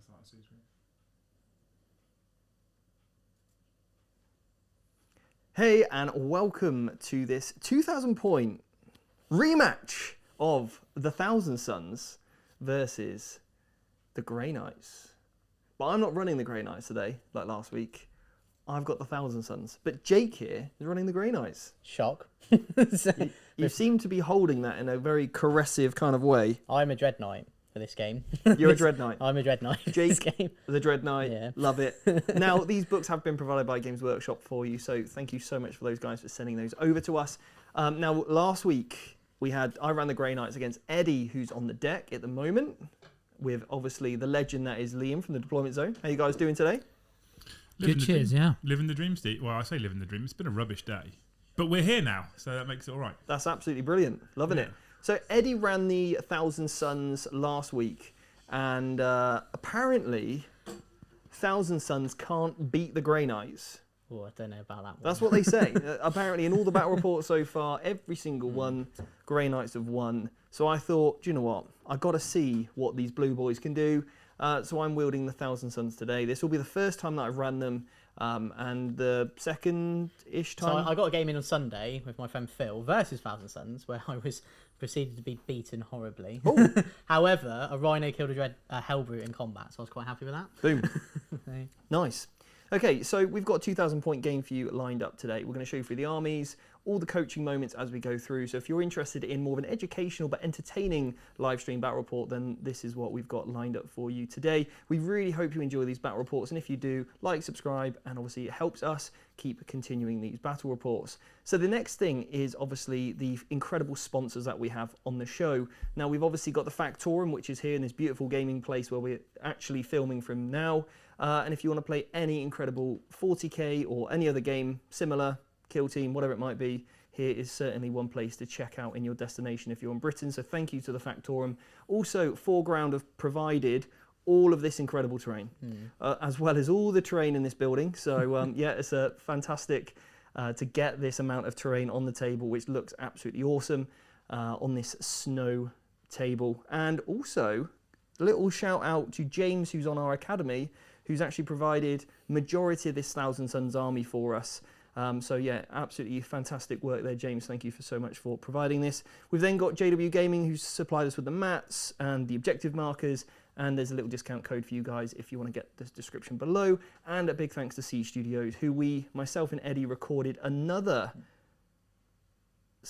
start series. Hey, and welcome to this 2,000 point rematch of the Thousand Suns versus the Grey Knights. But I'm not running the Grey Knights today, like last week. I've got the Thousand Suns. But Jake here is running the Grey Knights. Shock. You seem to be holding that in a very caressive kind of way. I'm a Dread Knight for this game. You're a Dread Knight. I'm a Dread Knight for Jake, this game. the Dread Knight. Yeah. Love it. Now, these books have been provided by Games Workshop for you, so thank you so much for those guys for sending those over to us. Now, last week, I ran the Grey Knights against Eddie, who's on the deck at the moment, with obviously the legend that is Liam from the Deployment Zone. How you guys doing today? Good cheers, yeah. Living the dream, Steve. Well, I say living the dream. It's been a rubbish day. But we're here now, so that makes it all right. That's absolutely brilliant. Loving it. So Eddie ran the Thousand Suns last week, and apparently Thousand Suns can't beat the Grey Knights. Oh, I don't know about that one. That's what they say. Apparently, in all the battle reports so far, every single one, Grey Knights have won. So I thought, do you know what? I've got to see what these blue boys can do. So I'm wielding the Thousand Suns today. This will be the first time that I've ran them, and the second-ish time. So I got a game in on Sunday with my friend Phil versus Thousand Suns, where I was proceeded to be beaten horribly. However, a Rhino killed a Dread Hellbrute in combat, so I was quite happy with that. Boom. Nice. Okay, so we've got a 2,000 point game for you lined up today. We're going to show you through the armies, all the coaching moments as we go through. So if you're interested in more of an educational but entertaining live stream battle report, then this is what we've got lined up for you today. We really hope you enjoy these battle reports, and if you do, like, subscribe, and obviously it helps us keep continuing these battle reports. So the next thing is obviously the incredible sponsors that we have on the show. Now, we've obviously got the Factorum, which is here in this beautiful gaming place where we're actually filming from now. And if you want to play any incredible 40k or any other game, similar, Kill Team, whatever it might be, here is certainly one place to check out in your destination if you're in Britain. So thank you to the Factorum. Also, Foreground have provided all of this incredible terrain, as well as all the terrain in this building. So yeah, it's a fantastic to get this amount of terrain on the table, which looks absolutely awesome on this snow table. And also, a little shout out to James, who's on our academy, who's actually provided majority of this Thousand Suns army for us. So yeah, absolutely fantastic work there, James. Thank you so much for providing this. We've then got JW Gaming, who's supplied us with the mats and the objective markers, and there's a little discount code for you guys if you want to get the description below. And a big thanks to Siege Studios, who myself and Eddie recorded another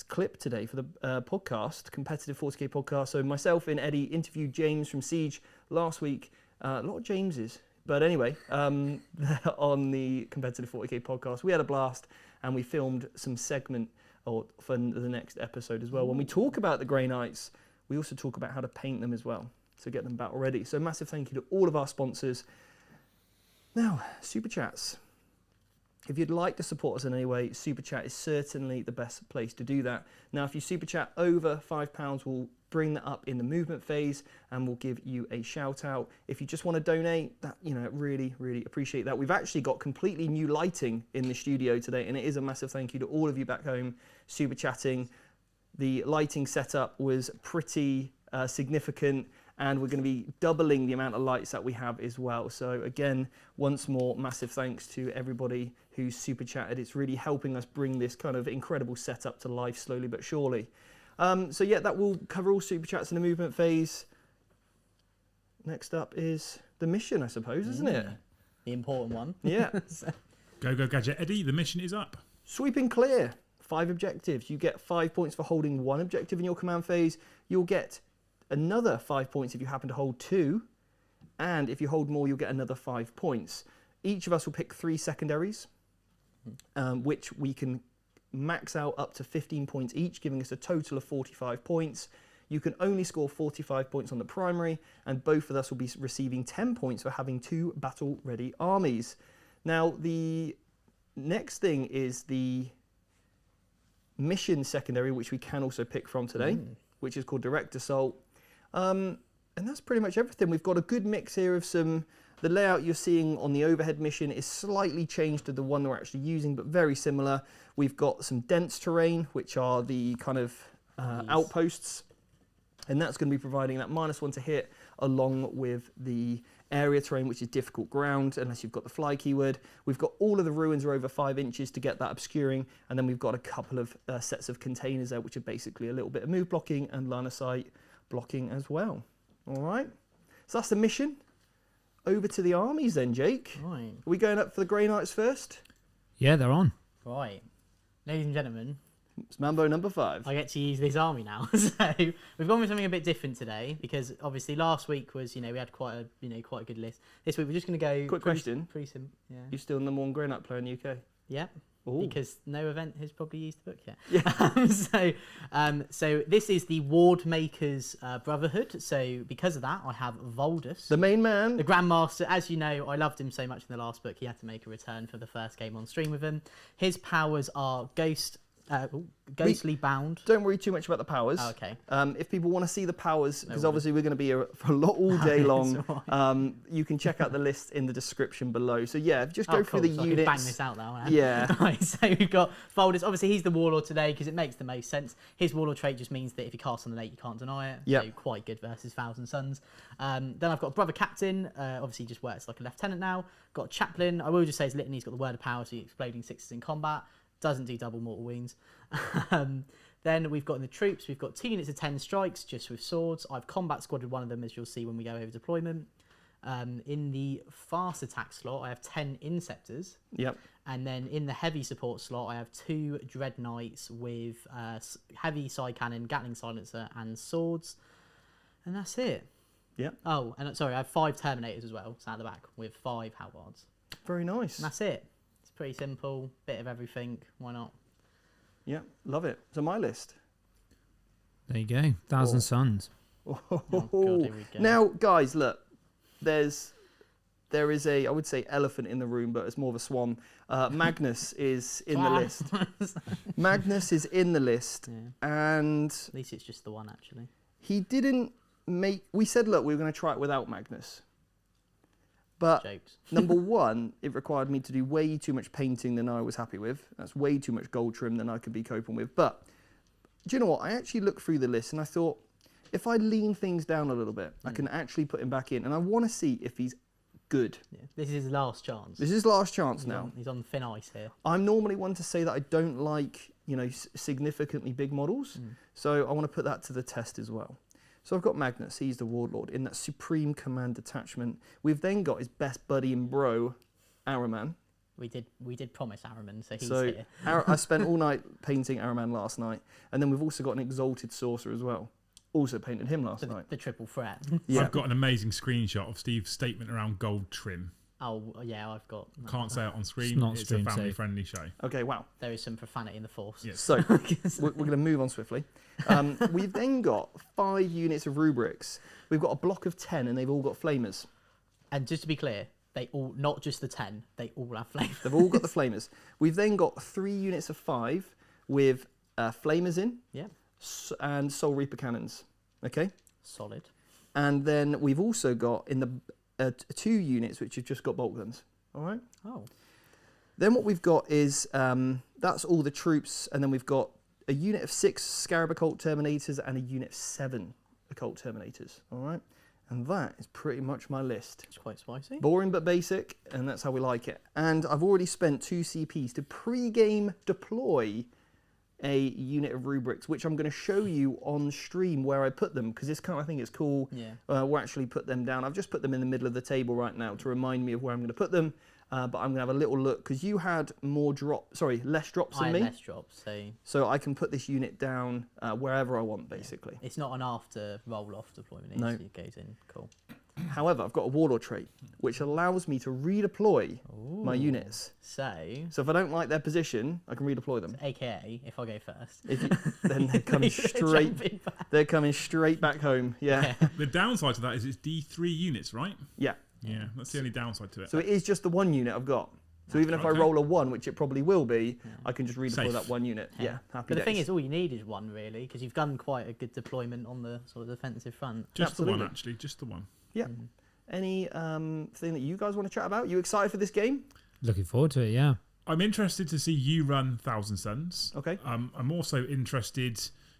clip today for the podcast, Competitive 40k podcast. So myself and Eddie interviewed James from Siege last week. A lot of Jameses. But anyway, on the Competitive 40k podcast, we had a blast, and we filmed some segment for the next episode as well. When we talk about the Grey Knights, we also talk about how to paint them as well, so get them battle ready. So massive thank you to all of our sponsors. Now, Super Chats. If you'd like to support us in any way, Super Chat is certainly the best place to do that. Now, if you Super Chat over £5, we'll bring that up in the movement phase, and we'll give you a shout out. If you just want to donate, that, you know, really, really appreciate that. We've actually got completely new lighting in the studio today, and it is a massive thank you to all of you back home Super Chatting. The lighting setup was pretty significant, and we're going to be doubling the amount of lights that we have as well. So again, once more, massive thanks to everybody who's super chatted. It's really helping us bring this kind of incredible setup to life slowly but surely. So yeah, that will cover all super chats in the movement phase. Next up is the mission, I suppose, isn't it? The important one. Yeah. Go, Gadget Eddie, the mission is up. Sweeping clear, 5 objectives. You get 5 points for holding 1 objective in your command phase. You'll get another 5 points if you happen to hold 2, and if you hold more, you'll get another 5 points. Each of us will pick 3 secondaries, which we can max out up to 15 points each, giving us a total of 45 points. You can only score 45 points on the primary, and both of us will be receiving 10 points for having 2 battle-ready armies. Now, the next thing is the mission secondary, which we can also pick from today, which is called Direct Assault. And that's pretty much everything. We've got a good mix here of the layout you're seeing on the overhead mission is slightly changed to the one we're actually using, but very similar. We've got some dense terrain, which are the kind of outposts, and that's going to be providing that -1 to hit along with the area terrain, which is difficult ground, unless you've got the fly keyword. We've got all of the ruins are over 5 inches to get that obscuring, and then we've got a couple of sets of containers there, which are basically a little bit of move blocking and line of sight blocking as well. All right, so that's the mission. Over to the armies then, Jake. Right. Are we going up for the Grey Knights first? Yeah, they're on. Right. Ladies and gentlemen, It's Mambo number 5. I get to use this army now. So we've gone with something a bit different today because obviously last week was, we had quite a good list. This week we're just going to go. Quick question. Pretty simple. Yeah. You still number 1 Grey Knight player in the UK? Yep. Ooh. Because no event has probably used the book yet. Yeah. So this is the Ward Makers Brotherhood. So because of that, I have Voldus, The main man. the Grandmaster. As you know, I loved him so much in the last book. He had to make a return for the first game on stream with him. His powers are ghostly bound. Don't worry too much about the powers. Oh, okay. If people want to see the powers, because No obviously we're going to be here for a lot all day long, Alright. you can check out the list in the description below. So yeah, just go through cool. the So I can units. bang this out now. Yeah. Right, so we've got Voldus. Obviously, he's the Warlord today because it makes the most sense. His Warlord trait just means that if you cast on an 8, you can't deny it. Yep. So quite good versus Thousand Suns. Then I've got Brother Captain. Obviously, just works like a Lieutenant now. Got Chaplain. I will just say his litany's got the Word of Power, so exploding 6s in combat. Doesn't do double mortal wounds. Then we've got in the troops, we've got 2 units of 10 strikes just with swords. I've combat squadded one of them, as you'll see when we go over deployment. In the fast attack slot, I have 10 Inceptors. Yep. And then in the heavy support slot, I have 2 Dread Knights with heavy side cannon, Gatling silencer, and swords. And that's it. Yep. Oh, and sorry, I have 5 Terminators as well, so at the back, with 5 Halbards. Very nice. And that's it. It's pretty simple, bit of everything. Why not? Yeah, love it. So my list. There you go. Thousand Oh. Suns. God, here we go. Now, guys, look, there is a, I would say, elephant in the room, but it's more of a swan. Magnus is in the list. Magnus is in the list, Yeah. and At least it's just the one, actually. he didn't make. We said, look, we were going to try it without Magnus, but Jokes. number one, it required me to do way too much painting than I was happy with. That's way too much gold trim than I could be coping with. But do you know what? I actually looked through the list and I thought, if I lean things down a little bit, I can actually put him back in. And I want to see if he's good. Yeah. This is his last chance. This is his last chance now. He's on thin ice here. I'm normally one to say that I don't like, significantly big models. So I want to put that to the test as well. So I've got Magnus, he's the Warlord, in that Supreme Command detachment. We've then got his best buddy and bro, Araman. We did promise Araman, so he's So here. I spent all night painting Araman last night. And then we've also got an Exalted Sorcerer as well. Also painted him last So night. the triple threat. Yeah. I've got an amazing screenshot of Steve's statement around gold trim. Oh, yeah, I've got... Can't say it on screen. not It's a screen safe. family-friendly show. Okay, wow. There is some profanity in the force. Yes. So we're going to move on swiftly. We've then got 5 units of rubrics. We've got a block of 10 and they've all got flamers. And just to be clear, they all, not just the 10, they all have flavor. They've all got the flamers. We've then got 3 units of 5 with flamers in Yeah, and Soul Reaper cannons. Okay? solid. And then we've also got in the 2 units which have just got bolt guns. All right? Oh, Then what we've got is, that's all the troops, and then we've got a unit of 6 Scarab Occult Terminators and a unit of 7 Occult Terminators, all right? And that is pretty much my list. it's quite spicy. Boring but basic, and that's how we like it. And I've already spent 2 CPs to pre-game deploy a unit of rubrics, which I'm going to show you on stream where I put them, because I think it's cool. Yeah. We'll actually put them down. I've just put them in the middle of the table right now to remind me of where I'm going to put them. But I'm going to have a little look, because you had less drops I than had me. less drops, so So I can put this unit down wherever I want, basically. it's not an after roll-off deployment. No. It goes in. Cool. However, I've got a Warlord trait, which allows me to redeploy my Ooh. units. So, So if I don't like their position, I can redeploy them. AKA, if I go first. If you, then they're coming straight. Jumping back. They're coming straight back home. Yeah, The downside to that is it's D3 units, right? yeah. Yeah, that's the only downside to it. So it is just the 1 unit I've got. So even if I Okay. roll a 1, which it probably will be, I can just redeploy Safe. that 1 unit. Yeah, happy But the thing days. is, all you need is 1 really, because you've done quite a good deployment on the sort of defensive front. Just the one, Absolutely. actually. Just the one. Yeah. Any thing that you guys want to chat about? You excited for this game? Looking forward to it, yeah. I'm interested to see you run Thousand Suns. Okay. I'm also interested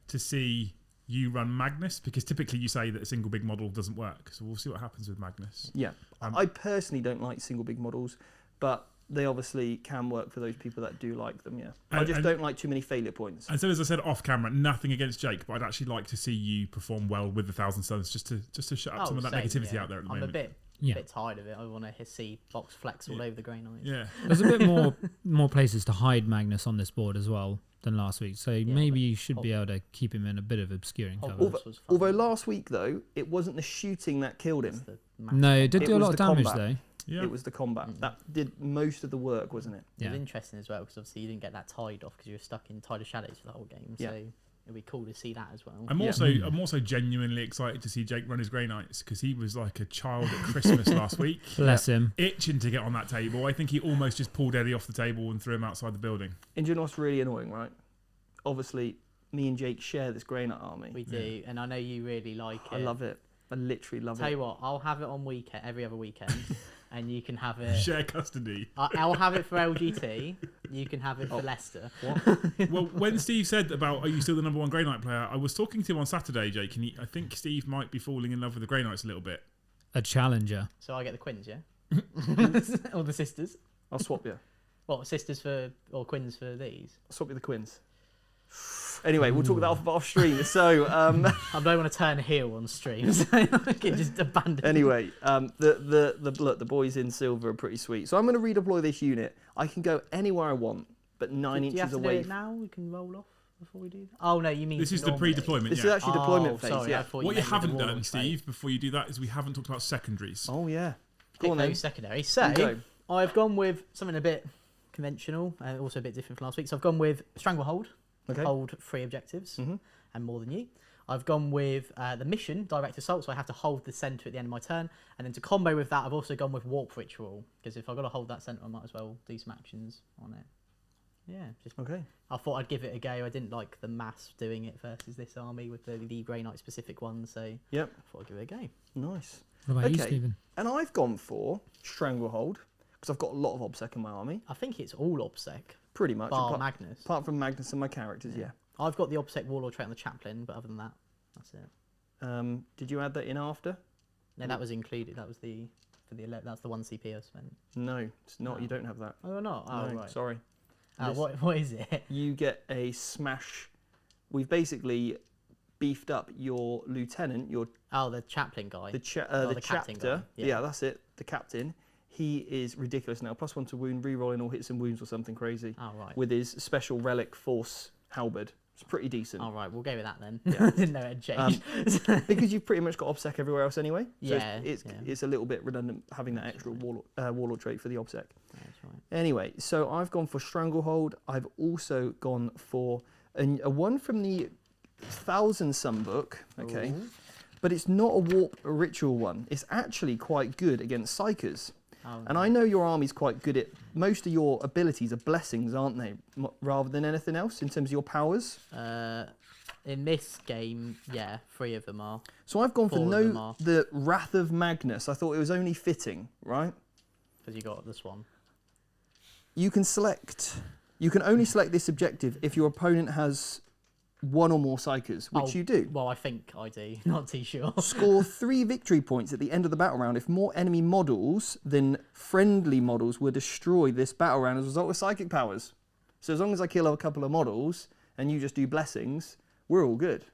to see you run Magnus, because typically you say that a single big model doesn't work. So we'll see what happens with Magnus. Yeah. I personally don't like single big models, but they obviously can work for those people that do like them, yeah. I just don't like too many failure points. And so, as I said off camera, nothing against Jake, but I'd actually like to see you perform well with the Thousand Suns, just to shut up some of that negativity out there at the moment. I'm a bit tired of it. I want to see box flex all over the Grey Knights. Yeah. There's a bit more places to hide Magnus on this board as well than last week, so maybe you should be able to keep him in a bit of obscuring cover. Although last week, though, it wasn't the shooting that killed him. No, it did do a lot of damage, though. Yeah. It was the combat. That did most of the work, wasn't it? It was interesting as well, because obviously you didn't get that tied off because you were stuck in Tide of Shadows for the whole game. So it'd be cool to see that as well. I'm also genuinely excited to see Jake run his Grey Knights, because he was like a child at Christmas last week. Bless him. Itching to get on that table. I think he almost just pulled Eddie off the table and threw him outside the building. And you know what's really annoying, right? Obviously, me and Jake share this Grey Knight army. We do, and I know you really like it. I love it. I literally love it. Tell you what, I'll have it on every other weekend, and you can have it. Share custody. I'll have it for LGT. You can have it for Leicester. Well, when Steve said about, are you still the number one Grey Knight player, I was talking to him on Saturday, Jake, and I think Steve might be falling in love with the Grey Knights a little bit. A challenger. So I get the Quins, yeah? Or the sisters? I'll swap you. What, sisters or Quins for these? I'll swap you the Quins. Anyway, we'll talk about that off stream. So, I don't want to turn heel on stream, so I can just abandon. Anyway, the boys in silver are pretty sweet. So I'm going to redeploy this unit. I can go anywhere I want, but 9 inches do you have to away. Do it now? We can roll off before we do that. Oh no, you mean this is the pre-deployment? This is actually deployment phase. Sorry, yeah. What you haven't done, Steve, before you do that, is we haven't talked about secondaries. Oh yeah. Go on then. Secondary. So I've gone with something a bit conventional, also a bit different from last week. So I've gone with Stranglehold. Hold 3 objectives and more than you. I've gone with the mission, Direct Assault, so I have to hold the centre at the end of my turn. And then to combo with that, I've also gone with Warp Ritual, because if I've got to hold that centre, I might as well do some actions on it. Yeah, just I thought I'd give it a go. I didn't like the mass doing it versus this army with the Grey Knight specific one, so I thought I'd give it a go. Nice. What about you, Stephen? And I've gone for Stranglehold, because I've got a lot of OBSEC in my army. I think it's all OBSEC. Pretty much. Bar Magnus. Apart from Magnus and my characters, yeah. I've got the OBSEC Warlord trait on the Chaplain, but other than that, that's it. Did you add that in after? No, that was included. That was that's the 1 CP I spent. No, it's not. No. You don't have that. Oh, not? Oh, no, right. Sorry. What is it? You get a smash. We've basically beefed up your lieutenant, the Chaplain guy. the captain chapter. guy. Yeah, that's it. The captain. He is ridiculous now. +1 to wound, re-rolling all hits and wounds or something crazy. Oh, right. With his special relic force halberd. It's pretty decent. All right, we'll go with that then. Yeah. I didn't know it had changed. Because you've pretty much got OBSEC everywhere else anyway. So Yeah, it's a little bit redundant having that extra warlord trait for the OBSEC. That's right. Anyway, so I've gone for Stranglehold. I've also gone for a one from the 1,000 Sun book. Okay. Ooh. But it's not a warp ritual one. It's actually quite good against psychers. Oh, And I know your army's quite good at most of your abilities are blessings, aren't they? Rather than anything else in terms of your powers. In this game, 3 of them are. So I've gone for 4 of them are. the Wrath of Magnus. I thought it was only fitting, right? Because you got this one. You can only select this objective if your opponent has 1 or more psychers, which you do. Well, I think I do. Not too sure. Score 3 victory points at the end of the battle round if more enemy models than friendly models were destroyed this battle round as a result of psychic powers. So as long as I kill a couple of models and you just do blessings, we're all good.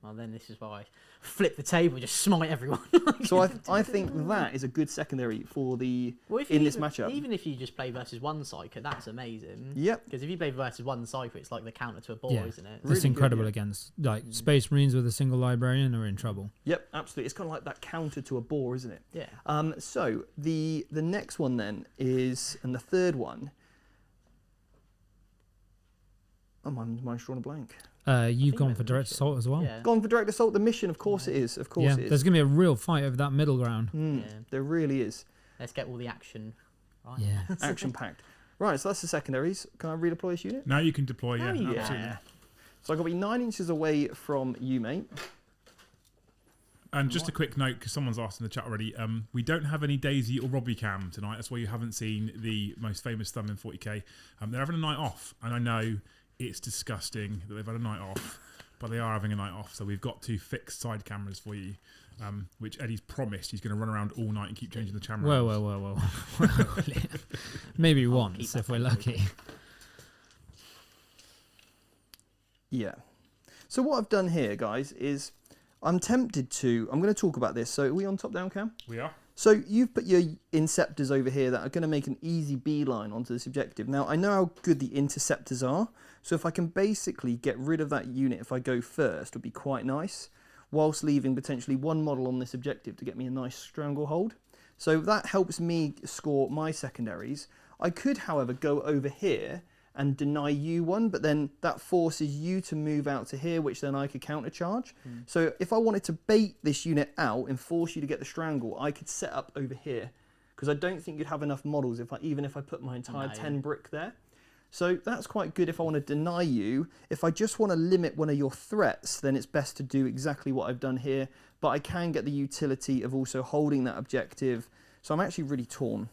Well, then this is why I flip the table, just smite everyone. So I think that is a good secondary for this matchup. Even if you just play versus 1 Psyker, that's amazing. Yep. Because if you play versus 1 Psyker, it's like the counter to a boar, isn't it? It's incredible against Space Marines with a single librarian are in trouble. Yep, absolutely. It's kind of like that counter to a boar, isn't it? Yeah. So the next one then is, and the third one. Oh, mine's drawn a blank. You've gone for Direct Assault as well. Yeah. Gone for Direct Assault, the mission, of course it is. Of course it is. There's going to be a real fight over that middle ground. There really is. Let's get all the action. Right. Yeah. Action packed. Right, so that's the secondaries. Can I redeploy this unit? Now you can deploy, yeah. Yeah. Absolutely. So I've got to be 9 inches away from you, mate. And just a quick note, because someone's asked in the chat already, we don't have any Daisy or Robbie Cam tonight. That's why you haven't seen the most famous thumb in 40k. They're having a night off, and I know it's disgusting that they've had a night off. but they are having a night off, so we've got 2 fixed side cameras for you, which Eddie's promised he's going to run around all night and keep changing the camera. Whoa. Maybe once if we're lucky. Yeah. So what I've done here, guys, is I'm tempted to... I'm going to talk about this. So are we on top-down cam? We are. So you've put your Inceptors over here that are going to make an easy beeline onto this objective. Now, I know how good the Interceptors are, so if I can basically get rid of that unit if I go first, would be quite nice, whilst leaving potentially 1 model on this objective to get me a nice stranglehold. So that helps me score my secondaries. I could, however, go over here and deny you one, but then that forces you to move out to here, which then I could countercharge. So if I wanted to bait this unit out and force you to get the strangle, I could set up over here, because I don't think you'd have enough models even if I put my entire 10 brick there. So that's quite good if I want to deny you. If I just want to limit one of your threats, then it's best to do exactly what I've done here, but I can get the utility of also holding that objective. So I'm actually really torn.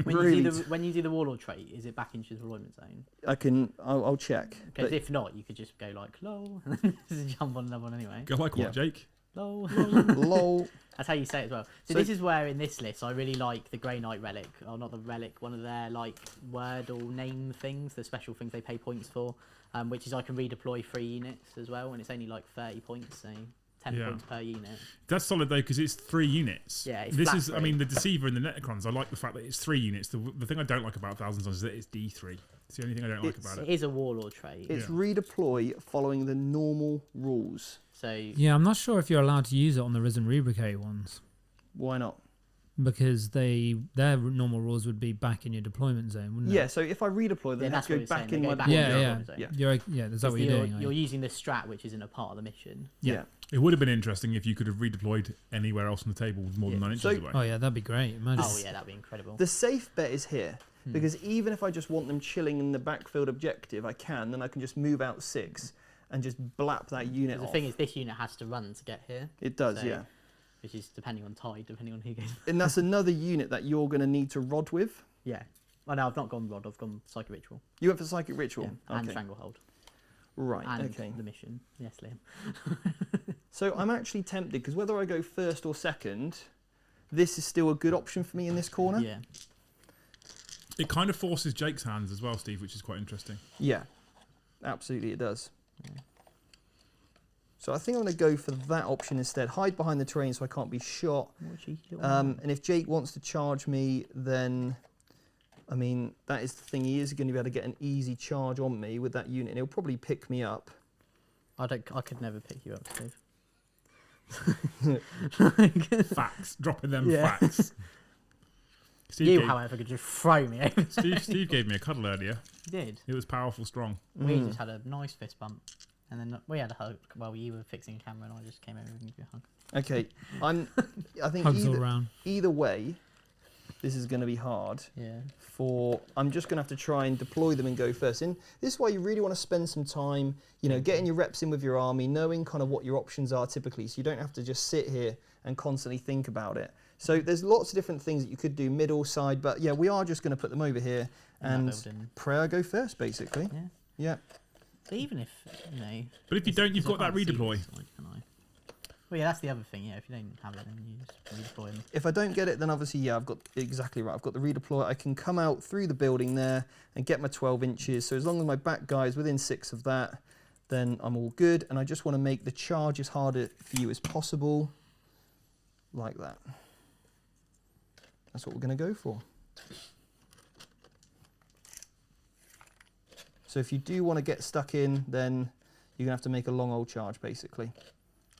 When you do the warlord trait, is it back into the deployment zone? I'll check. Because if not, you could just go like lol and then just jump on another one anyway. Go like what, Jake? Lol. Lol. That's how you say it as well. So this is where in this list I really like the Grey Knight relic, or not the relic, one of their like word or name things, the special things they pay points for, which is I can redeploy 3 units as well, and it's only like 30 points, so 10 points per unit. That's solid though, because it's 3 units. Yeah, it's this flat is. rate. I mean, the Deceiver and the Netacrons. I like the fact that it's 3 units. The thing I don't like about Thousand Sons is that it's D3. It's the only thing I don't like about It it. is a warlord trait. It's redeploy following the normal rules. So Yeah, I'm not sure if you're allowed to use it on the Risen Rebricate ones, Why not? because their normal rules would be back in your deployment zone, wouldn't Yeah, it? so if I redeploy, then that's go what it's back saying, in they my go back in Yeah, the yeah. deployment zone. Yeah. Is that what you're doing? You're using the strat, which isn't a part of the mission. Yeah. It would have been interesting if you could have redeployed anywhere else on the table with more than 9 inches away. Oh yeah, that'd be great. Imagine. Oh yeah, that'd be incredible. The safe bet is here, because even if I just want them chilling in the backfield objective, I can. Then I can just move out 6 and just blap that unit The off. thing is, this unit has to run to get here. It does, So- yeah. Which is depending on tide, depending on who goes. And that's another unit that you're going to need to rod with. Yeah. Oh no, I've not gone rod. I've gone psychic ritual. You went for Psychic Ritual? Yeah, and stranglehold. Right, And okay. the mission. Yes, Liam. So I'm actually tempted, because whether I go first or second, this is still a good option for me in this corner. Yeah. It kind of forces Jake's hands as well, Steve, which is quite interesting. Yeah, absolutely it does. So I think I'm going to go for that option instead. Hide behind the terrain so I can't be shot. And if Jake wants to charge me, then, I mean, that is the thing. He is going to be able to get an easy charge on me with that unit, and he'll probably pick me up. I could never pick you up, Steve. Facts. Dropping them Yeah. facts. You, however, could just throw me over. Steve gave me a cuddle earlier. You did. It was powerful, strong. We just had a nice fist bump. And then we had a hug. Well, you were fixing a camera and I just came over and gave you a hug. Okay, I think Hugs all around. either way, this is going to be hard. Yeah. I'm just going to have to try and deploy them and go first. And this is why you really want to spend some time, you know, getting your reps in with your army, knowing kind of what your options are typically, so you don't have to just sit here and constantly think about it. So there's lots of different things that you could do, middle, side, but yeah, we are just going to put them over here and pray I go first, basically. Yeah. Yeah. But even if, you know... But if you don't, you've got that I can't see redeploy. this side, can I? Well, yeah, that's the other thing, yeah. If you don't have it, then you just redeploy them. If I don't get it, then obviously, yeah, I've got exactly right. I've got the redeploy. I can come out through the building there and get my 12 inches. So as long as my back guy is within 6 of that, then I'm all good. And I just want to make the charge as hard for you as possible, like that. That's what we're going to go for. So if you do want to get stuck in, then you're going to have to make a long old charge, basically.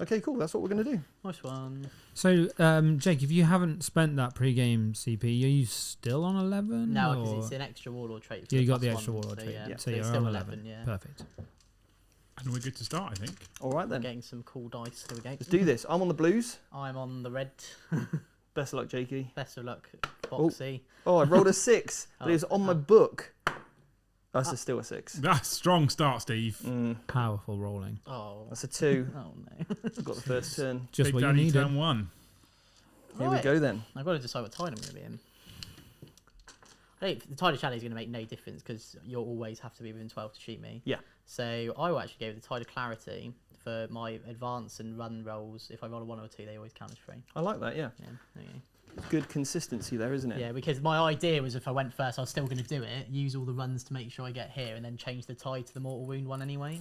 Okay, cool. That's what we're going to do. Nice one. So, Jake, if you haven't spent that pre-game CP, are you still on 11? No, or- because it's an extra warlord trait. Yeah, you got plus the extra one, warlord so trait. Yeah, So it's you're still on 11. yeah. Perfect. And we're good to start, I think. All right, I'm then. getting some cool dice. Here we go. Let's do this. I'm on the blues. I'm on the red. Best of luck, Jakey. Best of luck, Boxy. Oh, I rolled a 6, but it was on my book. That's still a 6. That's a strong start, Steve. Powerful rolling. Oh. That's a 2. Oh no. I've got the first turn. Just Big what you Daddy needed. turn 1. Here we go then. I've got to decide what tide I'm going to be in. I think the Tidal Challenge is going to make no difference because you'll always have to be within 12 to shoot me. Yeah. So I will actually go with the Tidal Clarity for my advance and run rolls. If I roll a 1 or 2, they always count as 3. I like that, yeah. Okay. Good consistency there, isn't it? Yeah, because my idea was if I went first, I was still going to do it, use all the runs to make sure I get here, and then change the tide to the mortal wound one anyway.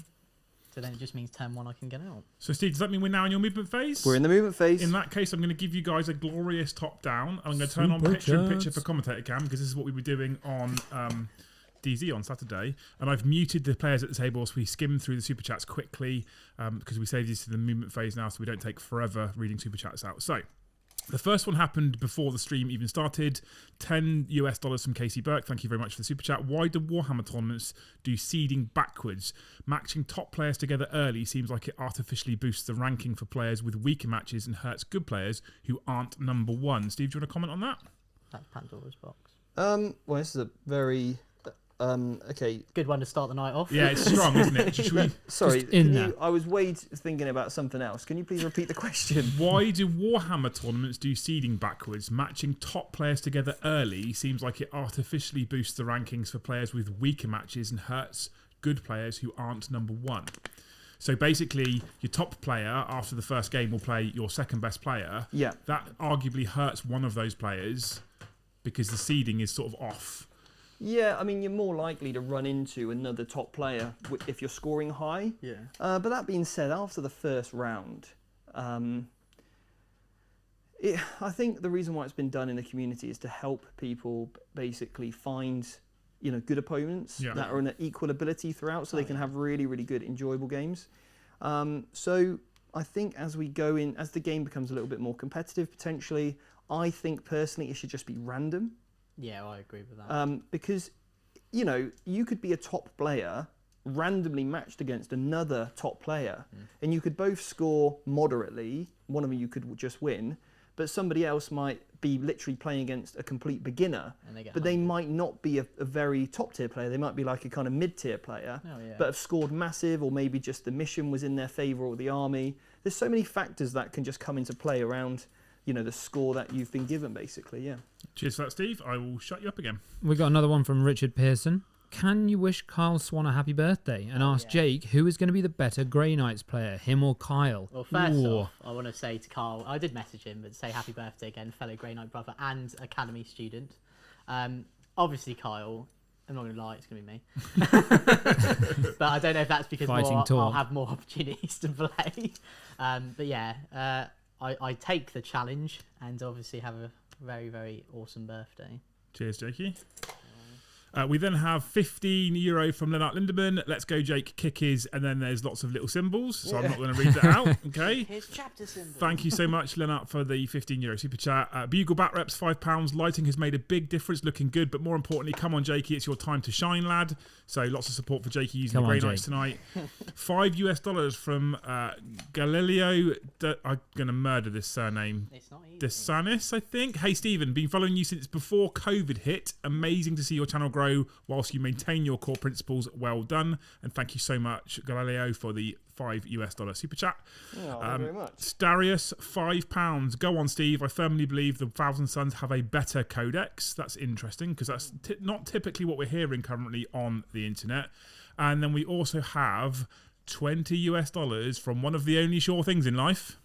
So then it just means turn 1 I can get out. So Steve, does that mean we're now in your movement phase? We're in the movement phase. In that case, I'm going to give you guys a glorious top down. And I'm going to turn on picture-in-picture for commentator cam because this is what we were doing on DZ on Saturday. And I've muted the players at the table so we skim through the super chats quickly because we saved these to the movement phase now so we don't take forever reading super chats out. So the first one happened before the stream even started. $10 from Casey Burke. Thank you very much for the super chat. Why do Warhammer tournaments do seeding backwards? Matching top players together early seems like it artificially boosts the ranking for players with weaker matches and hurts good players who aren't number 1. Steve, do you want to comment on that? That's Pandora's box. Well, this is a very okay. Good one to start the night off. Yeah, it's strong, isn't it? Sorry, in there. I was thinking about something else. Can you please repeat the question? Why do Warhammer tournaments do seeding backwards? Matching top players together early seems like it artificially boosts the rankings for players with weaker matches and hurts good players who aren't number 1. So basically, your top player after the first game will play your second best player. Yeah. That arguably hurts one of those players because the seeding is sort of off. Yeah, I mean, you're more likely to run into another top player if you're scoring high. Yeah. But that being said, after the first round, I think the reason why it's been done in the community is to help people basically find, good opponents that are in an equal ability throughout, so they can have really, really good, enjoyable games. So I think as we go in, as the game becomes a little bit more competitive, potentially, I think personally it should just be random. Yeah, I agree with that. Because, you could be a top player randomly matched against another top player, and you could both score moderately. One of them you could just win, but somebody else might be literally playing against a complete beginner, but they might not be a very top tier player. They might be like a kind of mid tier player, but have scored massive, or maybe just the mission was in their favour or the army. There's so many factors that can just come into play around the score that you've been given, basically, yeah. Cheers for that, Steve. I will shut you up again. We got another one from Richard Pearson. Can you wish Kyle Swan a happy birthday? And ask Jake, who is going to be the better Grey Knights player, him or Kyle? Well, first off, I want to say to Carl, I did message him, but say happy birthday again, fellow Grey Knight brother and Academy student. Obviously, Kyle, I'm not going to lie, it's going to be me. But I don't know if that's because I'll have more opportunities to play. But yeah, I take the challenge and obviously have a very, very awesome birthday. Cheers, Jakey. We then have €15 from Lennart Lindemann. Let's go, Jake. Kick is, and then there's lots of little symbols, so I'm not going to read that out. Okay. Here's chapter symbol. Thank you so much, Lennart, for the €15 super chat. Bugle Bat Reps, £5. Lighting has made a big difference, looking good, but more importantly, come on, Jakey, it's your time to shine, lad. So lots of support for Jakey using the Grey Knights tonight. $5 from Galileo. I'm going to murder this surname. It's not easy. Desanis, I think. Hey, Stephen, been following you since before COVID hit. Amazing to see your channel grow whilst you maintain your core principles. Well done. And thank you so much, Galileo, for the $5 super chat. Thank you very much. Starius, £5. Go on, Steve. I firmly believe the Thousand Sons have a better codex. That's interesting because that's not typically what we're hearing currently on the internet. And then we also have $20 from one of the only sure things in life.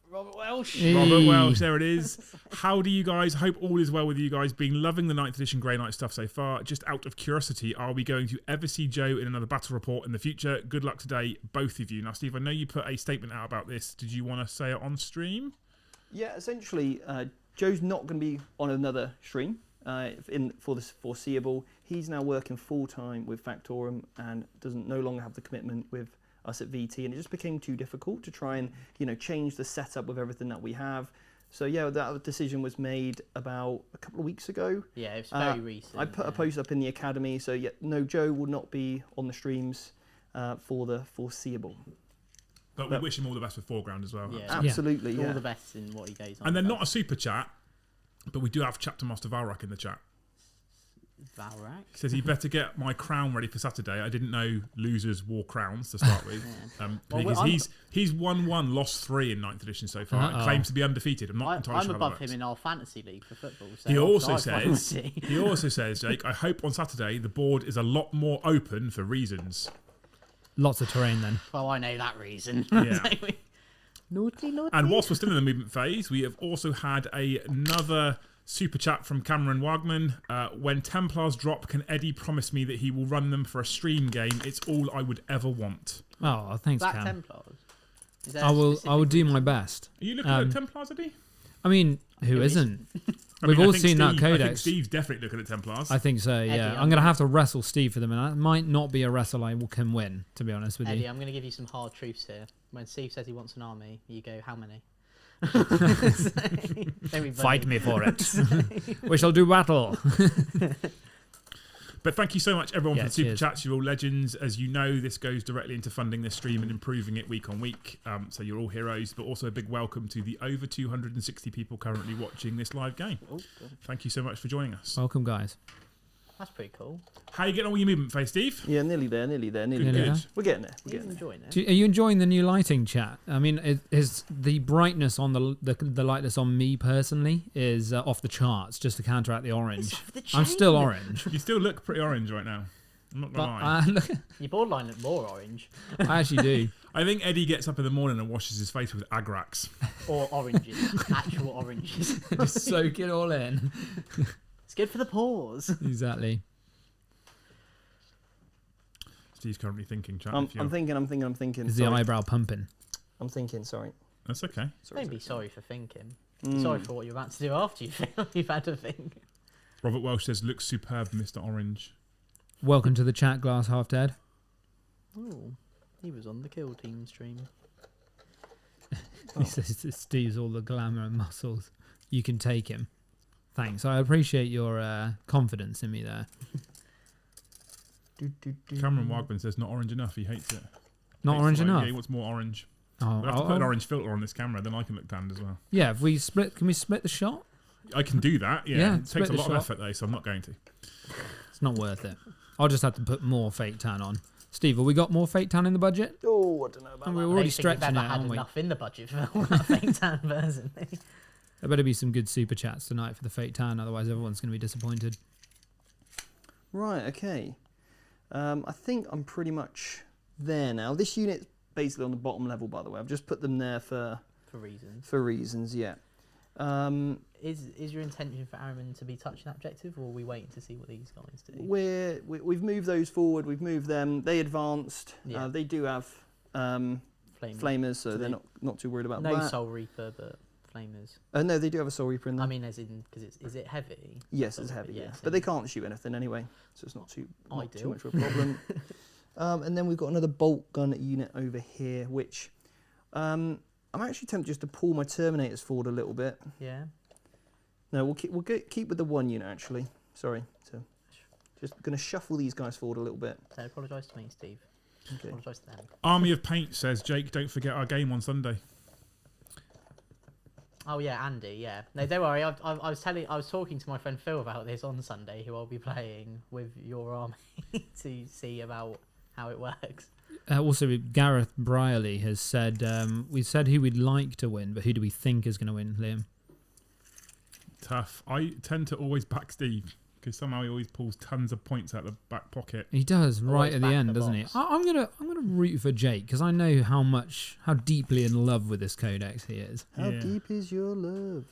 Robert Welsh. Robert Welsh, there it is. How do you guys, hope all is well with you guys, been loving the 9th edition Grey Knight stuff so far. Just out of curiosity, are we going to ever see Joe in another battle report in the future? Good luck today, both of you. Now, Steve, I know you put a statement out about this. Did you want to say it on stream? Yeah, essentially, Joe's not going to be on another stream for the foreseeable. He's now working full-time with Factorum and no longer have the commitment with us at VT, and it just became too difficult to try and change the setup with everything that we have. So yeah, that decision was made about a couple of weeks ago. Yeah, it's very recent. I put a post up in the academy, so yeah, no, Joe will not be on the streams for the foreseeable. But we wish him all the best with Foreground as well. Yeah, absolutely. Yeah. All the best in what he goes on. And then not a super chat, but we do have Chapter Master Valrak in the chat. Valrak. He says he better get my crown ready for Saturday. I didn't know losers wore crowns to start with. Because he's won 1, lost 3 in 9th edition so far, and claims to be undefeated. I'm not entirely sure. I'm above him in our fantasy league for football. So he also says, Jake, I hope on Saturday the board is a lot more open for reasons. Lots of terrain then. Well, I know that reason. Yeah. Naughty. And whilst we're still in the movement phase, we have also had another super chat from Cameron Wagman. When Templars drop, can Eddie promise me that he will run them for a stream game? It's all I would ever want. Oh, thanks, Black Cam. Templars. I will do my best. Are you looking at Templars, Eddie? I mean, who isn't? We've all seen that codex. I think Steve's definitely looking at Templars. I think so, yeah. Eddie, I'm going to have to wrestle Steve for them, and that might not be a wrestle I can win, to be honest with Eddie, you. I'm going to give you some hard truths here. When Steve says he wants an army, you go, how many? Fight me for it. We shall do battle. But thank you so much, everyone, for the super cheers. chats. You're all legends. As you know, this goes directly into funding this stream and improving it week on week. So you're all heroes. But also a big welcome to the over 260 people currently watching this live game. Thank you so much for joining us. Welcome, guys. That's pretty cool. How are you getting on with your movement phase, Steve? Yeah, nearly there. Nearly Good. there. We're getting there. Are you enjoying it? Are you enjoying the new lighting, chat? I mean, is the brightness on the light that's on me personally is off the charts, just to counteract the orange. I'm still orange. You still look pretty orange right now. I'm not going to lie. Look, Your borderline look more orange. I actually do. I think Eddie gets up in the morning and washes his face with Agrax. Or oranges. Actual oranges. Just soak it all in. It's good for the pores. Exactly. Steve's currently thinking, chat. I'm thinking. Is the eyebrow pumping? I'm thinking, sorry. That's okay. Don't be sorry for thinking. Sorry for what you're about to do after you've had a think. Robert Welsh says, looks superb, Mr. Orange. Welcome to the chat, Glass Half Dead. Oh, he was on the Kill Team stream. He says that Steve's all the glamour and muscles. You can take him. Thanks. I appreciate your confidence in me there. Cameron Wagman says, not orange enough. He hates it. Not orange enough? Yeah, he wants more orange. Oh, We'll have to put an orange filter on this camera, then I can look tanned as well. Yeah, if we split, can we split the shot? I can do that, yeah. Yeah, It takes a split the lot of shot. effort, though, so I'm not going to. It's not worth it. I'll just have to put more fake tan on. Steve, have we got more fake tan in the budget? Oh, I don't know about And that. we're I already don't think stretching we've it, ever had aren't we? enough in the budget for that fake tan version. There better be some good super chats tonight for the fake tan, otherwise everyone's going to be disappointed. Right, okay. I think I'm pretty much there now. This unit's basically on the bottom level, by the way. I've just put them there for reasons. For reasons, yeah. Is your intention for Araman to be touching that objective, or are we waiting to see what these guys do? We've moved those forward. We've moved them. They advanced. Yeah. They do have flamers, so they're not too worried about that. No Soul Reaper, but flamers. No, they do have a Soul Reaper in them. I mean, as in, because is it heavy? Yes, it's heavy. Yeah, but they can't shoot anything anyway, so it's not too much of a problem. And then we've got another bolt gun unit over here, which I'm actually tempted just to pull my Terminators forward a little bit. Yeah. No, we'll keep with the one unit actually. Sorry, so just going to shuffle these guys forward a little bit. Don't apologise to me, Steve. Okay. Apologise to them. Army of Paint says, Jake, don't forget our game on Sunday. Oh yeah, Andy. Yeah. No, don't worry. I was talking to my friend Phil about this on Sunday, who I'll be playing with your army to see about how it works. Also, Gareth Brierley has said, we said who we'd like to win, but who do we think is going to win, Liam? Tough. I tend to always back Steve because somehow he always pulls tons of points out of the back pocket. He does right at the back end, the doesn't he? box. I'm gonna root for Jake because I know how deeply in love with this codex he is. How deep is your love?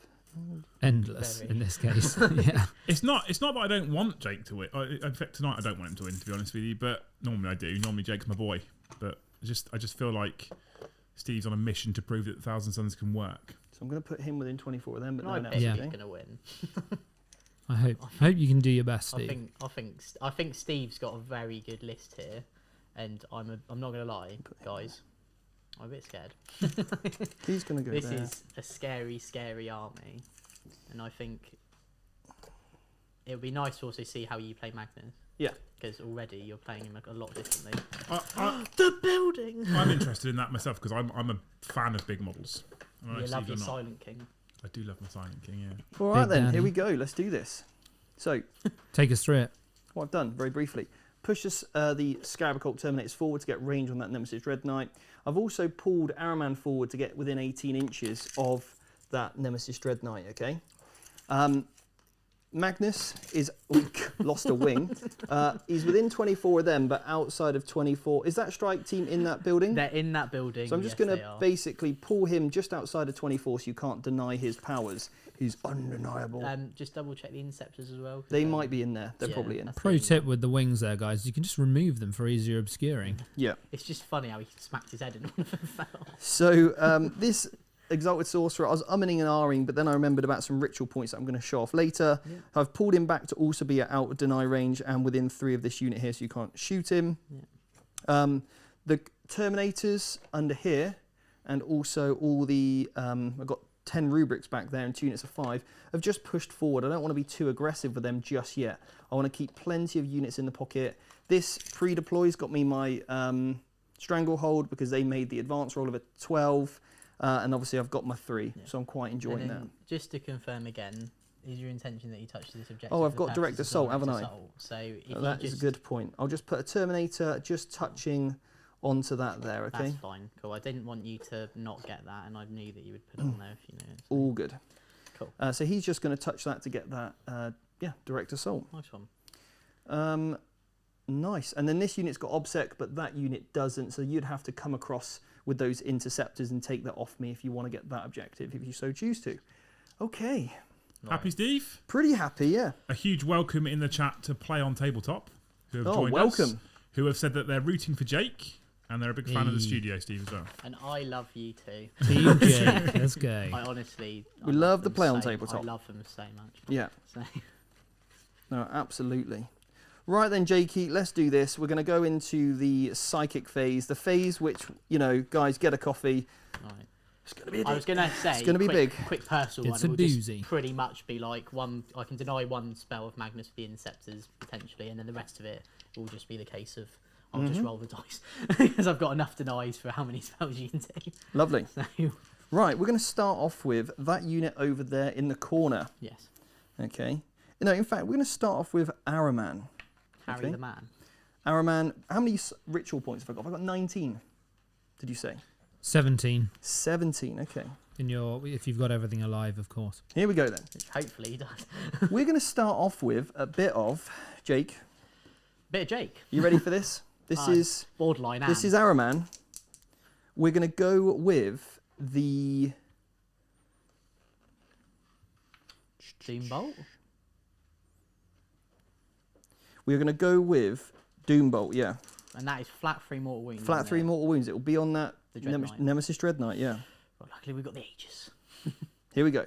Endless Very. in this case. Yeah. It's not that I don't want Jake to win. In fact, tonight I don't want him to win, to be honest with you. But normally I do. Normally Jake's my boy. But I just feel like Steve's on a mission to prove that 1,000 Suns can work. So I'm going to put him within 24 of them, but I no one bet else. he's Okay? going to win. I hope you can do your best, Steve. I think Steve's got a very good list here, and I'm not going to lie, guys. I'm a bit scared. He's going to go This there. is a scary, scary army, and I think it would be nice to also see how you play Magnus. Yeah. Because already you're playing him a lot differently. The building! I'm interested in that myself because I'm a fan of big models. You love your Silent King. I do love my Silent King, yeah. All right Big then, Daddy. here we go. Let's do this. So, Take us through it. what I've done very briefly. Push the Scarab Occult Terminators forward to get range on that Nemesis Dread Knight. I've also pulled Araman forward to get within 18 inches of that Nemesis Dread Knight, okay? Magnus is lost a wing. He's within 24 of them, but outside of 24. Is that strike team in that building? They're in that building. So I'm just going to basically pull him just outside of 24 so you can't deny his powers. He's undeniable. Just double check the Inceptors as well. They might be in there. They're probably in. Pro tip with the wings there, guys. You can just remove them for easier obscuring. Yeah. It's just funny how he smacked his head and one of them fell. So this Exalted Sorcerer, I was umming and ahhing, but then I remembered about some ritual points that I'm going to show off later. Yeah. I've pulled him back to also be at out of deny range and within 3 of this unit here, so you can't shoot him. Yeah. The Terminators under here, and also all the, I've got 10 rubrics back there and 2 units of 5, have just pushed forward. I don't want to be too aggressive with them just yet. I want to keep plenty of units in the pocket. This pre-deploy's got me my Stranglehold because they made the advance roll of a 12. And obviously I've got my 3, so I'm quite enjoying that. Just to confirm again, is your intention that you touch this objective? Oh, I've got Direct Assault, haven't I? So if that is a good point. I'll just put a Terminator just touching onto that there, okay? That's fine, cool. I didn't want you to not get that, and I knew that you would put it on there if you knew it. So. All good. Cool. So he's just going to touch that to get that, Direct Assault. Nice one. Nice. And then this unit's got OBSEC, but that unit doesn't, so you'd have to come across with those Interceptors and take that off me if you want to get that objective, if you so choose to. Okay. Right. Happy, Steve? Pretty happy, yeah. A huge welcome in the chat to Play on Tabletop, who have joined welcome. us, who have said that they're rooting for Jake, and they're a big fan of the studio, Steve, as well. And I love you too. Team Jake, let's go. I honestly... We love the Play on Tabletop. I love them so much. Yeah. So. No, absolutely. Right then, Jakey, let's do this. We're going to go into the psychic phase, the phase which, you know, guys, get a coffee. Right. It's going to be. I was going to say, it's going to be big. Quick personal it's one. A it will doozy. Just pretty much be like one. I can deny one spell of Magnus with the Inceptors potentially, and then the rest of it will just be the case of I'll just roll the dice because I've got enough denies for how many spells you can do. Lovely. So. Right, we're going to start off with that unit over there in the corner. Yes. Okay. No, in fact, we're going to start off with Araman. Harry the Man. Araman, how many ritual points have I got? Have I got 19? Did you say? 17. 17, okay. If you've got everything alive, of course. Here we go then. Which hopefully he does. We're going to start off with a bit of Jake. Bit of Jake. You ready for this? This is borderline. This is Araman. We're going to go with the Doombolt. We're going to go with Doombolt, yeah. And that is flat 3 mortal wounds. Flat 3 mortal wounds. It will be on that Nemesis Dread Knight, yeah. Well, luckily we've got the Aegis. Here we go.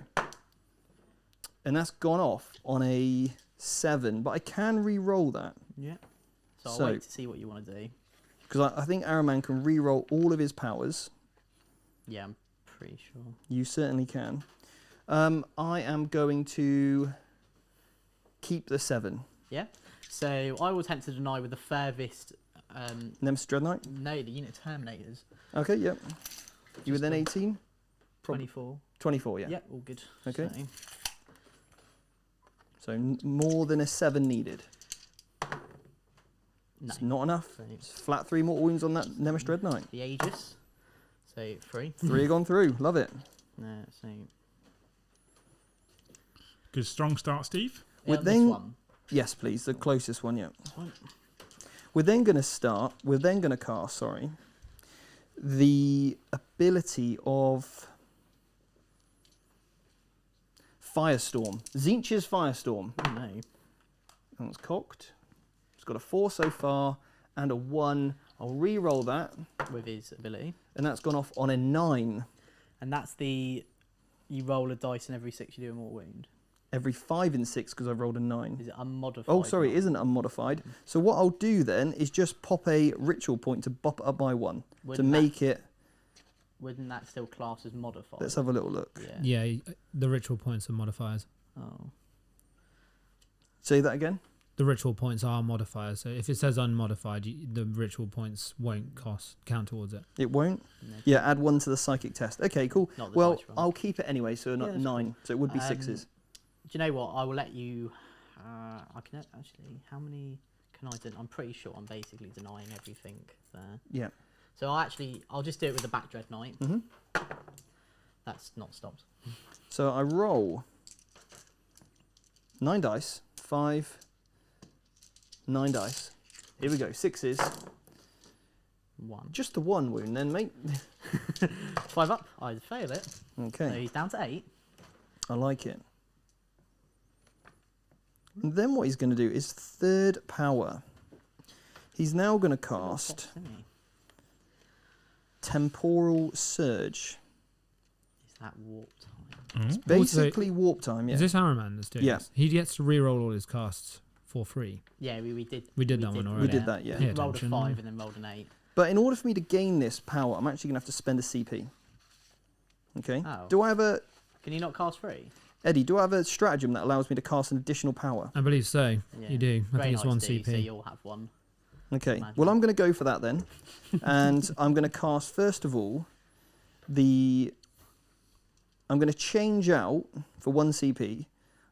And that's gone off on a 7, but I can re-roll that. Yeah. So I'll wait to see what you want to do. Because I think Araman can re-roll all of his powers. Yeah, I'm pretty sure. You certainly can. I am going to keep the 7. Yeah. So I will attempt to deny with the furthest... Nemesis Dread Knight? No, the unit Terminators. Okay, yep. You were then 18? 24. 24, yeah. Yep, all good. Okay. So more than a 7 needed. No. It's not enough. It's flat 3 mortal wounds on that Nemesis Dread Knight. The Aegis. So 3. 3 have gone through. Love it. So... Good strong start, Steve. We're this one. Yes, please. The closest one, yeah. We're then going to cast, the ability of Firestorm. Tzeentch's Firestorm. Oh, no. That one's cocked. It's got a 4 so far and a 1. I'll re-roll that. With his ability. And that's gone off on a 9. And that's the... You roll a dice and every 6 you do a mortal wound. Every 5 and 6 because I've rolled a 9. Is it unmodified? Oh, sorry, it isn't unmodified. So what I'll do then is just pop a ritual point to bop it up by 1 to make it... Wouldn't that still class as modified? Let's have a little look. Yeah, the ritual points are modifiers. Oh. Say that again? The ritual points are modifiers. So if it says unmodified, the ritual points won't count towards it. It won't? No. Yeah, add 1 to the psychic test. Okay, cool. Well, I'll keep it anyway, so not 9. So it would be 6s. Do you know what? I will let you I can actually. How many can I do? I'm pretty sure I'm basically denying everything there. Yeah. So I'll just do it with the back Dread Knight. That's not stopped. So I roll 9 dice, 5, 9 dice. Here we go, 6s. 1. Just the 1 wound then, mate. 5 up. I fail it. Okay. So he's down to 8. I like it. And then what he's going to do is 3rd power. He's now going to cast Temporal Surge. Is that warp time? It's basically warp time, yeah. Is this Araman that's doing this? He gets to reroll all his casts for free. Yeah, we did. We did that one already. We did that, yeah. He rolled a 5 and then rolled an 8. But in order for me to gain this power, I'm actually going to have to spend a CP. Okay? Oh. Do I have a... Can you not cast free? Eddie, do I have a stratagem that allows me to cast an additional power? I believe so. Yeah. You do. I think it's 1 CP. So you'll have 1. Okay. Imagine. Well, I'm going to go for that then. And I'm going to cast, first of all, I'm going to change out for 1 CP.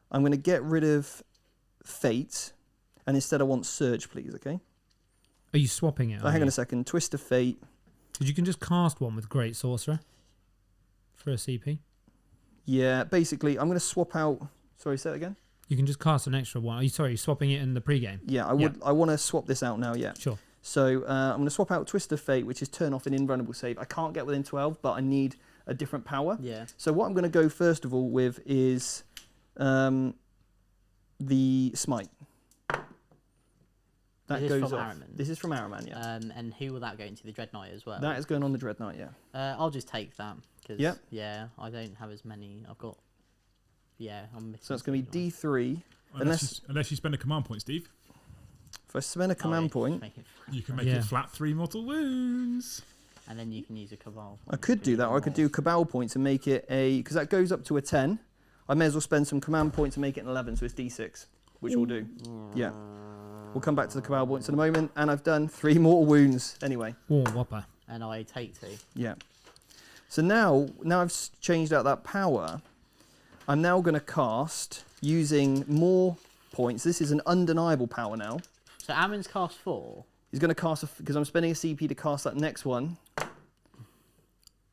I'm going to get rid of Fate. And instead I want Surge, please, okay? Are you swapping it? Hang on a second. Twist of Fate. Because you can just cast one with Great Sorcerer for a CP. Yeah, basically, I'm going to swap out... Sorry, say that again? You can just cast an extra one. You're swapping it in the pregame? Yeah, I would. I want to swap this out now, yeah. Sure. So I'm going to swap out Twist of Fate, which is turn off an invulnerable save. I can't get within 12, but I need a different power. Yeah. So what I'm going to go first of all with is the Smite. That goes from off. Araman. This is from Araman, yeah. And who will that go into? The Dread Knight as well? That is going on the Dread Knight, yeah. I'll just take that. Cause, Yep. Yeah, I don't have as many. I've got... Yeah, I'm missing. So it's going to be D3. Unless you spend a command point, Steve. If I spend a command point... You can make it flat 3 mortal wounds. And then you can use a Cabal. I could do that, or I could do Cabal points and make it a... Because that goes up to a 10. I may as well spend some command points and make it an 11, so it's D6, which we'll do. Yeah. We'll come back to the Cabal points in a moment, and I've done 3 mortal wounds anyway. Oh, whopper. And I take 2. Yeah. So now I've changed out that power, I'm now going to cast using more points. This is an undeniable power now. So Ammon's cast 4. He's going to cast, because I'm spending a CP to cast that next one.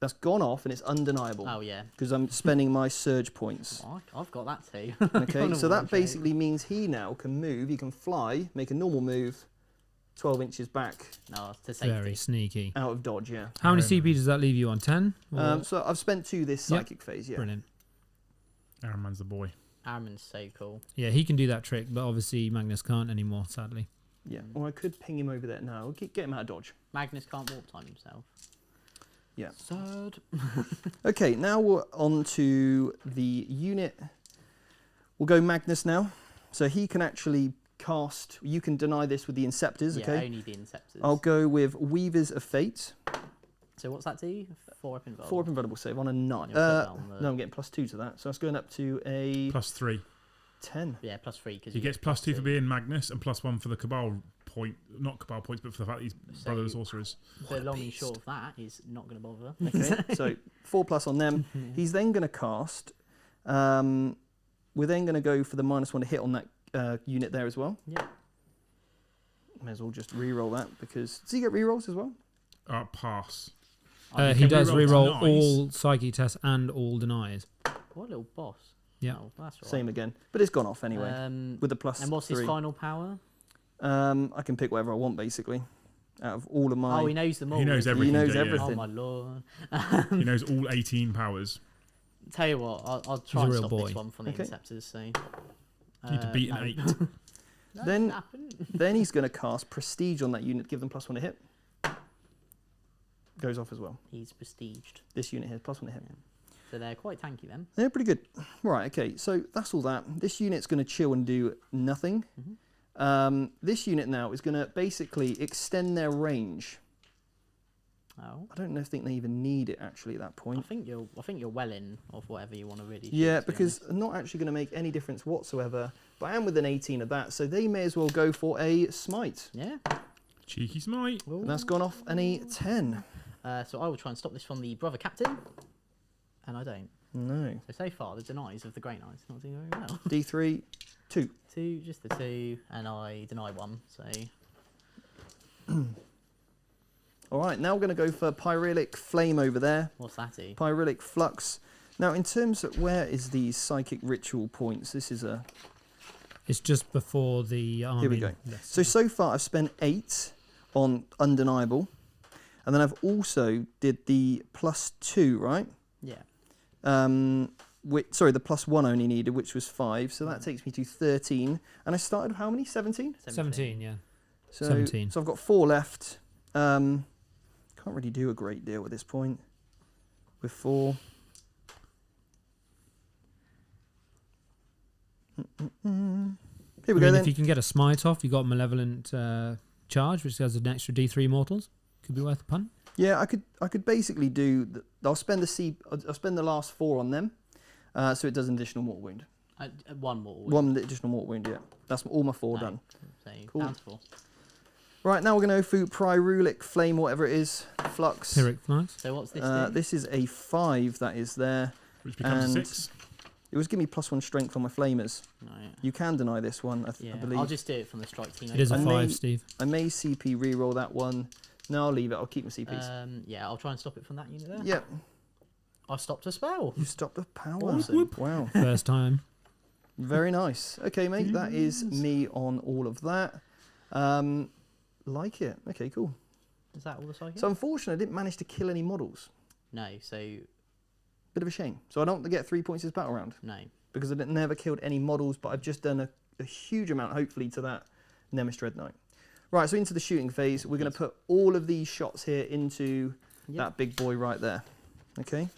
That's gone off and it's undeniable. Oh, yeah. Because I'm spending my surge points. Oh, I've got that too. Okay, so that basically means he now can move. He can fly, make a normal move, 12 inches back. No, to safety. Very sneaky. Out of dodge, yeah. How many CP does that leave you on? 10? So I've spent 2 this psychic phase, yeah. Brilliant. Araman's the boy. Araman's so cool. Yeah, he can do that trick, but obviously Magnus can't anymore, sadly. Yeah, or I could ping him over there now. Get him out of dodge. Magnus can't warp time himself. Yeah. Sad. Okay, now we're on to the unit. We'll go Magnus now. So he can actually cast... You can deny this with the Inceptors, Yeah, okay? only the Inceptors. I'll go with Weavers of Fate. So what's that do? 4 up invulnerable. 4 up invulnerable save on a 9. You'll put that on the- No, I'm getting +2 to that. So that's going up to a +3. 10. Yeah, +3 because He gets +2 for being Magnus and +1 for the Cabal point. Not Cabal points, but for the fact that he's brother of sorcerers. The long and short of that is not going to bother. Okay, so 4+ on them. He's then going to cast... we're then going to go for the -1 to hit on that unit there as well. Yeah. May as well just re-roll that because... Does he get re-rolls as well? Pass. He does reroll reroll denies. all psychic tests and all denies. What a little boss. Yeah. Oh, that's right. Same again. But it's gone off anyway. With the +3. And what's his final power? I can pick whatever I want, basically. Out of all of my... Oh, he knows them all. He knows everything. He knows yeah. everything. Oh, my lord. He knows all 18 powers. Tell you what, I'll try a and real stop boy. this one from the Okay. Inceptors. So, You need to beat an 8. Then he's going to cast Prestige on that unit, give them +1 to hit. Goes off as well. He's prestiged. This unit here, +1 to hit. Yeah. So they're quite tanky then. They're pretty good. Right, okay, so that's all that. This unit's going to chill and do nothing. This unit now is going to basically extend their range. Oh. I don't think they even need it actually at that I point. think you're well in of whatever you want to really. Yeah, shoot, to be because honest. I'm not actually going to make any difference whatsoever. But I am within 18 of that, so they may as well go for a smite. Yeah. Cheeky smite. And that's gone off an A10. So I will try and stop this from the brother captain, and I don't. No. So far the denies of the Grey Knights not doing very well. D3, 2. 2, just the 2, and I deny 1. So. All right, now we're going to go for Pyrillic Flame over there. What's that do? Pyrillic Flux. Now, in terms of where is the Psychic Ritual points, this is a... It's just before the army. Here we go. lesson. So far I've spent 8 on Undeniable. And then I've also did the +2, right? Yeah. Sorry, the +1 only needed, which was 5. So that takes me to 13. And I started with how many? 17? 17, yeah. So, 17. So I've got 4 left. Can't really do a great deal at this point with 4. Here we go then. If you can get a smite off, you got Malevolent Charge, which has an extra D3 mortals. Could be worth a punt. Yeah, I could basically do. I'll spend the last 4 on them, so it does an additional mortal wound. 1 mortal wound. 1 additional mortal wound. Yeah, that's all my 4 done. So Cool. down to 4. Right, now we're going to go through Pyrulic Flame, whatever it is, Flux. Pyrrhic Flux. So what's this do? This is a 5 that is there. Which becomes And- 6. It was giving me +1 strength on my flamers. Right. You can deny this one, I Yeah, believe. I'll just do it from the strike team. It is a I 5, may- Steve. I may CP reroll that one. No, I'll leave it. I'll keep my CPs. Yeah, I'll try and stop it from that unit there. Yep. I stopped a spell. You stopped the power. Awesome. Wow. First time. Very nice. Okay, mate. That is me on all of that. Like it. Okay, cool. Is that all the psychic? So unfortunately, I didn't manage to kill any models. No, so Bit of a shame. So I don't get 3 points this battle round no. because I never killed any models, but I've just done a huge amount, hopefully, to that Nemesis Dread Knight. Right, so into the shooting phase. We're going to put all of these shots here into that big boy right there. Okay.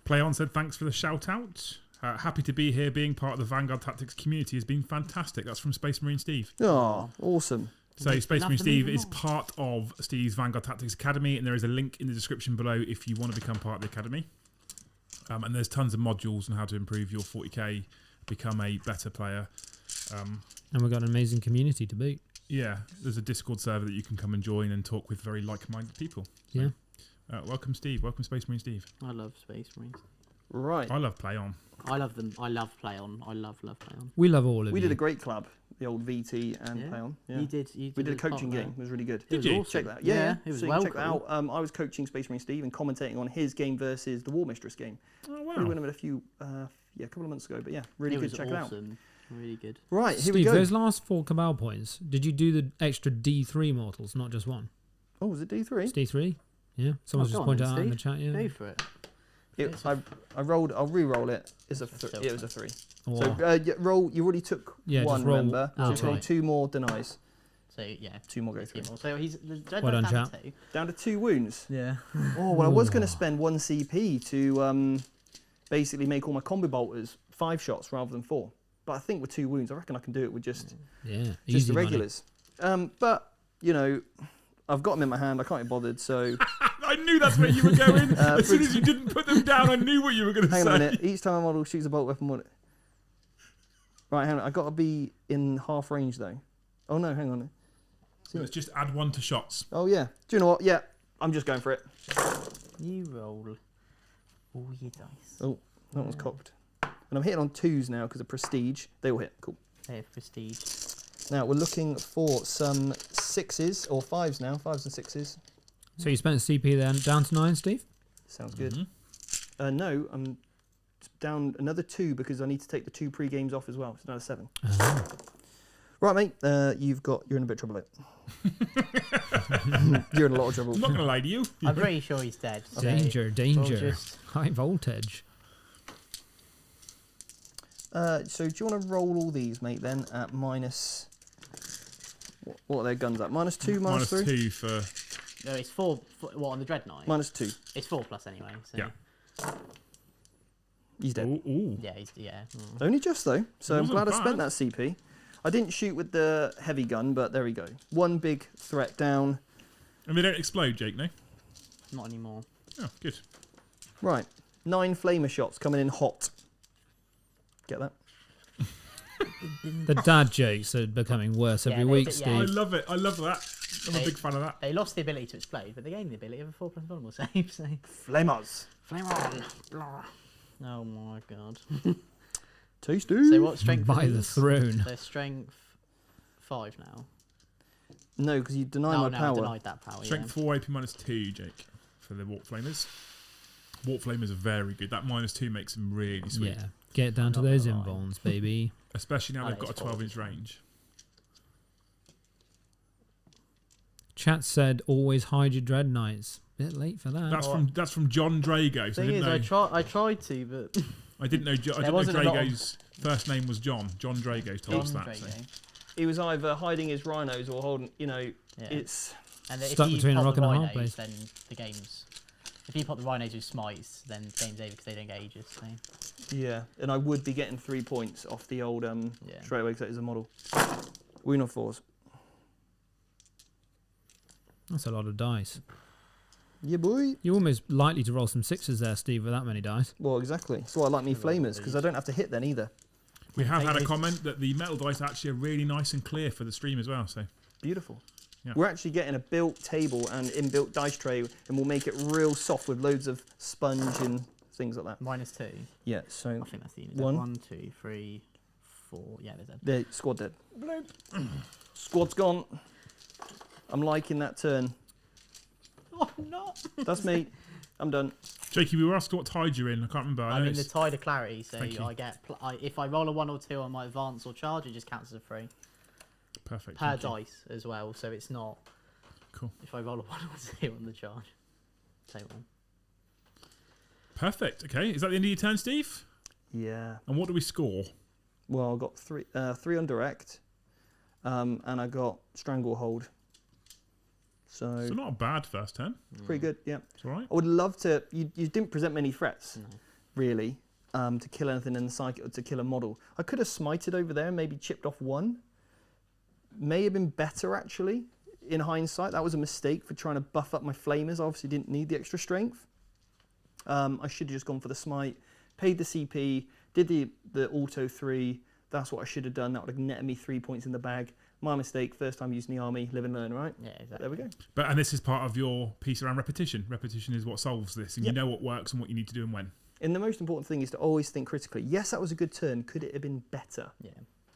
Play On said thanks for the shout out. Happy to be here. Being part of the Vanguard Tactics community has been fantastic. That's from Space Marine Steve. Oh, awesome. So Space Marine Love them Steve even is more. part of Steve's Vanguard Tactics Academy, and there is a link in the description below if you want to become part of the academy. And there's tons of modules on how to improve your 40k, become a better player. And we've got an amazing community to boot. Yeah, there's a Discord server that you can come and join and talk with very like-minded people. Yeah. Welcome, Steve. Welcome, Space Marine Steve. I love Space Marines. Right. I love Play On. I love them. I love Play On. I love Play On. We love all of We you. did a great club, the old VT and Yeah. Play On. Yeah. You did. We did a coaching game. It was really good. It was you? awesome. Check that out. Yeah, Yeah, it was so you well can check that cool. out. I was coaching Space Marine Steve and commentating on his game versus the War Mistress game. Oh, We wow. went a few, a couple of months ago. But yeah, really It good. was Check it out. awesome. Really good. Right, here Steve, we go. those last 4 Cabal points, did you do the extra D3 mortals, not just 1? Oh, was it D3? It's D3? Yeah. Someone's go just on pointed then, out in the Steve. chat, yeah. Go for it. I rolled. I'll re-roll it. It's a Still it was a 3. Or- So roll. You already took Yeah, one. just roll- Remember? oh, So just roll right. 2 more denies. So yeah. 2 more go through. So he's the Dread Well Knight's done, down to 2. Down to 2 wounds. Yeah. Oh well, I was going Ooh. to spend 1 CP to basically make all my combi bolters 5 shots rather than 4. But I think with 2 wounds, I reckon I can do it with just Yeah. just Easy the money. regulars. But you know, I've got them in my hand. I can't be bothered. So I knew that's where you were going. As soon for- as you didn't put them down, I knew what you were going to hang say. on a minute. Each time a model shoots a bolt weapon, right? Hang on. I got to be in half range though. Oh no, hang on. Let's just add 1 to shots. Oh yeah. Do you know what? Yeah, I'm just going for it. You roll all your dice. Oh, that one's cocked. And I'm hitting on 2s now because of prestige. They all hit. Cool. They have prestige. Now we're looking for some 6s or 5s now. 5s and 6s. So you spent CP then down to 9, Steve? Sounds good. Mhm. No, I'm down another 2 because I need to take the 2 pre-games off as well. So another 7. Oh. Right, mate. You're in a bit of trouble. You're in a lot of trouble. I'm not going to lie to you. I'm pretty sure he's dead. So Danger, we'll danger. just- High voltage. So do you want to roll all these, mate? Then at minus. What are their guns at? -2, Minus -3, 2 for... No, it's 4. What on the Dread Knight? -2. It's 4 plus anyway. So. Yeah. He's dead. Ooh, ooh. Yeah, he's yeah. Only just though. So I'm wasn't glad I spent bad. that CP. I didn't shoot with the heavy gun, but there we go. 1 big threat down. And they don't explode, Jake, no? Not anymore. Oh, good. Right, 9 flamer shots coming in hot. Get that? The dad jokes are becoming worse Yeah, every they- week, yeah. Steve. I love it. I love that. I'm a Hey. big fan of that. They lost the ability to explode, but they gained the ability of a 4+ vulnerable save. So Flamers. flame on. Blah. Oh my god. Tasty. So what strength? By are the these? throne. They're strength 5 now. No, because you deny my I power. denied that power. Strength 4, AP -2, Jake, for the Warp Flamers. Warp Flamers are very good. That -2 makes them really sweet. Yeah. Get down to Not those gonna lie. invulns, baby. Especially now Oh, they've got a it's 12-inch horrible. range. Chat said, always hide your Dread Knights. Bit late for that. That's from John Drago. So Thing is, I tried to, but didn't know wasn't a lot of- Drago's first name was John. John Drago told us that. So. He was either hiding his rhinos or holding. Yeah. It's And Stuck if you between a pop rock the and a hard rhinos, place. then the game's. If you pop the rhinos with smites, then the game's over because they don't get ages. So. yeah, and I would be getting 3 points off the old Yeah. straight away because that is a model. Win of 4s. That's a lot of dice. Yeah, boy. You're almost likely to roll some 6s there, Steve, with that many dice. Well, exactly. That's why I like me flamers because I don't have to hit then either. We have Take had a those- comment that the metal dice actually are really nice and clear for the stream as well. So Beautiful. Yeah. We're actually getting a built table and inbuilt dice tray, and we'll make it real soft with loads of sponge and things like that. -2. Yeah. So I think that's the unit. One. 1, 2, 3, 4. Yeah, there's a. the squad dead. Squad's gone. I'm liking that turn. Oh, no! That's me. I'm done. Jakey, we were asked what tide you're in. I can't remember. I I'm know in the it's- Tide of Clarity, so Thank you. I get. If I roll a 1 or 2 on my advance or charge, it just counts as a 3 Perfect. per thank you. dice as well. So it's not. Cool. If I roll a 1 or 2 on the charge. Take one. Perfect. Okay. Is that the end of your turn, Steve? Yeah. And what do we score? Well, I got three on direct, and I got stranglehold. So So not a bad first turn. pretty good. Yeah. It's all right. I would love to. You didn't present many threats, No. really, to kill anything in the cycle, to kill a model. I could have smited over there and maybe chipped off one. May have been better, actually, in hindsight. That was a mistake for trying to buff up my flamers. I obviously didn't need the extra strength. I should have just gone for the smite, paid the CP, did the auto 3. That's what I should have done. That would have netted me 3 points in the bag. My mistake, first time using the army, live and learn, right? Yeah, exactly. There we go. And this is part of your piece around repetition. Repetition is what solves this, and Yep. you know what works and what you need to do and when. And the most important thing is to always think critically. Yes, that was a good turn. Could it have been better? Yeah,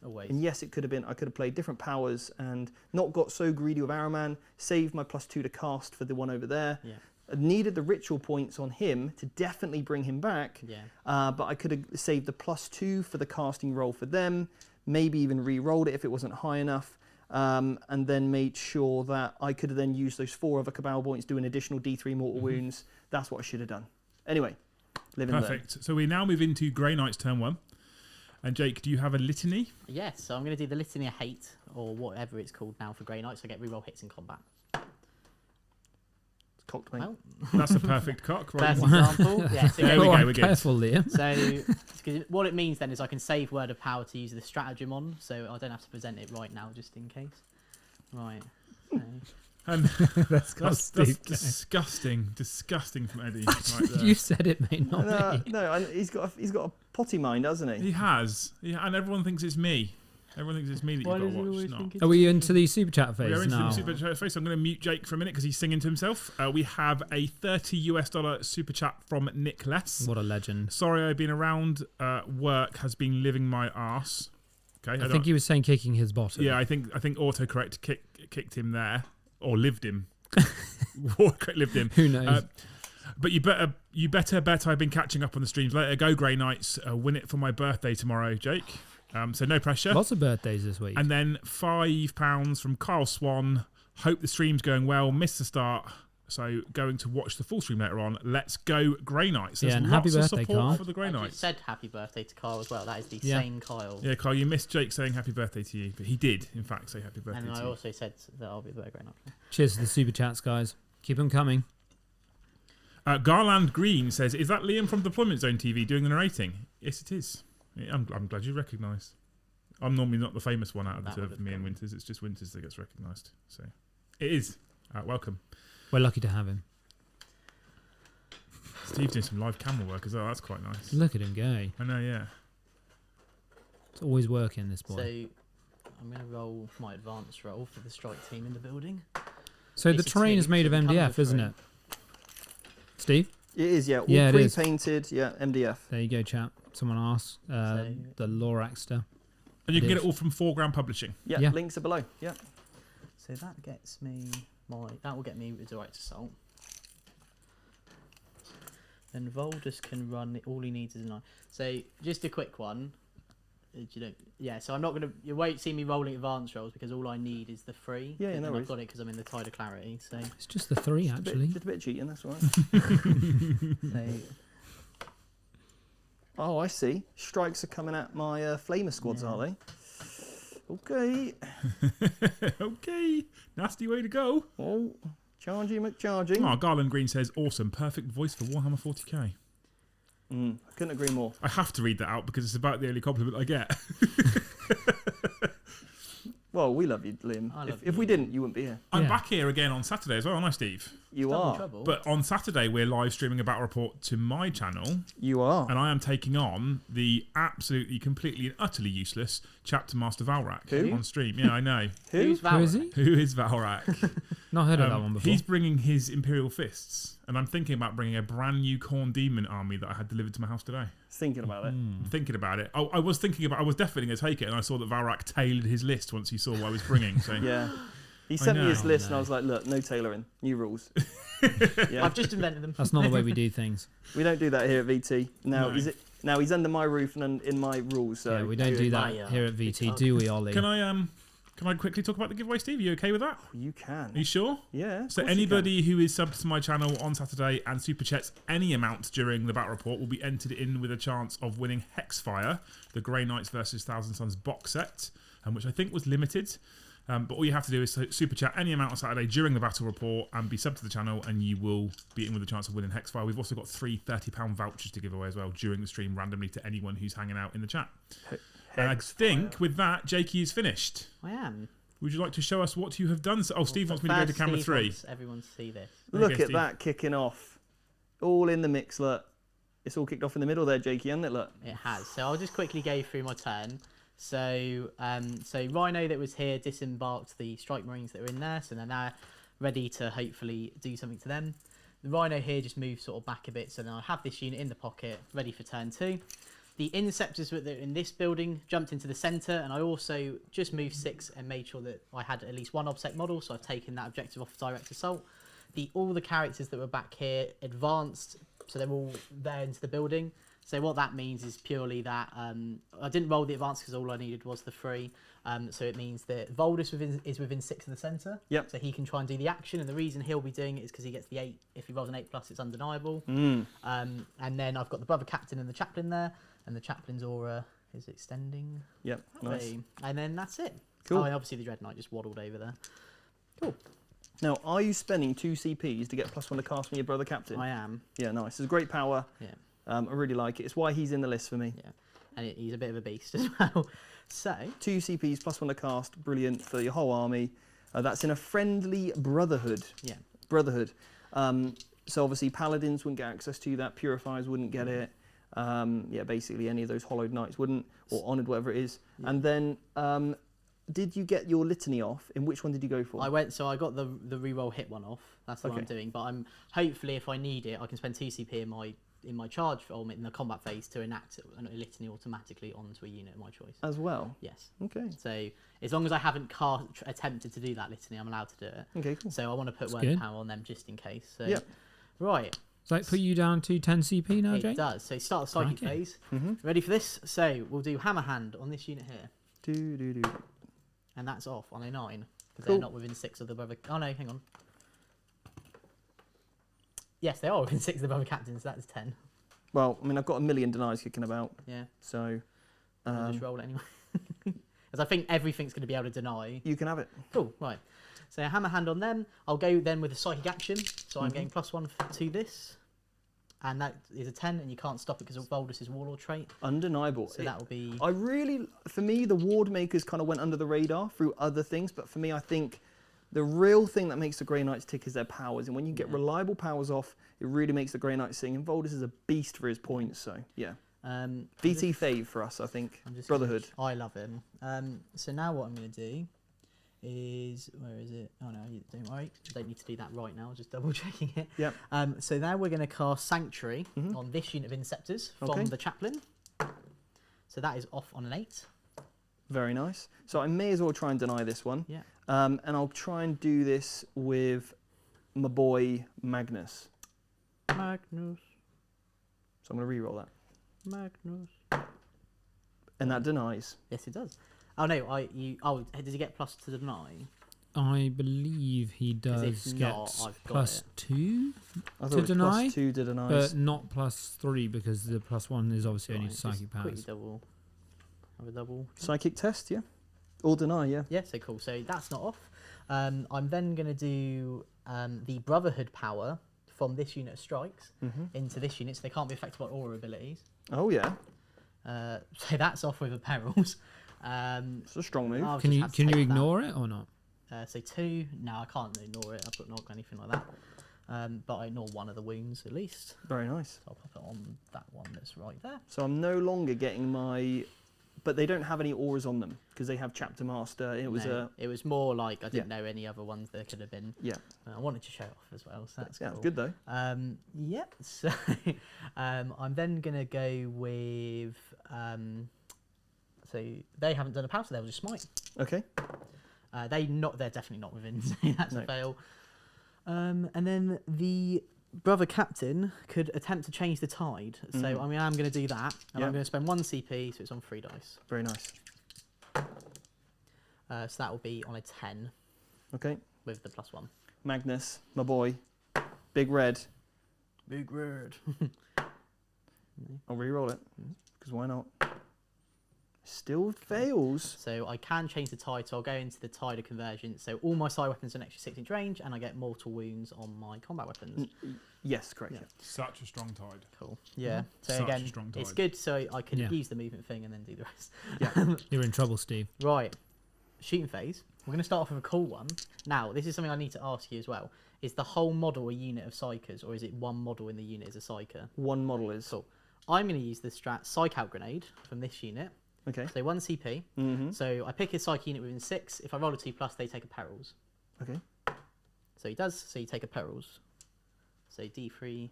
always. And yes, it could have been. I could have played different powers and not got so greedy with Arrowman, saved my +2 to cast for the one over there. Yeah, I needed the ritual points on him to definitely bring him back. yeah. But I could have saved the +2 for the casting roll for them, maybe even re-rolled it if it wasn't high enough, and then made sure that I could have then used those 4 other Cabal points, do an additional D3 mortal wounds. That's what I should have done. Anyway, live and learn. Perfect. So we now move into Grey Knight's turn 1. And Jake, do you have a litany? Yes, so I'm going to do the Litany of Hate, or whatever it's called now for Grey Knights. I get reroll hits in combat. It's cocked me. Well, That's a perfect cock. Right. first example. Yeah, so, There we go, Oh, we're good. careful, Liam. so 'cause what it means then is I can save Word of Power to use the stratagem on, so I don't have to present it right now just in case. Right. So, And That's that's disgusting from Eddie. Right there. You said it may not No, be. no, and he's got a potty mind, hasn't he? He has. Yeah, and everyone thinks it's me. Everyone thinks it's me that you've why got does to he watch. always Not. think Are we into the super chat phase We are into now? the super chat face. I'm going to mute Jake for a minute because he's singing to himself. We have a $30 super chat from Nicholas. What a legend. Sorry, I've been around. Work has been living my arse. Okay, I think he was saying kicking his bottom. Yeah, I think autocorrect kicked him there or lived him. Autocorrect lived him. Who knows? But you better bet I've been catching up on the streams. Later, go Grey Knights. Win it for my birthday tomorrow, Jake. So no pressure. Lots of birthdays this week. And then £5 from Kyle Swan. Hope the stream's going well. Missed the start, so going to watch the full stream later on. Let's go Grey Knights. There's Yeah, and happy lots of birthday, support Kyle. for the Grey I just Knights. said happy birthday to Kyle as well. That is the Yeah. same Kyle. Yeah, Kyle, you missed Jake saying happy birthday to you, but he did, in fact, say happy birthday And to I you. also said that I'll be the Grey Knight. Cheers to the super chats, guys. Keep them coming. Garland Green says, "Is that Liam from Deployment Zone TV doing the narrating?" Yes, it is. Yeah, I'm glad you recognise. I'm normally not the famous one out of the That two would of have me and been- Winters. It's just Winters that gets recognised. So it is. Welcome. We're lucky to have him. Steve's doing some live camera work as well. That's quite nice. Look at him go. I know, yeah. It's always working, this boy. So I'm going to roll my advanced roll for the strike team in the building. So the It's a terrain is two, made so of it comes MDF, with isn't three. it? Steve? It is, yeah. All Yeah, it is. pre-painted, yeah, MDF. There you go, chap. Someone asked. The Loraxter. And you can get it all from Foreground Publishing. Yeah, Yeah. links are below. Yeah. So that gets me that will get me Resurrect Assault. Then Voldus can run. All he needs is a 9. So just a quick one. So I'm not gonna. You won't see me rolling advanced rolls because all I need is the 3. Yeah, no worries. I've got it because I'm in the Tide of Clarity. So It's just the 3, actually. Just a bit cheating, that's all right. so Oh, I see. Strikes are coming at my Flamer squads, Yeah. are they? Okay. Okay. Nasty way to go. Oh, charging McCharging. Oh, Garland Green says, awesome. Perfect voice for Warhammer 40k. I couldn't agree more. I have to read that out because it's about the only compliment I get. Well, we love you, Liam. I love If we didn't, you wouldn't be here. I'm Yeah. back here again on Saturday as well, aren't I, Steve? You double are. trouble. But on Saturday, we're live streaming a battle report to my channel, You are. and I am taking on the absolutely, completely, and utterly useless Chapter Master Valrak Who? on stream. Yeah, I know. Who's Who is Valrak? he? Who is Valrak? Not heard of that one before. He's bringing his Imperial Fists, and I'm thinking about bringing a brand new Khorne Demon army that I had delivered to my house today. Thinking about it. I'm thinking about it. I was definitely going to take it, and I saw that Valrak tailored his list once he saw what I was bringing. So Yeah. He sent me his know. list, and I was like, look, no tailoring. New rules. Yeah. I've just invented them. That's not the way we do things. We don't do that here at VT. Now, No. now he's under my roof and in my rules. So Yeah, we don't do that my, here at VT, do we, Ollie? can I quickly talk about the giveaway, Steve? Are you okay with that? You can. Are you sure? Yeah. So anybody who is subbed to my channel on Saturday and super chats any amount during the battle report will be entered in with a chance of winning Hexfire, the Grey Knights versus Thousand Sons box set, which I think was limited. But all you have to do is super chat any amount on Saturday during the battle report and be subbed to the channel, and you will be in with a chance of winning Hexfire. We've also got 3 £30 vouchers to give away as well during the stream randomly to anyone who's hanging out in the chat. And I think with that, Jakey is finished. I am. Would you like to show us what you have done? Oh, Steve wants me to go to First, camera Steve 3. wants everyone to see this. Look Okay, at Steve. that kicking off. All in the mix, look. It's all kicked off in the middle there, Jakey, hasn't it? Look. It has. So I'll just quickly go through my turn. So Rhino that was here disembarked the Strike Marines that were in there, so they're now ready to hopefully do something to them. The Rhino here just moved sort of back a bit, so now I have this unit in the pocket, ready for turn 2. The Interceptors that were in this building jumped into the centre, and I also just moved 6 and made sure that I had at least 1 OBSEC model, so I've taken that objective off Direct Assault. All the characters that were back here advanced, so they're all there into the building. So what that means is purely that I didn't roll the advance because all I needed was the 3. So it means that Voldus is within 6 of the centre. Yep. So he can try and do the action, and the reason he'll be doing it is because he gets the 8. If he rolls an 8+, it's undeniable. And then I've got the Brother Captain and the Chaplain there, and the Chaplain's aura is extending. Yep. Nice. And then that's it. Cool. Oh, and obviously the Dread Knight just waddled over there. Cool. Now, are you spending 2 CPs to get +1 to cast from your Brother Captain? I am. Yeah, nice. It's a great power. Yeah. I really like it. It's why he's in the list for me. Yeah. And he's a bit of a beast as well. So 2 CPs +1 to cast, brilliant for your whole army. That's in a friendly brotherhood. yeah. Brotherhood. So obviously Paladins wouldn't get access to that. Purifiers wouldn't get it. Yeah, basically any of those Hollowed Knights wouldn't, or Honoured, whatever it is. Yeah. And then, did you get your Litany off? In which one did you go for? I got the reroll hit one off. That's what I'm doing. But I'm hopefully if I need it, I can spend 2 CP in my charge or in the combat phase to enact a litany automatically onto a unit of my choice. As well? Yes. Okay. So as long as I haven't attempted to do that litany, I'm allowed to do it. Okay, cool. So I want to put That's word good. power on them just in case. So Yep. right. Does that put you down to 10 CP now, It Jake? does. So start the psychic Crikey. phase. Mm-hmm. Ready for this? So we'll do hammer hand on this unit here. Do. And that's off on a 9. Because Cool. they're not within 6 of the brother. Oh no, hang on. Yes, they are within 6 of the brother captains. So that's 10. Well, I mean, I've got a million denies kicking about, Yeah. so I'll just roll it anyway. Because I think everything's going to be able to deny. you can have it. Cool, right. So hammer hand on them. I'll go then with a psychic action. So I'm getting +1 to this. And that is a 10, and you can't stop it because of Voldus' Warlord trait. Undeniable. So that will be... For me, the Ward Makers kind of went under the radar through other things, but for me, I think the real thing that makes the Grey Knights tick is their powers. And when you get reliable powers off, it really makes the Grey Knights sing. And Voldus is a beast for his points, so yeah. VT fave for us, I think. Brotherhood. I love him. So now what I'm going to do is, where is it? Oh no, don't worry. Don't need to do that right now. Just double checking it. Yep. So now we're going to cast Sanctuary on this unit of Inceptors from the Chaplain. So that is off on an 8. Very nice. So I may as well try and deny this one. Yeah. And I'll try and do this with my boy Magnus. Magnus. So I'm going to re-roll that. Magnus. And that denies. Yes, it does. Oh no, does he get plus to deny? I believe he does get plus 2 I thought to it was deny, plus 2 to deny. but not plus 3 because the plus 1 is obviously only to psychic powers. Double. Have a double. Psychic test, yeah? Or deny, yeah? Yeah, so cool. So that's not off. I'm then going to do the Brotherhood power from this unit of strikes into this unit, so they can't be affected by aura abilities. Oh, yeah. So that's off with a perils. It's a strong move. Can you ignore it or not? So 2. No, I can't ignore it. I've got not anything like that. But I ignore one of the wounds at least. Very nice. So I'll pop it on that one that's right there. So I'm no longer getting my... But they don't have any auras on them because they have Chapter Master. It was more like I didn't know any other ones there could have been. Yeah. I wanted to show off as well, so that's cool. Good though. Yep. So I'm then gonna go with so they haven't done a power, so they'll just smite. Okay. They're definitely not within, so that's a fail. And then the Brother Captain could attempt to change the tide. So I'm going to do that, and I'm going to spend 1 CP, so it's on 3 dice. Very nice. So that will be on a 10. Okay. With the +1. Magnus, my boy, Big Red. Big Red. I'll re-roll it because why not? Still fails. So I can change the tide, so I'll go into the tide of convergence. So all my side weapons are an extra 6-inch range, and I get mortal wounds on my combat weapons. Yes, correct. Yeah. Such a strong tide. Cool. Yeah. So Such again, a strong tide. it's good so I can use the movement thing and then do the rest. Yeah. You're in trouble, Steve. Right. Shooting phase. We're going to start off with a cool one. Now, this is something I need to ask you as well. Is the whole model a unit of psychers, or is it one model in the unit as a psyker? One model is. Cool. I'm going to use the strat Psych Out Grenade from this unit. Okay. So 1 CP. So I pick a psych unit within 6. If I roll a 2+, they take a perils. Okay. So he does. So you take a perils. So D3.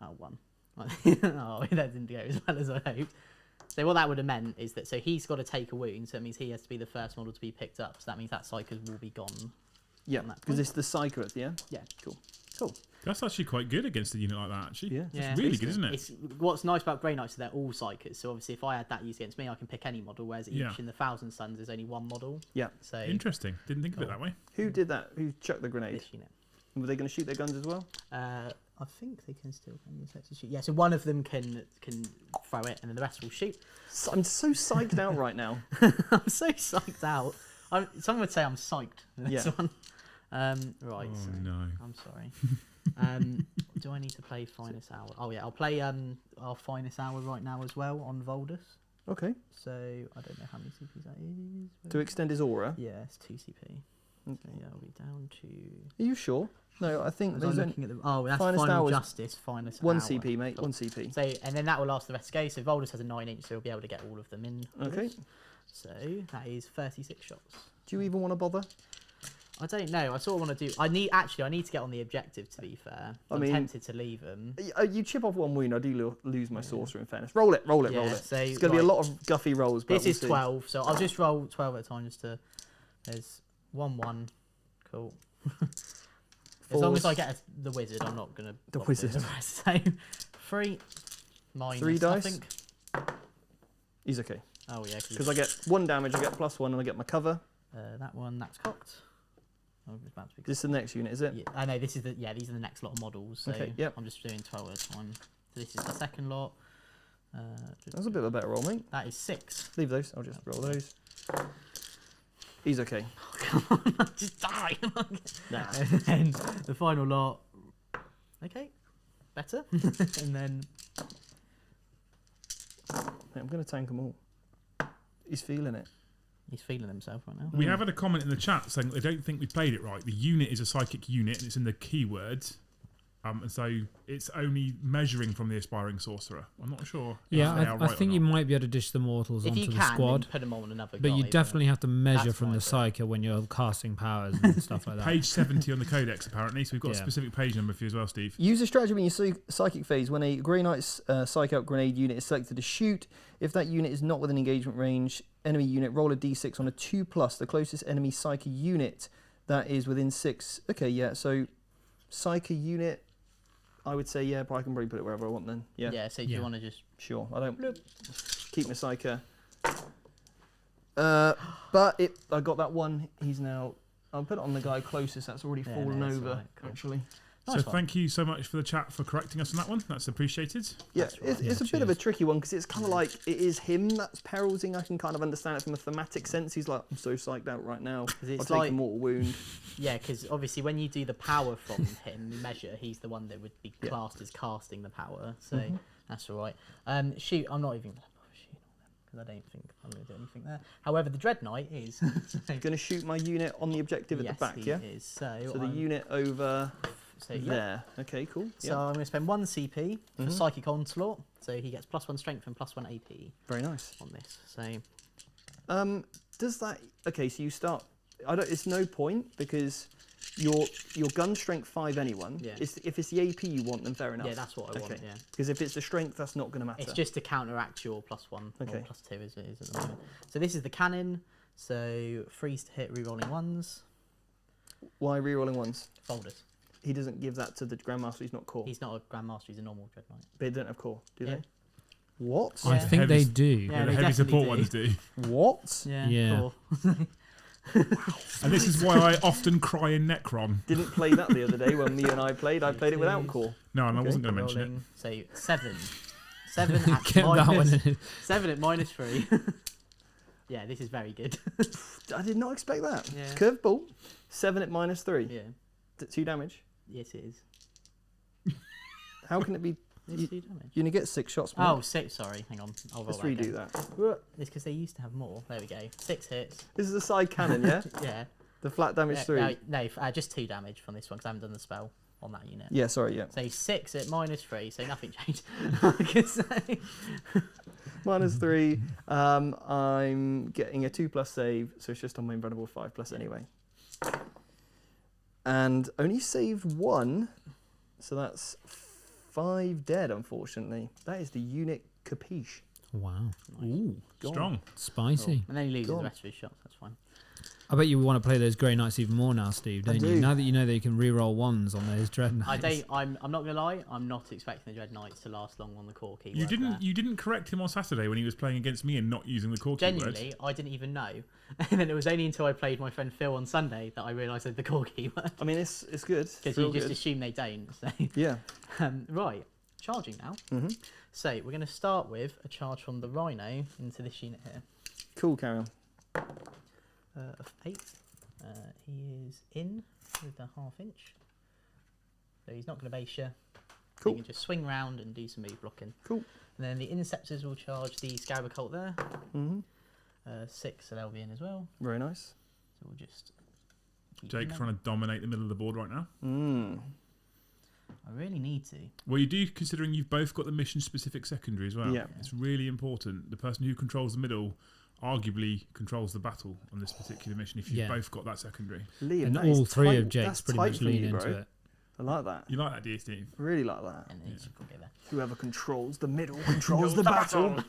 Oh, 1. Oh, that didn't go as well as I hoped. So what that would have meant is that he's got to take a wound. So it means he has to be the first model to be picked up. So that means that psychers will be gone. Yeah, because it's the psyker at the end. Yeah. Cool. Cool. That's actually quite good against a unit like that, actually. Yeah. It's really good, isn't it? It's, what's nice about Grey Knights is they're all psychers. So obviously if I had that used against me, I can pick any model, whereas each in the Thousand Suns is only one model. Yeah. So interesting. Didn't think of it that way. Who did that? Who chucked the grenade? This unit. Were they going to shoot their guns as well? I think they can still shoot. Yeah, so one of them can throw it, and then the rest will shoot. So, I'm so psyched out right now. I'm so psyched out. Someone would say I'm psyched. This one. Right. Oh so no. I'm sorry. Do I need to play Finest Hour? Oh yeah, I'll play our Finest Hour right now as well on Voldus. Okay. So I don't know how many CPs that is. To extend his aura? Yeah, it's 2 CP. Okay. So yeah, I'll be down to... Are you sure? No, I think there's looking at the... Oh, that's Finest Final Hour's Justice, Finest 1 Hour. CP, mate. Cool. 1 CP. So, and then that will last the rest of the game. So Voldus has a 9-inch, so we'll be able to get all of them in. Okay. So that is 36 shots. Do you even want to bother? I don't know. I sort of want to do... I need to get on the objective, to be fair. I'm tempted to leave them. You chip off 1 wound, I do lose my sorcerer in fairness. Roll it. So, it's going to be a lot of guffy rolls. But this is 12, so I'll just roll 12 at a time just to... There's 1-1. Cool. As long as I get the wizard, I'm not going to... The wizard. The rest. So 3 minus 3 dice? nothing. He's okay. Oh yeah. Because I get 1 damage, I get +1, and I get my cover. That one, that's cocked. Oh, it's about to be This is the next unit, is it? Yeah, I know, this is these are the next lot of models. So okay, yep. I'm just doing 12 at a time. So this is the second lot. That's a bit of a better roll, mate. That is 6. Leave those, I'll just roll those. He's okay. Oh, come on, just die. Nah. And then the final lot. Okay, better. And then... Mate, I'm going to tank them all. He's feeling it. He's feeling himself right now. We have had a comment in the chat saying they don't think we played it right. The unit is a psychic unit and it's in the keywords. And so it's only measuring from the aspiring sorcerer. I'm not sure. Yeah, I think you might be able to dish the mortals if onto you the can, squad. then put them on another But guy, you definitely have to measure that's from the fine, psyker when you're casting powers and stuff like that. Page 70 on the Codex, apparently. So we've got a Yeah. specific page number for you as well, Steve. Use a strategy when you psychic phase. When a Grey Knight's psych out grenade unit is selected to shoot, if that unit is not within engagement range, enemy unit roll a d6 on a 2+. The closest enemy psychic unit that is within 6. Okay, yeah. So psychic unit, I would say yeah, but I can probably put it wherever I want then. Yeah. Yeah. So do you want to just Sure. I don't keep my psyker. But I got that one. He's now. I'll put it on the guy closest. That's already fallen that's over. all right, cool. Actually. Nice So one. thank you so much for the chat for correcting us on that one. That's appreciated. Yeah, That's right. it's a bit of a tricky one because it's kind of like it is him that's perilsing. I can kind of understand it from a thematic sense. He's like, I'm so psyched out right now. it's I'll take a like- mortal wound. Yeah, because obviously when you do the power from him measure, he's the one that would be Yeah. classed as casting the power. So that's all right. Shoot, I'm not even going to bother shooting on them because I don't think I'm going to do anything there. However, the Dread Knight is. Going to shoot my unit on the objective at Yes, the back, he yeah? is. So So the I'm- unit over so, yeah. there. Okay, cool. So Yeah, I'm going to spend 1 CP for Psychic Onslaught. So he gets +1 strength and +1 AP very nice. on this. So Does that... Okay, so you start... It's no point because your gun strength 5 anyone. Yeah. If it's the AP you want, then fair enough. yeah, that's what I want. Okay. Yeah. Because if it's the strength, that's not going to matter. It's just to counteract your +1 Okay. or +2 as it is at the moment. So this is the cannon. So freeze to hit, rerolling 1s, Why rerolling ones? folders. He doesn't give that to the Grandmaster. He's not core. He's not a Grandmaster, he's a normal Dread Knight. They don't have core, do Yeah. they? What? I Yeah. think they Heavy- do. Yeah, the they heavy definitely support do. ones do. What? Yeah. Cool. And this is why I often cry in Necron. Didn't play that the other day when me and I played. I played it without core. No, and I Okay. wasn't going to mention it. Rolling, so 7. 7 at Get that one minus, in. 7 at -3. Yeah, this is very good. I did not expect that. Yeah. Curveball. 7 at -3. Yeah. 2 damage. Yes, it is. How can it be? It's 2 damage. You only get 6 shots. Oh, Mark. 6, sorry. Hang on. I'll roll Let's that redo again. that. It's because they used to have more. There we go. 6 hits. This is a side cannon, yeah? Yeah. The flat damage 3. No, just 2 damage from this one because I haven't done the spell on that unit. Yeah, sorry, yeah. So 6 at -3, so nothing changed. I can say. -3. I'm getting a 2+ save, so it's just on my invulnerable 5+ anyway. And only saved 1, so that's 5 dead, unfortunately. That is the unit capiche. Wow. Ooh, Gone. strong. Spicy. And then he loses Go the on. rest of his shots, that's fine. I bet you want to play those Grey Knights even more now, Steve, don't you? do. Now that you know that you can reroll 1s on those Dread Knights. I'm not gonna lie, I'm not expecting the Dread Knights to last long on the core keyword. You didn't correct him on Saturday when he was playing against me and not using the core keyword. Genuinely, I didn't even know. And then it was only until I played my friend Phil on Sunday that I realised I had the core keyword. I mean, it's good. It's Because real you just good. assume they don't. So. Yeah. Right, charging now. So we're going to start with a charge from the Rhino into this unit here. Cool, carry on. Of 8. He is in with the 1/2 inch. So he's not going to base you. Cool. You can just swing round and do some move blocking. Cool. And then the Interceptors will charge the Scarab Cult there. Mm-hmm. 6, so they'll be in as well. Very nice. So we'll just keep Jake's them. trying to dominate the middle of the board right now. I really need to. Well, you do, considering you've both got the mission-specific secondary as well. Yeah. It's really important. The person who controls the middle arguably controls the battle on this particular mission if you've Yeah. both got that secondary. Liam, And that is all 3 tight- of Jake's that's pretty tight much from lean you, into bro. it. I like that. You like that, do you, Steve? Really like that. And then you should get there. Whoever controls the middle controls the battle.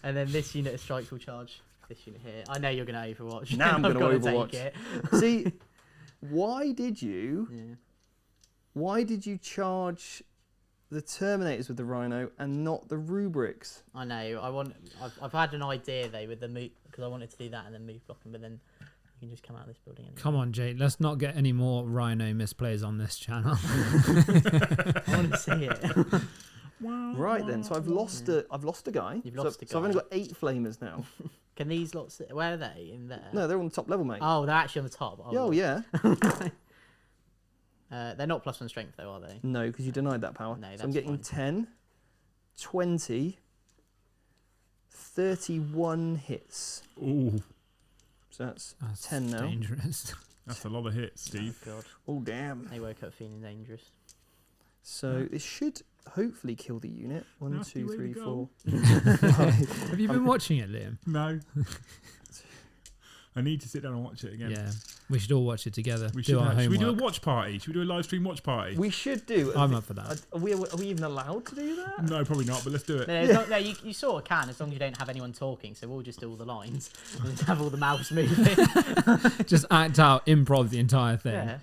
And then this unit of strikes will charge this unit here. I know you're going to Overwatch. Now I'm I've gonna gotta Overwatch. take it. See, why did you Yeah. charge the Terminators with the Rhino and not the Rubrics? I know. I've had an idea though with the move because I wanted to do that and then move blocking, but then you can just come out of this building. Anyway. Come on, Jake. Let's not get any more Rhino misplays on this channel. I want to see it. Right then, so I've lost a guy. You've lost a So I've only guy. got 8 Flamers now. Can these lots? Where are they? In there? No, they're on the top level, mate. Oh, they're actually on the top. Oh yeah. They're not +1 strength though, are they? No, because you denied that power. No, so I'm that's getting fine. 10, 20, 31 hits. Ooh, So that's That's 10 now. dangerous. that's a lot of hits, Steve. Oh God, Oh damn. they woke up feeling dangerous. So this should hopefully kill the unit. 1, Nasty 2, way 3, to 4. go. Have you been watching it, Liam? No. I need to sit down and watch it again. Yeah, we should all watch it together. We do should, our homework. should we do a watch party? Should we do a live stream watch party? We should do. I'm up for that. Are we even allowed to do that? No, probably not, but let's do it. No, you sort of can as long as you don't have anyone talking. So we'll just do all the lines and just have all the mouths moving. Just act out, improv the entire thing. Yeah,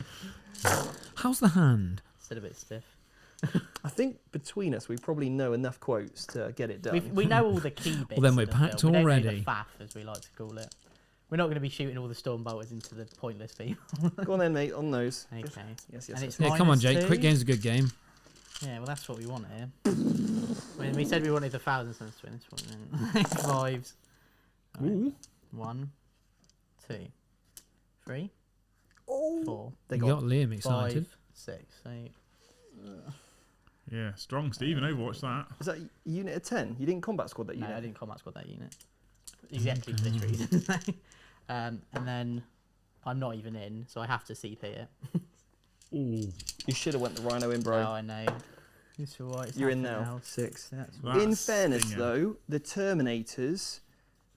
How's the hand? still a bit stiff. I think between us, we probably know enough quotes to get it done. We know all the key bits. Well, then we're of the packed film. We don't need already. the faff, as we like to call it. We're not going to be shooting all the storm bolters into the pointless people. Go on then, mate, on those. Okay. Yes, And yes. it's Yeah, come on, Jake. -2. Quick game's a good game. Yeah, well, that's what we want here. When we said we wanted the 1,000 suns to win this one, fives. Ooh. 1, 2, 3, Oh, 4, they You got. got Liam excited. 5, 6, 8. Yeah, strong Steve in Overwatch that. Is that unit of 10? You didn't combat squad that No, unit. I didn't combat squad that unit. Exactly for this reason. And then I'm not even in, so I have to CP it. Ooh. You should have went the Rhino in, bro. Oh, I know. It's alright. You're in now. 6. That's In That's fairness, stinger. though, the Terminators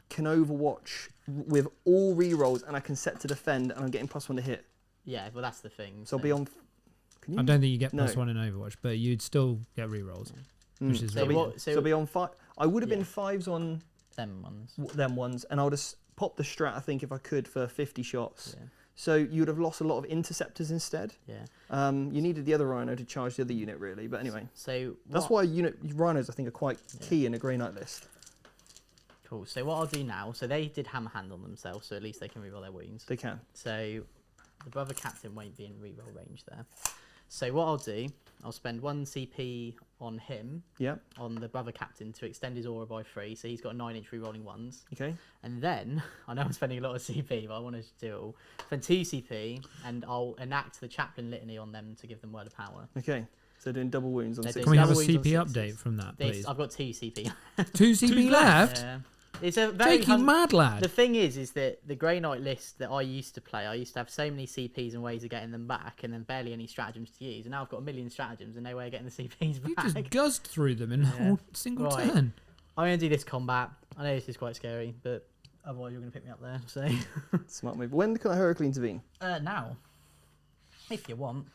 can Overwatch with all rerolls, and I can set to defend, and I'm getting +1 to hit. yeah, well, that's the thing. So I'll be on. Can you? I don't think you get No. +1 in Overwatch, but you'd still get rerolls. which is so, I'll be, what- so I'll be on 5. I would have been Yeah. 5s on them ones. them ones, and I would have popped the strat, I think, if I could, for 50 shots. Yeah, So you would have lost a lot of interceptors instead. yeah. You needed the other Rhino to charge the other unit, really. But anyway, So that's why Rhinos, I think, are quite key in a Grey Knight list. Cool. So what I'll do now. So they did hammer hand on themselves, so at least they can reroll their wounds. They can. So the brother captain won't be in reroll range there. So what I'll do, I'll spend 1 CP on him, Yeah. on the brother captain, to extend his aura by 3. So he's got 9-inch rerolling ones. Okay. And then, I know I'm spending a lot of CP, but I want to do it all. Spend 2 CP, and I'll enact the chaplain litany on them to give them word of power. Okay. So doing double wounds on They're 6. Can we have a Double wounds on CP sixes. update from that, please? I've got 2 CP. 2 CP left? Yeah. It's a very Jake, you mad The lad. thing is that the Grey Knight list that I used to play, I used to have so many CPs and ways of getting them back, and then barely any stratagems to use. And now I've got a million stratagems and no way of getting the CPs You back. just guzzed through them in a whole single Right. turn. I'm going to do this combat. I know this is quite scary, but otherwise you're going to pick me up there. So Smart move. When can a Hurricane intervene? now, if you want,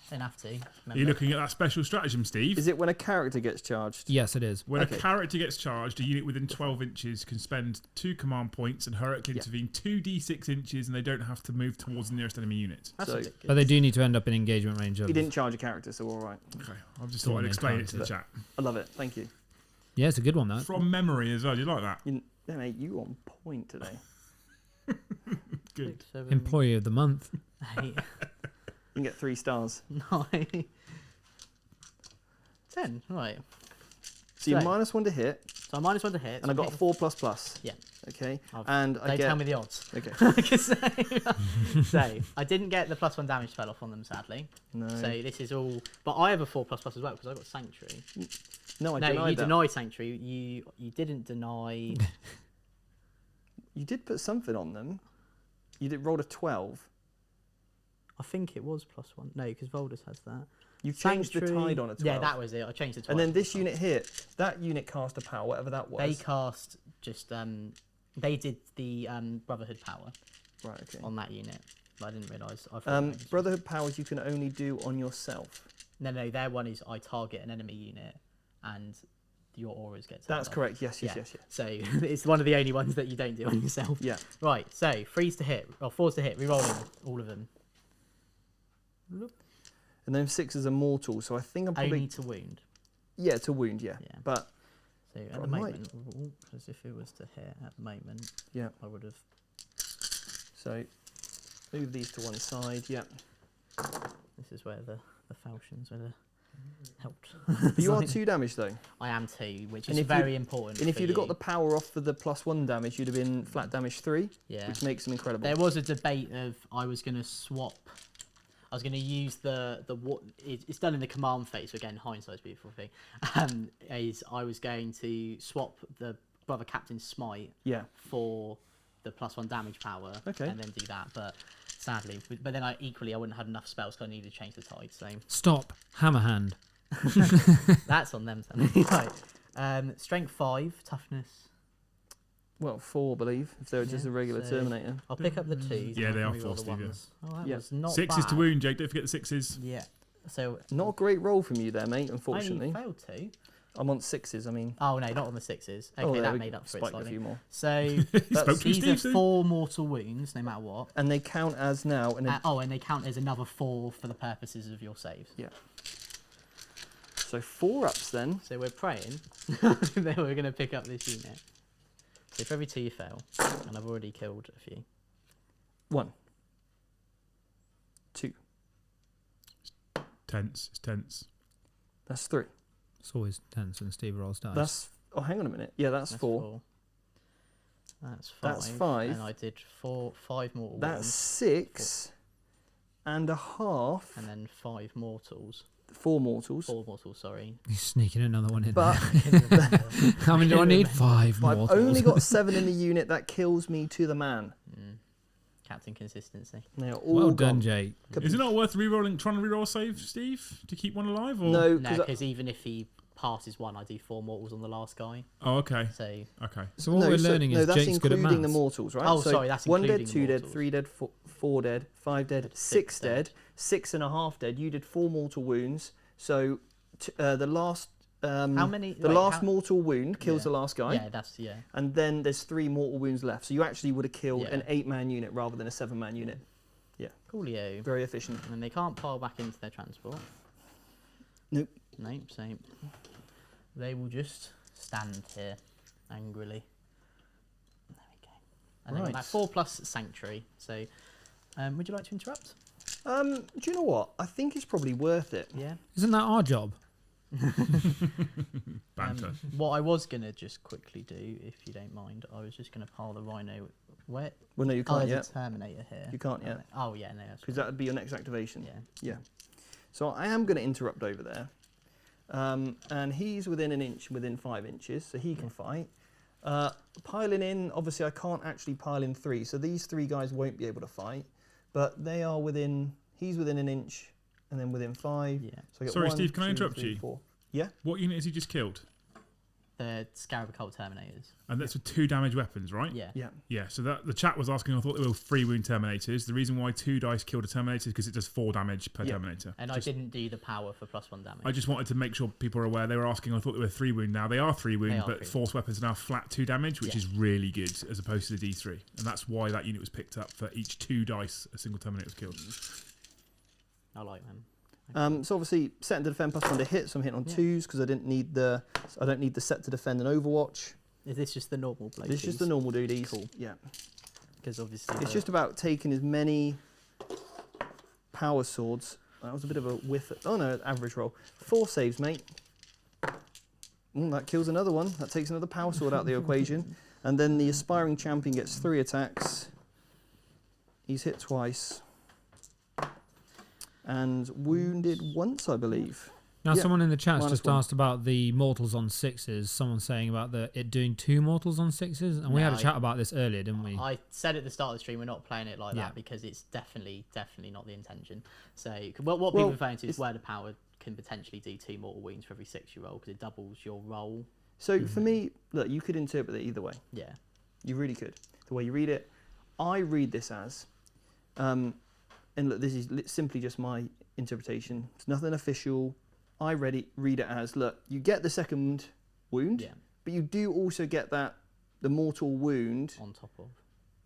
don't have to. Are you remember. looking at that special stratagem, Steve? Is it when a character gets charged? Yes, it is. When Okay. a character gets charged, a unit within 12 inches can spend 2 command points and Hurricane Yeah. intervene 2d6 inches, and they don't have to move towards the nearest enemy unit. That's So- a bit good. But they do need to end up in engagement range of. He didn't charge a character, so all right. Okay, I've just Go thought on I'd then, explain it to the character. chat. I love it. Thank you. Yeah, it's a good one, that. From memory as well. Do you like that? Yeah, mate, you on point today. Good. 6, 7, Employee of the month. 8, You can get 3 stars. 9, 10. Right. So you're So- -1 to hit, So I'm -1 to hit. and I got a 4++. Yeah. Okay. I've- And I Don't get. tell me the odds. Okay. So I didn't get the +1 damage spell off on them, sadly. No. So this is all. But I have a 4++ as well because I got Sanctuary. No, I No, denied you that. denied Sanctuary. You didn't deny. You did put something on them. You did roll a 12. I think it was +1. No, because Voldus has that. You changed the Sanctuary- tide on a 12. Yeah, that was it. I changed it twice. And then this unit here, that unit cast a power, whatever that They was. cast just. They did the Brotherhood power Right, okay. on that unit. But I didn't realise. I thought it was- Brotherhood powers you can only do on yourself. No, their one is I target an enemy unit and your auras get. turned That's off. correct. Yes. Yeah. So, So it's one of the only ones that you don't do on yourself. yeah. Right, so 3s to hit, or 4s to hit, rerolling all of them. And then 6s are mortal, so I think I'm probably. Only to wound. Yeah, to wound, yeah. Yeah. But, So at But the I might- moment, because if it was to hit at the moment, yeah. I would have. So, move these to one side, yeah. This is where the falchions would have helped. But you are 2 damage, though. I am 2, which And is if you- very important. And if for you'd have got you. the power off for the +1 damage, you'd have been flat damage 3, Yeah. which makes them incredible. There was a debate of I was going to swap. I was going to use the what it's done in the command phase. So again, hindsight's a beautiful thing. Is I was going to swap the brother captain's smite Yeah. for the +1 damage power, Okay. and then do that. But sadly, but then I wouldn't have enough spells because I needed to change the tide. So Stop. Hammerhand. that's on them. Right. Strength 5, toughness. Well, 4, I believe, if they're just a regular so Terminator. I'll pick up the 2s. Yeah, and they I are can reroll 4, the Steve, yeah. 1s. Oh, that Yeah. was not 6 is to bad. wound, Jake. Don't forget the 6s. Yeah. So Not a great roll from you there, mate, I unfortunately. only failed 2. I'm on 6s, I mean. Oh no, not on the 6s. Okay, there that we made up for it spiked a slightly. few more. So Spoke to these Steve are soon. 4 mortal wounds, no matter what. And they count as now... And And they count as another 4 for the purposes of your saves. yeah. So 4 ups then. So we're praying that we're going to pick up this unit. So for every 2 you fail, and I've already killed a few. 1. 2. Tense. It's tense. That's 3. It's always tense when Steve rolls dice. That's... Oh, hang on a minute. Yeah, that's 4. That's 5. That's 5. And I did 5 mortal That's wounds, 6 and a half. and then 5 mortals. 4 mortals. 4 mortals, sorry. He's sneaking another one in. But How many do I need? 5 I've mortals. only got 7 in the unit. That kills me to the man. Captain consistency. They are all Well done, gone. Jake. Is it not worth trying to reroll a save, Steve, to keep one alive? Or? No, No, because even if he passes 1, I do 4 mortals on the last guy. Oh, okay. So Okay. So what we're learning is that's Jake's good at including the maths. mortals, right? Oh, so sorry, that's 1 dead, including 2 dead, mortals. 3 dead, 4 dead, 5 dead, 6 dead, 6.5 dead. You did 4 mortal wounds. So the last how many? the last mortal wound kills Yeah. the last guy, Yeah, and then there's 3 mortal wounds left. So you actually would have killed Yeah. an 8-man unit rather than a 7-man unit. Coolio. Very efficient. And they can't pile back into their transport. Nope. Nope. So they will just stand here angrily. There we go. And then Right. that 4+ sanctuary. So, would you like to interrupt? Do you know what? I think it's probably worth it. Yeah. Isn't that our job? Banter. What I was gonna just quickly do, if you don't mind, I was just gonna pile the rhino. Where? Well, no, you Oh, can't there's yet, a Terminator here. You can't yet. Oh yeah, no, that's because fine. that would be your next activation. Yeah. Yeah. So I am going to interrupt over there. And he's within an inch, within 5 inches, so he can fight. Piling in, obviously I can't actually pile in 3, so these 3 guys won't be able to fight. But they are within, he's within an inch, and then within 5. Yeah. So I get Sorry, 1, Steve, can I 2, interrupt 3, you? 4. Yeah? What unit has he just killed? The Scarab Occult Terminators. And that's with 2 damage weapons, right? Yeah. Yeah. Yeah, so that the chat was asking, I thought they were 3 wound Terminators. The reason why 2 dice killed a Terminator is because it does 4 damage per Yeah. Terminator. And I didn't do the power for +1 damage. I just wanted to make sure people are aware. They were asking, I thought they were 3 wound. Now they are 3 wound, They are but 3 force weapons are now flat 2 damage, which Yeah. is really good as opposed to the D3. And that's why that unit was picked up. For each 2 dice, a single Terminator was killed. I like them. So obviously set to defend +1 to hit, so I'm hitting on Yeah. 2s because I don't need the set to defend and Overwatch. Is this just the normal blade? This is just the normal duties. Cool. Yeah. Because obviously It's just about taking as many power swords. That was a bit of a whiff. Oh no, average roll. 4 saves, mate. That kills another one. That takes another power sword out of the equation. And then the aspiring champion gets 3 attacks. He's hit twice. And wounded once, I believe. Now, Yeah, someone in the chat's just -1. asked about the mortals on 6s. Someone saying about it doing 2 mortals on 6s. And we had a No, chat about this earlier, didn't we? I said at the start of the stream we're not playing it like Yeah. that because it's definitely not the intention. So what people Well, are referring to is it's- word of power can potentially do 2 mortal wounds for every 6 you roll because it doubles your roll. So for me, look, you could interpret it either way. Yeah. You really could. The way you read it. I read this as, and look, this is simply just my interpretation. It's nothing official. I read it as, look, you get the second wound, Yeah. but you do also get the mortal wound. On top of.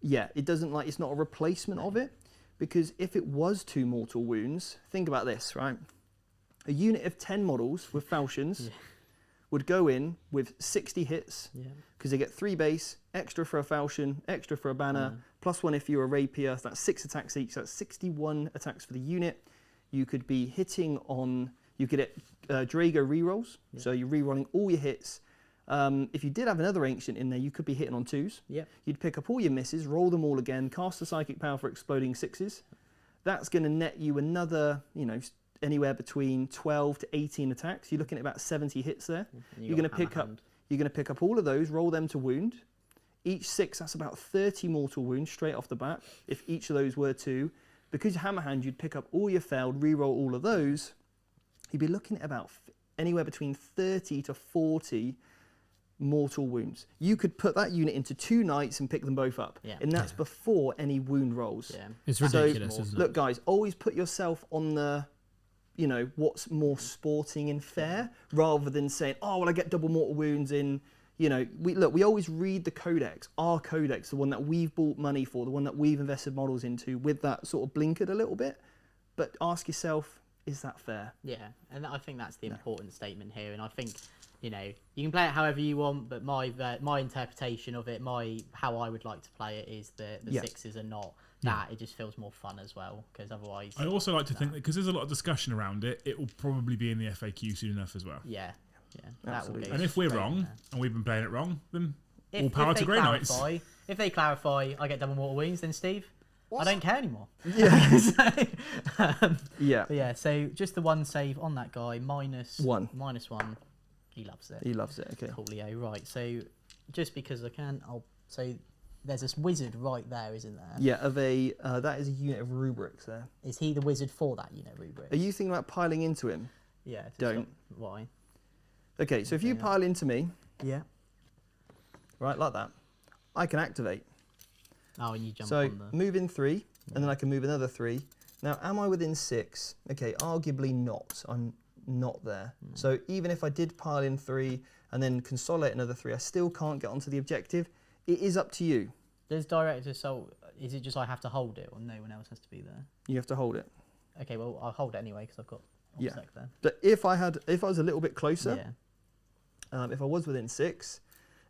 Yeah, it doesn't it's not a replacement of it, because if it was 2 mortal wounds, think about this, right? A unit of 10 models with falchions Yeah. would go in with 60 hits, Yeah. because they get 3 base, extra for a falchion, extra for a banner, +1 if you're a rapier, so that's 6 attacks each, so that's 61 attacks for the unit. You could be hitting on, you could get Drago rerolls, so you're rerolling all your hits. If you did have another ancient in there, you could be hitting on 2s. Yeah. You'd pick up all your misses, roll them all again, cast a psychic power for exploding 6s. That's going to net you another, anywhere between 12 to 18 attacks. You're looking at about 70 hits there. And You're going to pick up all of those, roll them to wound. Each 6, that's about 30 mortal wounds straight off the bat. If each of those were 2, because Hammerhand, you'd pick up all your failed, re-roll all of those. You'd be looking at about anywhere between 30 to 40 mortal wounds. You could put that unit into 2 knights and pick them both up. Yeah. And that's before any wound rolls. Yeah. It's ridiculous, So, isn't it? look, guys, always put yourself on the, you know, what's more sporting and fair, rather than saying, oh, well, I get double mortal wounds in, you know, we always read the codex, our codex, the one that we've bought money for, the one that we've invested models into, with that sort of blinkered a little bit. But ask yourself, is that fair? Yeah, and I think that's the important statement here. And I think, you know, you can play it however you want, but my interpretation of it, how I would like to play it is the 6s are not that. It just feels more fun as well, because otherwise. I also like to think that because there's a lot of discussion around it, it will probably be in the FAQ soon enough as well. Yeah, Absolutely. And if we're wrong and we've been playing it wrong, then all power to Grey Knights. If they clarify, I get double mortal wounds, then Steve, I don't care anymore. Yeah. But yeah, so just the 1 save on that guy, -1. -1. He loves it. He loves it, okay. Coolio, right. So just because I can, so there's this wizard right there, isn't there? Yeah, that is a unit of rubrics there. Is he the wizard for that unit of rubrics? Are you thinking about piling into him? Yeah. Don't. Why? Okay, so if you pile into me, Yeah. right, like that, I can activate. Oh, and you jump So on the... move in 3, and then I can move another 3. Now, am I within 6? Okay, arguably not. I'm not there. So even if I did pile in 3 and then consolidate another 3, I still can't get onto the objective. It is up to you. Does Direct Assault, is it just I have to hold it, or no one else has to be there? You have to hold it. Okay, well, I'll hold it anyway, because I've got Obsec there. But if I was a little bit closer, Yeah. if I was within 6,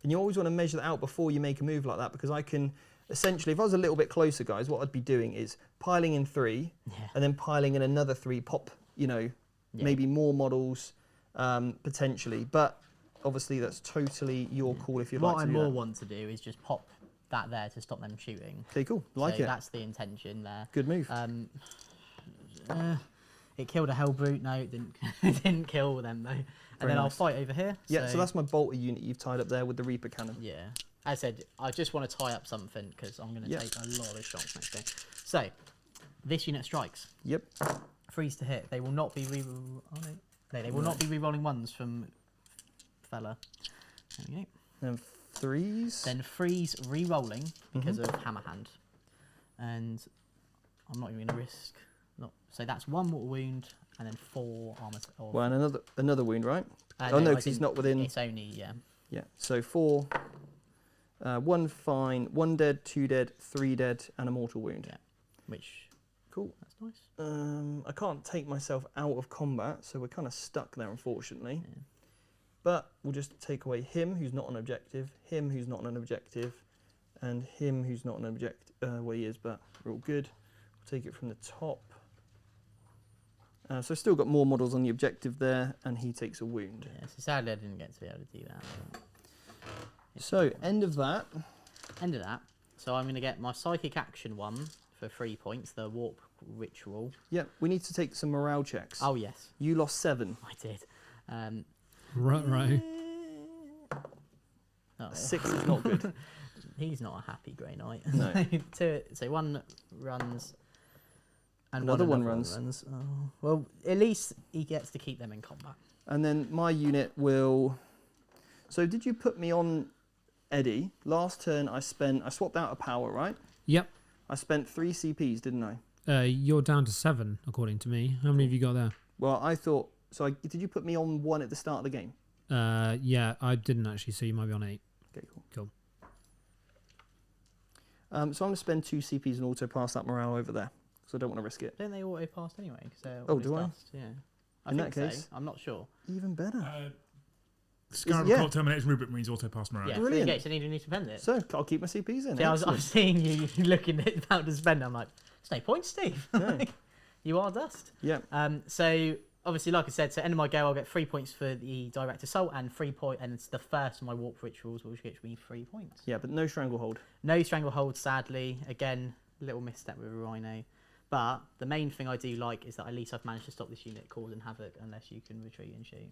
and you always want to measure that out before you make a move like that, because I can essentially, if I was a little bit closer, guys, what I'd be doing is piling in 3 and then piling in another 3, pop, you know, maybe more models potentially. But obviously that's totally your call if you'd like to do that. What I more want to do is just pop that there to stop them shooting. Okay, cool. Like so it. That's the intention there. Good move. It killed a Hellbrute. No, it didn't. It didn't kill them though. And then I'll fight over here. Yeah, so that's my bolter unit you've tied up there with the Reaper cannon. Yeah. As I said, I just want to tie up something because I'm going to take a lot of shots next game. So, this unit strikes. Yep. Freeze to hit. They will not be they will not be re-rolling 1s from fella. There we go. And 3s. Then freeze re-rolling because of Hammerhand. And I'm not even going to risk. So that's 1 mortal wound and then 4 armor. Well, and another wound, right? No, because he's not within. It's only Yeah. So 4. 1 fine, 1 dead, 2 dead, 3 dead, and a mortal wound. Yeah. Which. Cool. That's nice. I can't take myself out of combat, so we're kind of stuck there, unfortunately. Yeah. But we'll just take away him, who's not an objective, him, who's not an objective, and him, who's not an objective. Well, he is, but we're all good. We'll take it from the top. So still got more models on the objective there, and he takes a wound. Yeah, so sadly I didn't get to be able to do that. So, end of that. End of that. So I'm going to get my Psychic Action 1 for 3 points, the Warp Ritual. Yeah, we need to take some morale checks. Oh, yes. You lost 7. I did. Right. 6 is not good. He's not a happy Grey Knight. No. So 1 runs... And another one runs. Oh. Well, at least he gets to keep them in combat. And then my unit will... So did you put me on Eddie? Last turn I swapped out a power, right? Yep. I spent 3 CPs, didn't I? You're down to 7, according to me. How many have you got there? Well, I thought... So did you put me on 1 at the start of the game? Yeah, I didn't actually, so you might be on 8. Okay, cool. Cool. So I'm going to spend 2 CPs and auto pass that morale over there. So I don't want to risk it. Don't they auto pass anyway? Do I? Yeah. In that case, I'm not sure. Even better. Scarab Cult Termination Rubric means auto pass morale. Yeah, brilliant. So you need to spend it. So I'll keep my CPs in. See, I was seeing you looking at about to spend. I'm like, it's no point, Steve. No. You are dust. Yeah. So obviously, like I said, so end of my go, I'll get 3 points for the Direct Assault and 3 points, and it's the first of my Warp Rituals, which gets me 3 points. Yeah, but no Stranglehold. No Stranglehold, sadly. Again, little misstep with a Rhino. But the main thing I do like is that at least I've managed to stop this unit causing havoc unless you can retreat and shoot.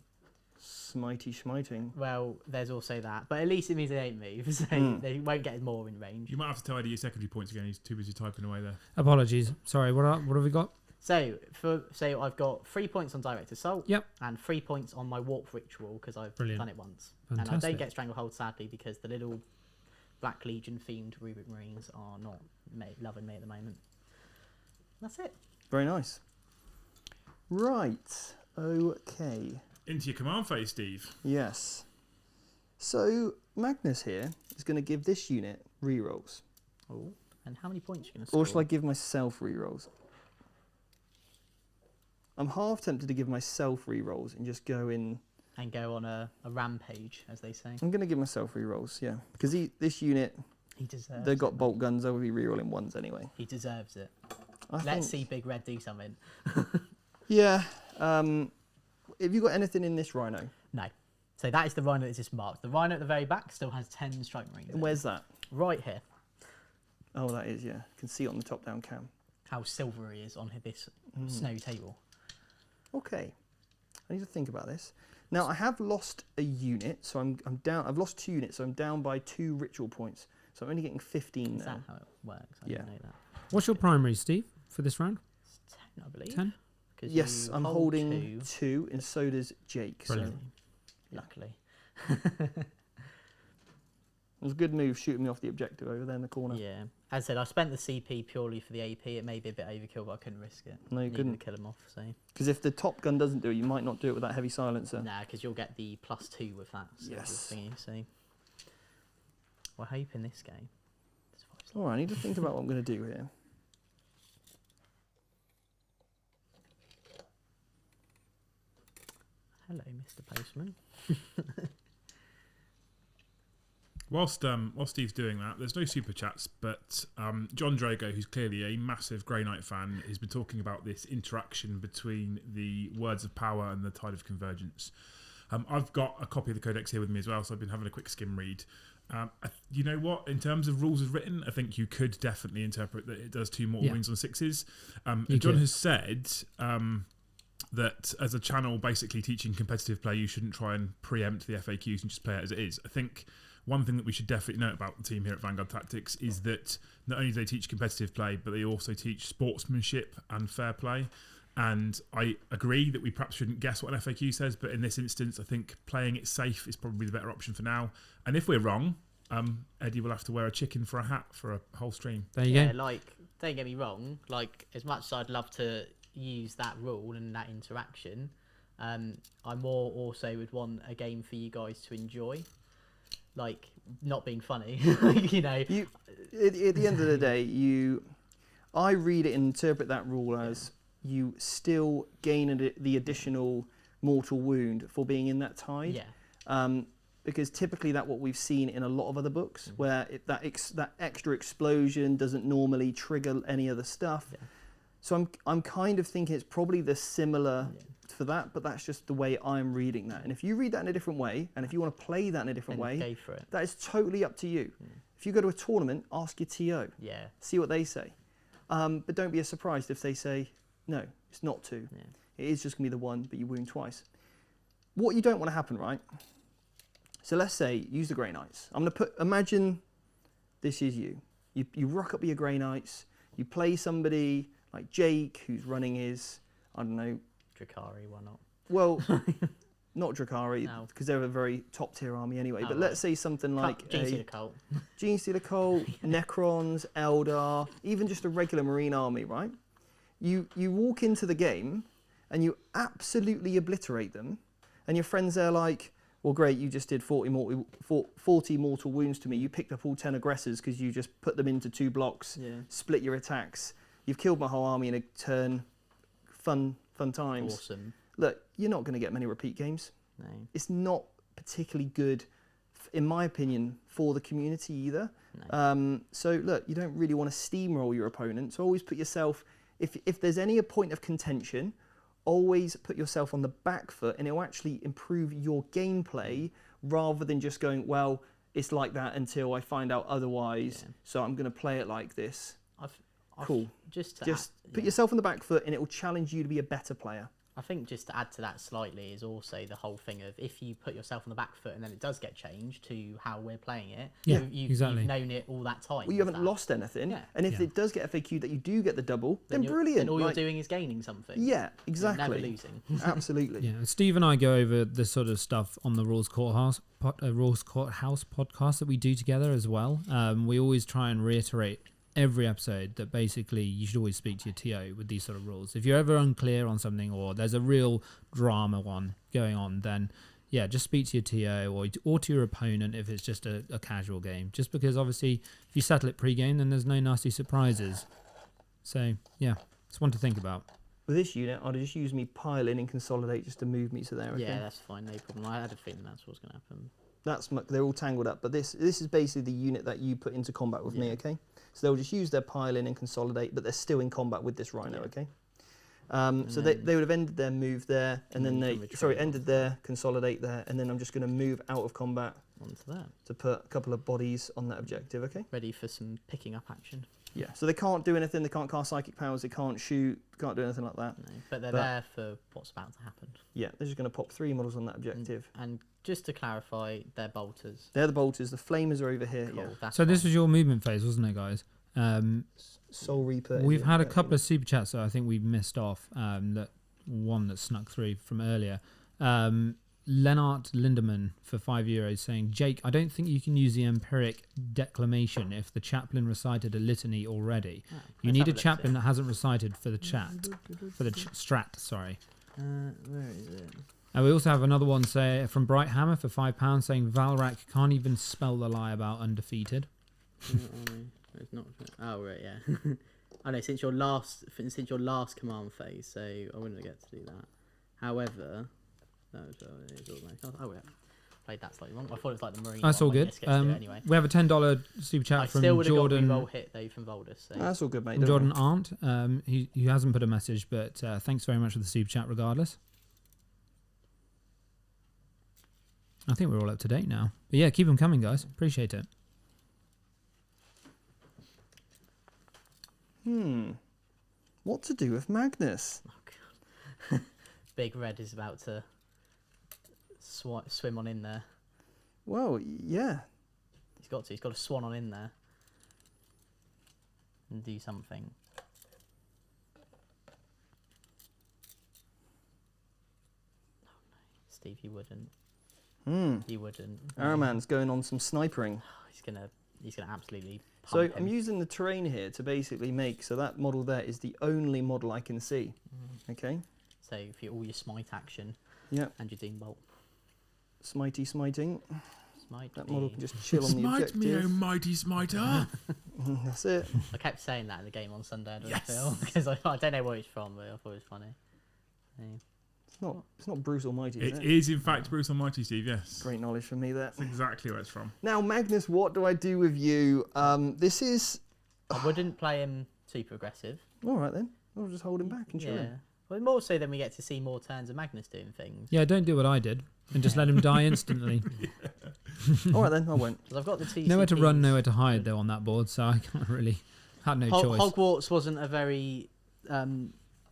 Smitey schmiting. Well, there's also that, but at least it means they ain't move, so they won't get more in range. You might have to tidy your secondary points again. He's too busy typing away there. Apologies. Sorry, what have we got? So I've got 3 points on direct assault. Yep. And 3 points on my warp ritual because I've done it once. Fantastic. And I don't get stranglehold sadly because the little Black Legion themed Rubric Marines are not loving me at the moment. That's it. Very nice. Right. Okay. Into your command phase, Steve. Yes. So Magnus here is going to give this unit rerolls. Oh. And how many points are you going to score? Or shall I give myself rerolls? I'm half tempted to give myself rerolls and just go in. And go on a rampage, as they say. I'm going to give myself rerolls, yeah. Because this unit, he deserves they've got bolt guns, I will be rerolling ones anyway. He deserves it. Let's Let's see Big Red do something. Yeah. Have you got anything in this Rhino? No. So that is the Rhino that's just marked. The Rhino at the very back still has 10 strike marines. And where's that? Right here. Oh, that is, yeah. You can see it on the top-down cam. How silver he is on this snow table. Okay. I need to think about this. Now, I have lost a unit, so I'm down. I've lost 2 units, so I'm down by 2 ritual points. So I'm only getting 15 Is now. that how it works? I Yeah. didn't know that. What's your primary, Steve, for this round? It's 10, I believe. 10? Yes, you I'm hold holding 2, and so does Jake. Brilliant. So Luckily. it was a good move shooting me off the objective over there in the corner. Yeah. As I said, I spent the CP purely for the AP. It may be a bit overkill, but I couldn't risk it. No, you Needed couldn't. to kill him off, so. Because if the top gun doesn't do it, you might not do it with that heavy silencer. Nah, because you'll get the +2 with that Yes. thingy, so. We're hoping this game. All right, I need to think about what I'm going to do here. Hello, Mr. Postman. Whilst Steve's doing that, there's no super chats, but John Drago, who's clearly a massive Grey Knight fan, has been talking about this interaction between the Words of Power and the Tide of Convergence. I've got a copy of the Codex here with me as well, so I've been having a quick skim read. You know what? In terms of rules as written, I think you could definitely interpret that it does 2 mortal wounds on 6s. John has said that as a channel basically teaching competitive play, you shouldn't try and preempt the FAQs and just play it as it is. I think one thing that we should definitely note about the team here at Vanguard Tactics is that not only do they teach competitive play, but they also teach sportsmanship and fair play. And I agree that we perhaps shouldn't guess what an FAQ says, but in this instance, I think playing it safe is probably the better option for now. And if we're wrong, Eddie will have to wear a chicken for a hat for a whole stream. There you Yeah, go. like, don't get me wrong, like, as much as I'd love to use that rule and that interaction, I more also would want a game for you guys to enjoy. Like, not being funny, you know. At the end of the day, I read it and interpret that rule as you still gain the additional mortal wound for being in that tide. Yeah. Because typically that's what we've seen in a lot of other books, where that extra explosion doesn't normally trigger any other stuff. Yeah. So I'm kind of thinking it's probably the similar for that, but that's just the way I'm reading that. And if you read that in a different way, and if you want to play that in a different way, go for it. that is totally up to you. If you go to a tournament, ask your TO. Yeah. See what they say. But don't be surprised if they say, no, it's not 2. Yeah. It is just going to be the 1, but you wound twice. What you don't want to happen, right? So let's say, use the Grey Knights. Imagine this is you. You rock up with your Grey Knights, you play somebody like Jake, who's running his, I don't know. Drakari, why not? Well, not Drakari, No. because they're a very top tier army anyway. Oh, but right. let's say something like Gene Cult. Gene Stealer Cult, Necrons, Eldar, even just a regular Marine army, right? You walk into the game and you absolutely obliterate them, and your friends are like, well, great, you just did 40 mortal wounds to me. You picked up all 10 aggressors because you just put them into 2 blocks, split your attacks. You've killed my whole army in a turn. Fun times. Awesome. Look, you're not going to get many repeat games. No. It's not particularly good, in my opinion, for the community either. No. So look, you don't really want to steamroll your opponent. So always put yourself, if there's any point of contention, always put yourself on the back foot, and it will actually improve your gameplay rather than just going, well, it's like that until I find out otherwise. Yeah. So I'm going to play it like this. I've Cool. Just put yourself on the back foot, and it will challenge you to be a better player. I think just to add to that slightly is also the whole thing of if you put yourself on the back foot and then it does get changed to how we're playing it, you've known it all that time. Well, you haven't lost anything. Yeah. And if it does get FAQ that you do get the double, then brilliant. Then all you're doing is gaining something. Yeah, exactly. You're never losing. Absolutely. Yeah, Steve and I go over this sort of stuff on the Rules Courthouse podcast that we do together as well. We always try and reiterate every episode that basically you should always speak to your TO with these sort of rules. If you're ever unclear on something or there's a real drama one going on, then just speak to your TO or to your opponent if it's just a casual game. Just because obviously if you settle it pre-game, then there's no nasty surprises. So it's one to think about. With this unit, I'd just use me pile in and consolidate just to move me to there. Okay? Yeah, that's fine, no problem. I had a feeling that's what's going to happen. They're all tangled up, but this is basically the unit that you put into combat with me, okay? So they'll just use their pile in and consolidate, but they're still in combat with this Rhino, okay? So they would have ended their move there, and then ended their consolidate there, and then I'm just going to move out of combat onto that to put a couple of bodies on that objective, okay? Ready for some picking up action. Yeah, so they can't do anything, they can't cast psychic powers, they can't shoot, can't do anything like that. No, but they're there for what's about to happen. Yeah, they're just going to pop 3 models on that objective. And just to clarify, they're bolters. They're the bolters, the flamers are over here. Cool, yeah. So this was your movement phase, wasn't it, guys? Soul Reaper. We've had a couple of super chats that I think we've missed off. That one that snuck through from earlier. Lennart Lindemann for €5 saying, Jake, I don't think you can use the empiric declamation if the chaplain recited a litany already. You need a chaplain that hasn't recited for the strat. Sorry. Where is it? We also have another one from Bright Hammer for £5 saying Valrak can't even spell the lie about undefeated. It's not. Oh right, yeah. I know since your last command phase, so I wouldn't get to do that. However, that was oh yeah, played that slightly wrong. I thought it was like the Marine. That's all good. Anyway, we have a $10 super chat from still Jordan. Got reroll hit though from Voldus. So. That's all good, mate. From Jordan Arndt. He hasn't put a message, but thanks very much for the super chat regardless. I think we're all up to date now. But yeah, keep them coming, guys. Appreciate it. What to do with Magnus? Oh, God. Big Red is about to swim on in there. Well, yeah. He's got to. He's got to swan on in there and do something. Oh no, Steve, you wouldn't. You wouldn't. Araman's going on some snipering. He's gonna absolutely. So I'm using the terrain here to basically make so that model there is the only model I can see. Okay. So if you all your smite action. Yeah. And your Dean Bolt. Smiting. Smite. That model can just chill on the objective. Smite me, oh mighty smiter. That's it. I kept saying that in the game on Sunday. Because I don't know where it's from, but I thought it was funny. Yeah. It's not Bruce Almighty. It is in fact Bruce Almighty, Steve. Yes. Great knowledge from me there. That's exactly where it's from. Now, Magnus, what do I do with you? This is. I wouldn't play him super aggressive. All right then. I'll just hold him back and chill him. Well, more so than we get to see more turns of Magnus doing things. Yeah, don't do what I did and just let him die instantly. All right then, I won't. Because I've got the TCPs. Nowhere to run, nowhere to hide though on that board, so I can't really had no choice. Hogwarts wasn't a very.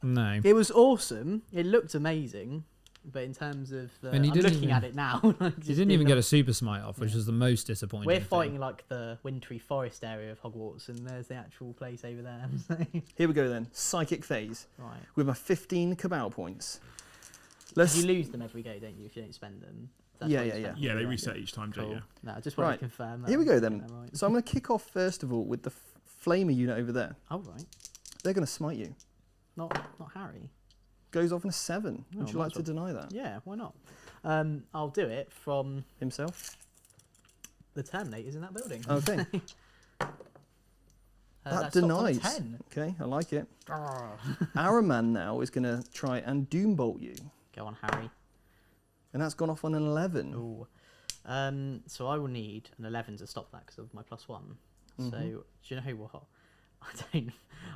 No. It was awesome. It looked amazing. But in terms of, I'm looking at it now. You didn't even get a super smite off, which was the most disappointing. We're fighting like the wintry forest area of Hogwarts, and there's the actual place over there. Here we go then. Psychic phase. Right. With my 15 Cabal points. You lose them every go, don't you? If you don't spend them. Yeah, they reset each time, cool. yeah. No, I just wanted to confirm that. Here we go then. Right. So I'm going to kick off first of all with the Flamer unit over there. Oh right. They're going to smite you. Not Harry. Goes off in a 7. Would you like to deny that? Yeah, why not? I'll do it from himself. The Terminator's in that building. Okay. That denies. 10. Okay, I like it. Araman now is going to try and Doombolt you. Go on, Harry. And that's gone off on an 11. Ooh. So I will need an 11 to stop that because of my +1. So do you know what?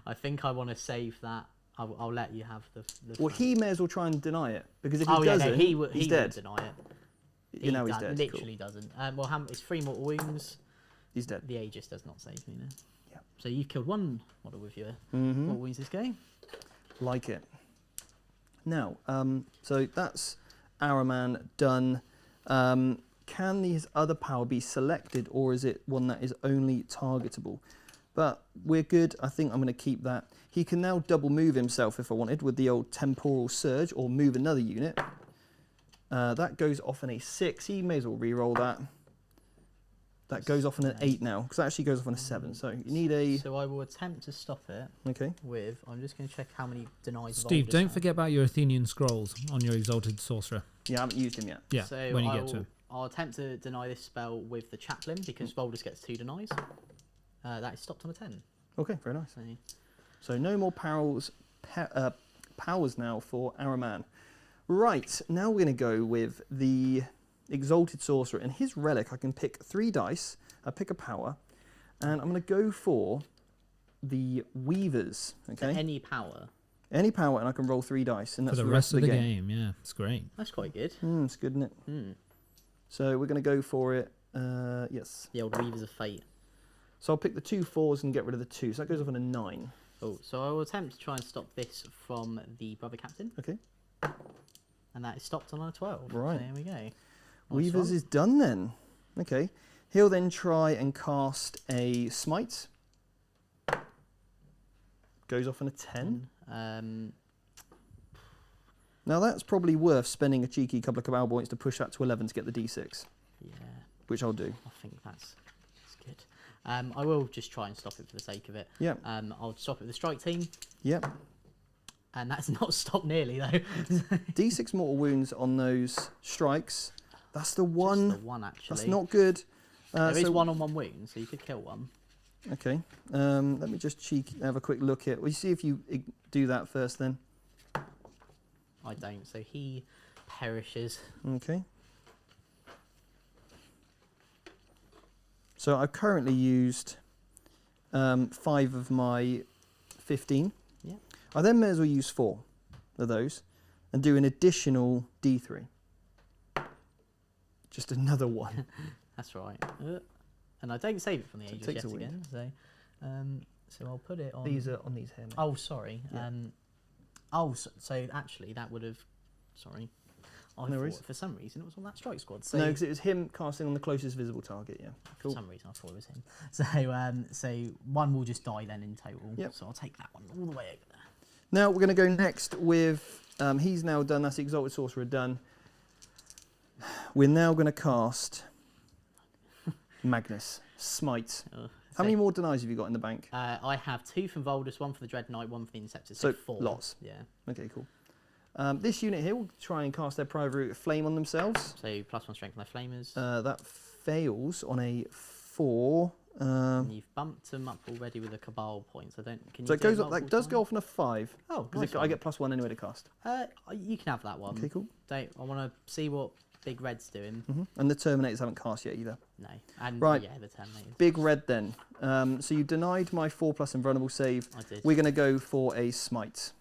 I think I want to save that. I'll let you have the well, he may as well try and deny it because if he doesn't, he's dead. Deny it. He's dead. Literally doesn't. Well, it's 3 mortal wounds. He's dead. The Aegis does not save me now. Yeah. So you've killed 1 model with your mortal wounds this game. Like it. Now, so that's Araman done. Can his other power be selected, or is it one that is only targetable? But we're good. I think I'm going to keep that. He can now double move himself if I wanted with the old temporal surge, or move another unit. That goes off on a 6. He may as well re-roll that. That goes off on an 8 now, because that actually goes off on a 7. So you need a... So I will attempt to stop it with... I'm just going to check how many denies... Steve, don't forget about your Athenian scrolls on your Exalted Sorcerer. Yeah, I haven't used him yet. Yeah, so when you get to him. I'll attempt to deny this spell with the Chaplain, because Voldus gets 2 denies. That is stopped on a 10. Okay, very nice. So no more powers now for Araman. Right, now we're going to go with the Exalted Sorcerer. And his relic, I can pick 3 dice, I pick a power, and I'm going to go for the Weavers. Okay. So any power? Any power, and I can roll 3 dice. And that's for the rest of the game. Yeah, it's great. That's quite good. It's good, isn't it? So we're going to go for it. Yes. The old Weavers of Fate. So I'll pick the 2 4s and get rid of the 2. So that goes off on a 9. Oh, so I will attempt to try and stop this from the Brother Captain. Okay. And that is stopped on a 12. Right. So there we go. Nice Weavers one. is done then. Okay. He'll then try and cast a Smite. Goes off on a 10. Now that's probably worth spending a cheeky couple of Cabal points to push that to 11 to get the D6. Yeah. Which I'll do. I think that's good. I will just try and stop it for the sake of it. Yeah. I'll stop it with the strike team. Yep. And that's not stopped nearly though. D6 mortal wounds on those strikes. That's the one. Just the one actually. That's not good. There is 1-on-1 wound, so you could kill one. Okay. Let me just have a quick look at. Well, see if you do that first then. I don't. So he perishes. Okay. So I've currently used 5 of my 15. Yeah. I then may as well use 4 of those and do an additional D3. Just another one. That's right. And I don't save it from the Aegis yet again. So I'll put it on. These are on these here. Mate. Oh, sorry. Yeah. So actually that would have. Sorry. I thought for some reason it was on that strike squad. So no, because it was him casting on the closest visible target. Yeah. Cool. For some reason I thought it was him. So one will just die then in total. Yep. So I'll take that one all the way over there. Now we're going to go next with. He's now done. That's the Exalted Sorcerer done. We're now going to cast Magnus Smite. How many more denies have you got in the bank? I have 2 from Voldus, 1 for the Dread Knight, 1 for the Inceptor. So 4. lots. Yeah. Okay, cool. This unit here will try and cast their Private Flame on themselves. So +1 strength on their flamers. That fails on a 4. And you've bumped them up already with a Cabal point. So it goes up. That does go off on a 5. Oh, because nice I get +1 anyway to cast. You can have that one. Okay, cool. I want to see what Big Red's doing. And the Terminators haven't cast yet either. No. And right. Yeah, the Terminators. Big Red then. So you denied my 4+ invulnerable save. I did. We're going to go for a Smite.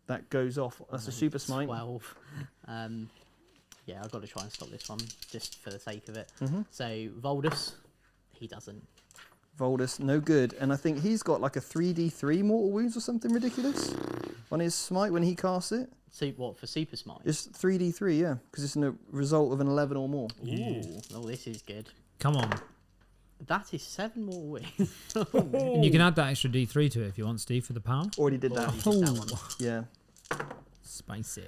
That goes off. That's a super smite. 12. Yeah, I've got to try and stop this one just for the sake of it. So Voldus, he doesn't. Voldus, no good. And I think he's got like a 3d3 mortal wounds or something ridiculous on his smite when he casts it. So what, for super smite? It's 3d3, yeah, because it's a result of an 11 or more. Ooh, oh, this is good. Come on. That is 7 more wins. And you can add that extra D3 to it if you want, Steve, for the power. Already did that. Did that one. Yeah. Spicy.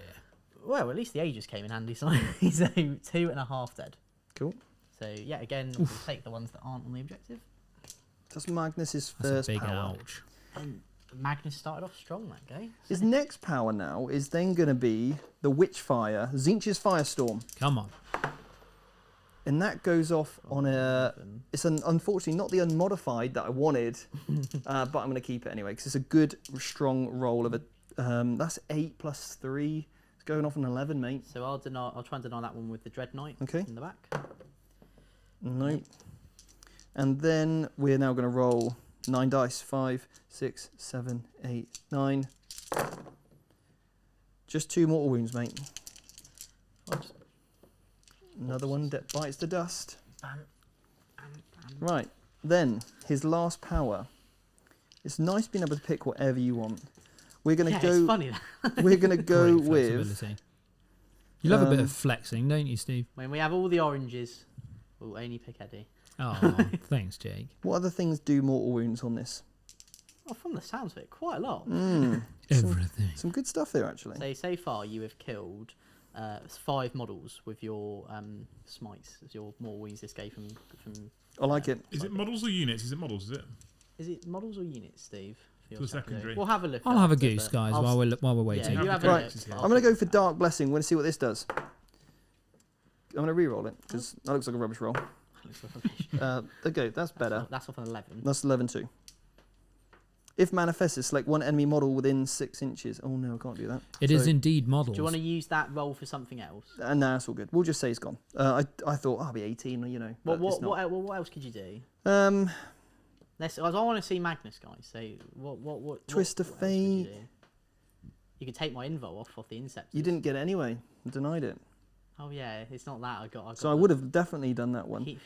Well, at least the Aegis came in handy, so he's 2.5 dead. Cool. So, yeah, again, we'll take the ones that aren't on the objective. That's Magnus's That's first a big power. ouch. And Magnus started off strong that game. His next power now is then going to be the Witchfire, Zinch's Firestorm. Come on. And that goes off on a... It's unfortunately not the unmodified that I wanted, but I'm going to keep it anyway, because it's a good, strong roll of a... that's 8 + 3. It's going off an 11, mate. So I'll try and deny that one with the Dread Knight in the back. Nope. And then we're now going to roll 9 dice. 5, 6, 7, 8, 9. Just 2 mortal wounds, mate. Another one that bites the dust. Right, then his last power. It's nice being able to pick whatever you want. We're going to Yeah, go. it's funny. We're going to go Great with. flexibility. You love a bit of flexing, don't you, Steve? When we have all the oranges, we'll only pick Eddie. Oh, thanks, Jake. What other things do mortal wounds on this? Well, from the sounds of it, quite a lot. Everything. Some good stuff here, actually. So far you have killed 5 models with your smites, as your mortal wounds this game from. I like it. Is it models or units? Is it models? Is it? Is it models or units, Steve? For the secondary. We'll have a look. I'll have a after, goose, but guys, I'll while we're waiting. Yeah, you have a Right. look. I'm going to go for Dark Blessing. We're going to see what this does. I'm going to re-roll it because that looks like a rubbish roll. Okay, that's better. That's off an 11. That's 11 too. If manifested, select one enemy model within 6 inches. Oh no, I can't do that. It is indeed models. Do you want to use that roll for something else? No, that's all good. We'll just say it's gone. I thought I'll be 18, you know. What but it's not. what else could you do? I want to see Magnus, guys. So what? Twist of what else could you Fate. do? You could take my invo off the Incept. You didn't get it anyway. I denied it. Oh yeah, it's not that I got. So I would have definitely done that one.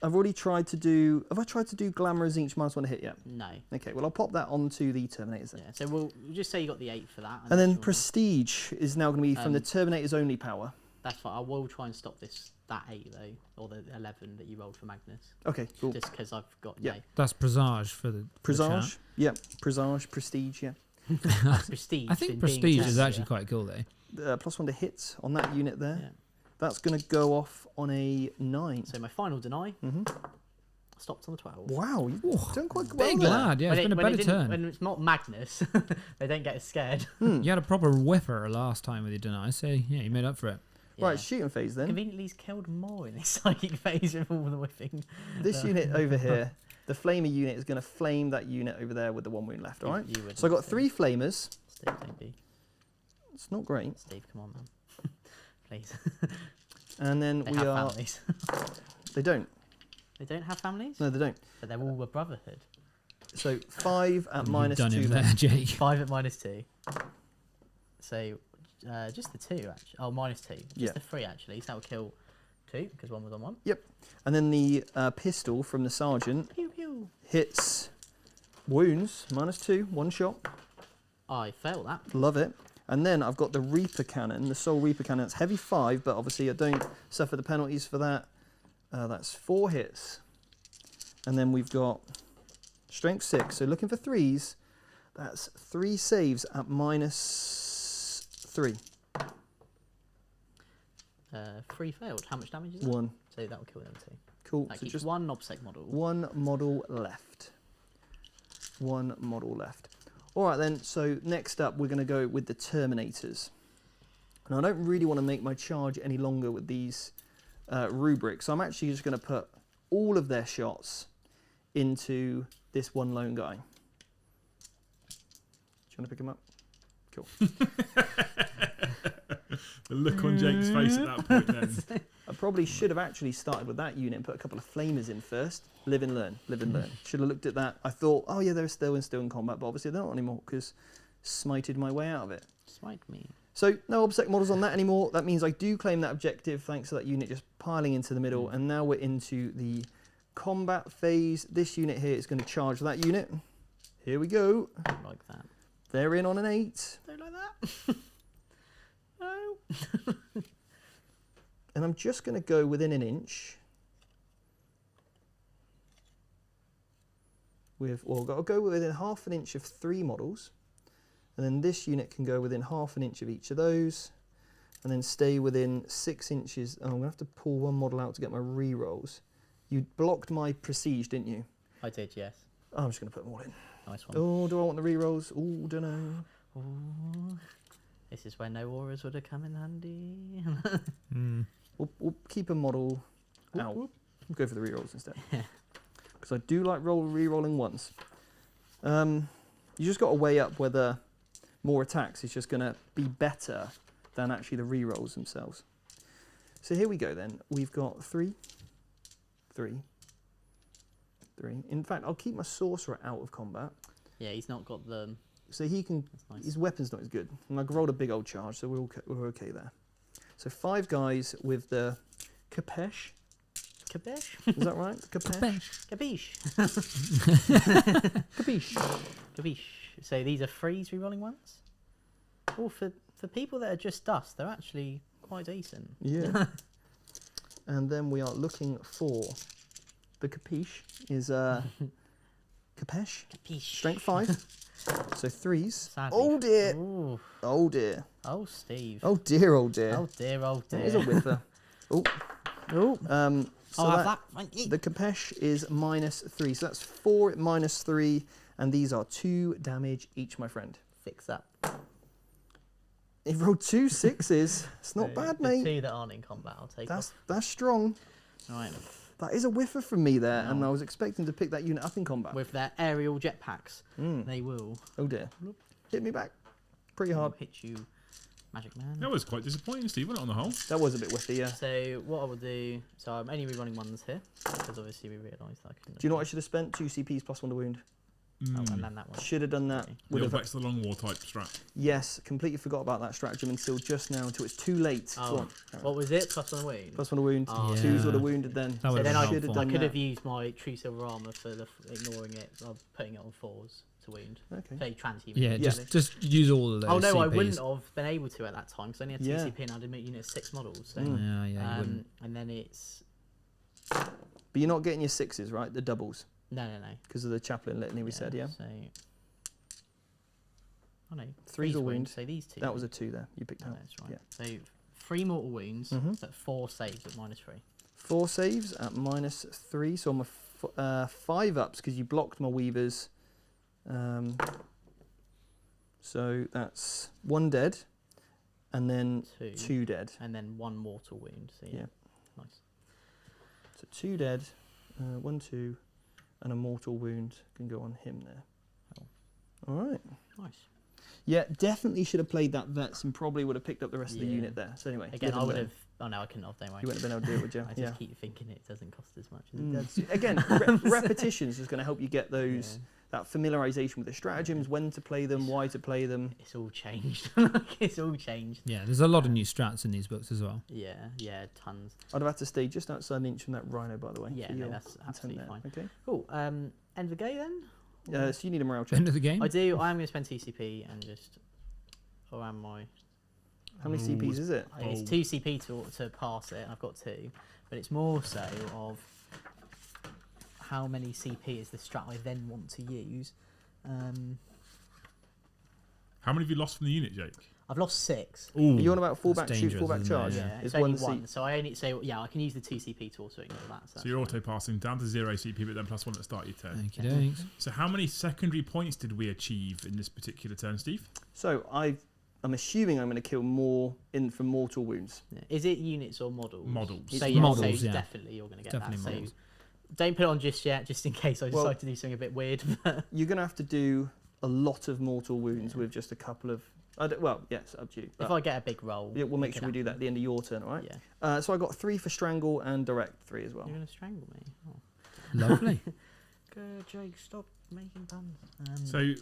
I've already tried to do. Have I tried to do Glamour as each -1 hit yet? No. Okay, well I'll pop that onto the Terminators then. Yeah. So we'll just say you got the 8 for that. And then sure. Prestige is now going to be from the Terminators only power. That's fine. I will try and stop that 8 though, or the 11 that you rolled for Magnus. Okay, cool. Just because I've got Yeah. no. That's Presage for the Presage? Yep. Presage, Prestige, yeah. Prestige. I think in being Prestige is tested. actually quite cool, though. +1 to hit on that unit there. Yeah. That's going to go off on a 9. So my final deny Mm-hmm. stopped on the 12. Wow, you've done quite well Big there. lad, yeah, it's been a better turn. When it's not Magnus, they don't get as scared. You had a proper whiffer last time with your deny, so yeah, you made up for it. Yeah. Right, shooting phase then. Conveniently, he's killed more in this psychic phase with all the whiffing. This unit over here, the flamer unit is going to flame that unit over there with the 1 wound left, all right? You wouldn't, So I got Steve. 3 flamers. Steve, don't be. It's not great. Steve, come on, man. Please. And then They we have are... families. They don't. They don't have families? No, they don't. But they're all a brotherhood. So 5 at You've done -2. him there, Jake. 5 at -2. So just the 2, actually. Oh, -2. Just Yeah. the 3, actually. So that will kill 2, because 1 was on 1. Yep. And then the pistol from the sergeant Pew, pew. hits wounds, -2, 1 shot. I failed that. Love it. And then I've got the Reaper Cannon, the Soul Reaper Cannon. It's heavy 5, but obviously I don't suffer the penalties for that. That's 4 hits. And then we've got Strength 6. So looking for 3s. That's 3 saves at -3. 3 failed. How much damage is that? 1. So that will kill them 2. Cool. That So keeps just 1 obsec model. 1 model left. 1 model left. All right then, so next up we're going to go with the Terminators. And I don't really want to make my charge any longer with these rubrics, so I'm actually just going to put all of their shots into this one lone guy. Do you want to pick him up? Cool. The look on Jake's face at that point then. I probably should have actually started with that unit and put a couple of flamers in first. Live and learn, live and learn. Should have looked at that. I thought, oh yeah, they're still in combat, but obviously they're not anymore because smited my way out of it. Smite me. So no obsec models on that anymore. That means I do claim that objective thanks to that unit just piling into the middle. And now we're into the combat phase. This unit here is going to charge that unit. Here we go. Don't like that. They're in on an 8. Don't like that. No. And I'm just going to go within an inch. I've got to go within ½ an inch of 3 models. And then this unit can go within ½ an inch of each of those. And then stay within 6 inches. Oh, I'm going to have to pull 1 model out to get my re-rolls. You blocked my Prestige, didn't you? I did, yes. Oh, I'm just going to put them all in. Nice one. Oh, do I want the re-rolls? Oh, don't know. Ooh. This is where no auras would have come in handy. We'll keep a model out. We'll go for the re-rolls instead. Because I do like re-rolling ones. You just got to weigh up whether more attacks is just going to be better than actually the re-rolls themselves. So here we go then. We've got 3, 3, 3. In fact, I'll keep my Sorcerer out of combat. Yeah, he's not got the... So he can... That's nice. His weapon's not as good. And I rolled a big old charge, so we're okay there. So 5 guys with the Capesh. Kabish? Is that right? Capesh? Kabish. Capiche. Kabish. So these are freeze rerolling ones. Oh, for people that are just dust, they're actually quite decent. Yeah. And then we are looking for the capiche is capesh. Strength 5. So 3s. Sadly. Oh dear. Ooh. Oh dear. Oh, Steve. Oh dear. Oh dear. Oh dear. Oh dear. That is a whiffer. Oh. Oh. So I'll have that. Thank you. the capesh is -3. So that's 4 -3, and these are 2 damage each, my friend. Fix that. He rolled 2 6s. It's not bad, the mate. 2 that aren't in combat, I'll take off. That's strong. Right. That is a whiffer from me there, and No. I was expecting to pick that unit up in combat. With their aerial jetpacks, they will Oh dear. Hit me back. Pretty hard. hit you, Magic Man. That was quite disappointing, Steve, wasn't it, on the whole? That was a bit whiffy, yeah. So what I will do, so I'm only rerunning ones here, because obviously we realised that I couldn't. Do you know what I should have spent? 2 CPs plus 1 to wound. Oh, and then that one. Should have done that. Okay. Would Little have. back to the long war type strat. Yes, completely forgot about that stratagem until just now, until it's too late. Go Oh, on. what was it? Plus one wound. Plus 1 to wound. Oh, 2s yeah. would have wounded then. That So would then have I, been should have helpful. I done could that. have used my true silver armor for the ignoring it, putting it on 4s to wound. Okay. Very transhuman. Yeah, Yeah. just use all of those. Oh no, I CPs. wouldn't have been able to at that time because I only had 2 Yeah. CP and I had a unit of 6 models. So, Yeah, you wouldn't. and then it's But you're not getting your 6s, right? The doubles. no. Because of the chaplain litany we said, yeah? So, oh no, 3s or wound. So these 2. That was a 2 there. You picked Oh, out. that's right. Yeah. So 3 mortal wounds, Mhm. but 4 saves at -3. 4 saves at -3, so I'm a 5 ups because you blocked my weavers. So that's 1 dead, and then 2, 2 dead. and then 1 mortal wound. So yeah, Yeah. nice. So 2 dead, 1, 2, and a mortal wound can go on him there. Oh. All right. Nice. Yeah, definitely should have played that vets and probably would have picked up the rest of the Yeah. unit there. So anyway, Again, live I and would learn. have. Oh no, I couldn't have. Don't worry. You wouldn't have been able to do it, would you? I just Yeah. keep thinking it doesn't cost as much as it Mm. does. Again, repetitions is going to help you get those Yeah. that familiarization with the stratagems, when to play them, why to play them. It's all changed. It's all changed. Yeah, there's a lot of new strats in these books as well. Yeah, tons. I'd have had to stay just outside an inch from that rhino, by the way. Yeah, for no, your that's intent absolutely there. fine. Okay. Cool. End of the go then. So you need a morale check. End of the game. I do. I am going to spend 2 CP and just. Or am I? How many CPs is it? It's 2 CP to pass it, and I've got 2. But it's more so of how many CP is the strat I then want to use. How many have you lost from the unit, Jake? I've lost 6. Ooh. Are you on about fallback, shoot, dangerous, fallback, isn't it? charge? Yeah, It's it's only 1 1. C. So I only I can use the 2 CP to also ignore that. So you're auto passing down to 0 CP, but then +1 at the start of your turn. Thank you, thanks. So how many secondary points did we achieve in this particular turn, Steve? So I'm assuming I'm going to kill more from mortal wounds. Yeah. Is it units or models? Models. So, It's yeah, models, so yeah. definitely you're going to get Definitely that. models. So don't put it on just yet, just in case I decide Well- to do something a bit weird. You're going to have to do a lot of mortal wounds Yeah. with just a couple of. Well, yes, up to you. If But I get a big roll, yeah, we'll make it sure could we do that at the end of your turn, all right? Yeah. So I got 3 for strangle and direct 3 as well. You're going to strangle me. Oh. Lovely. Good, Jake, stop making puns. So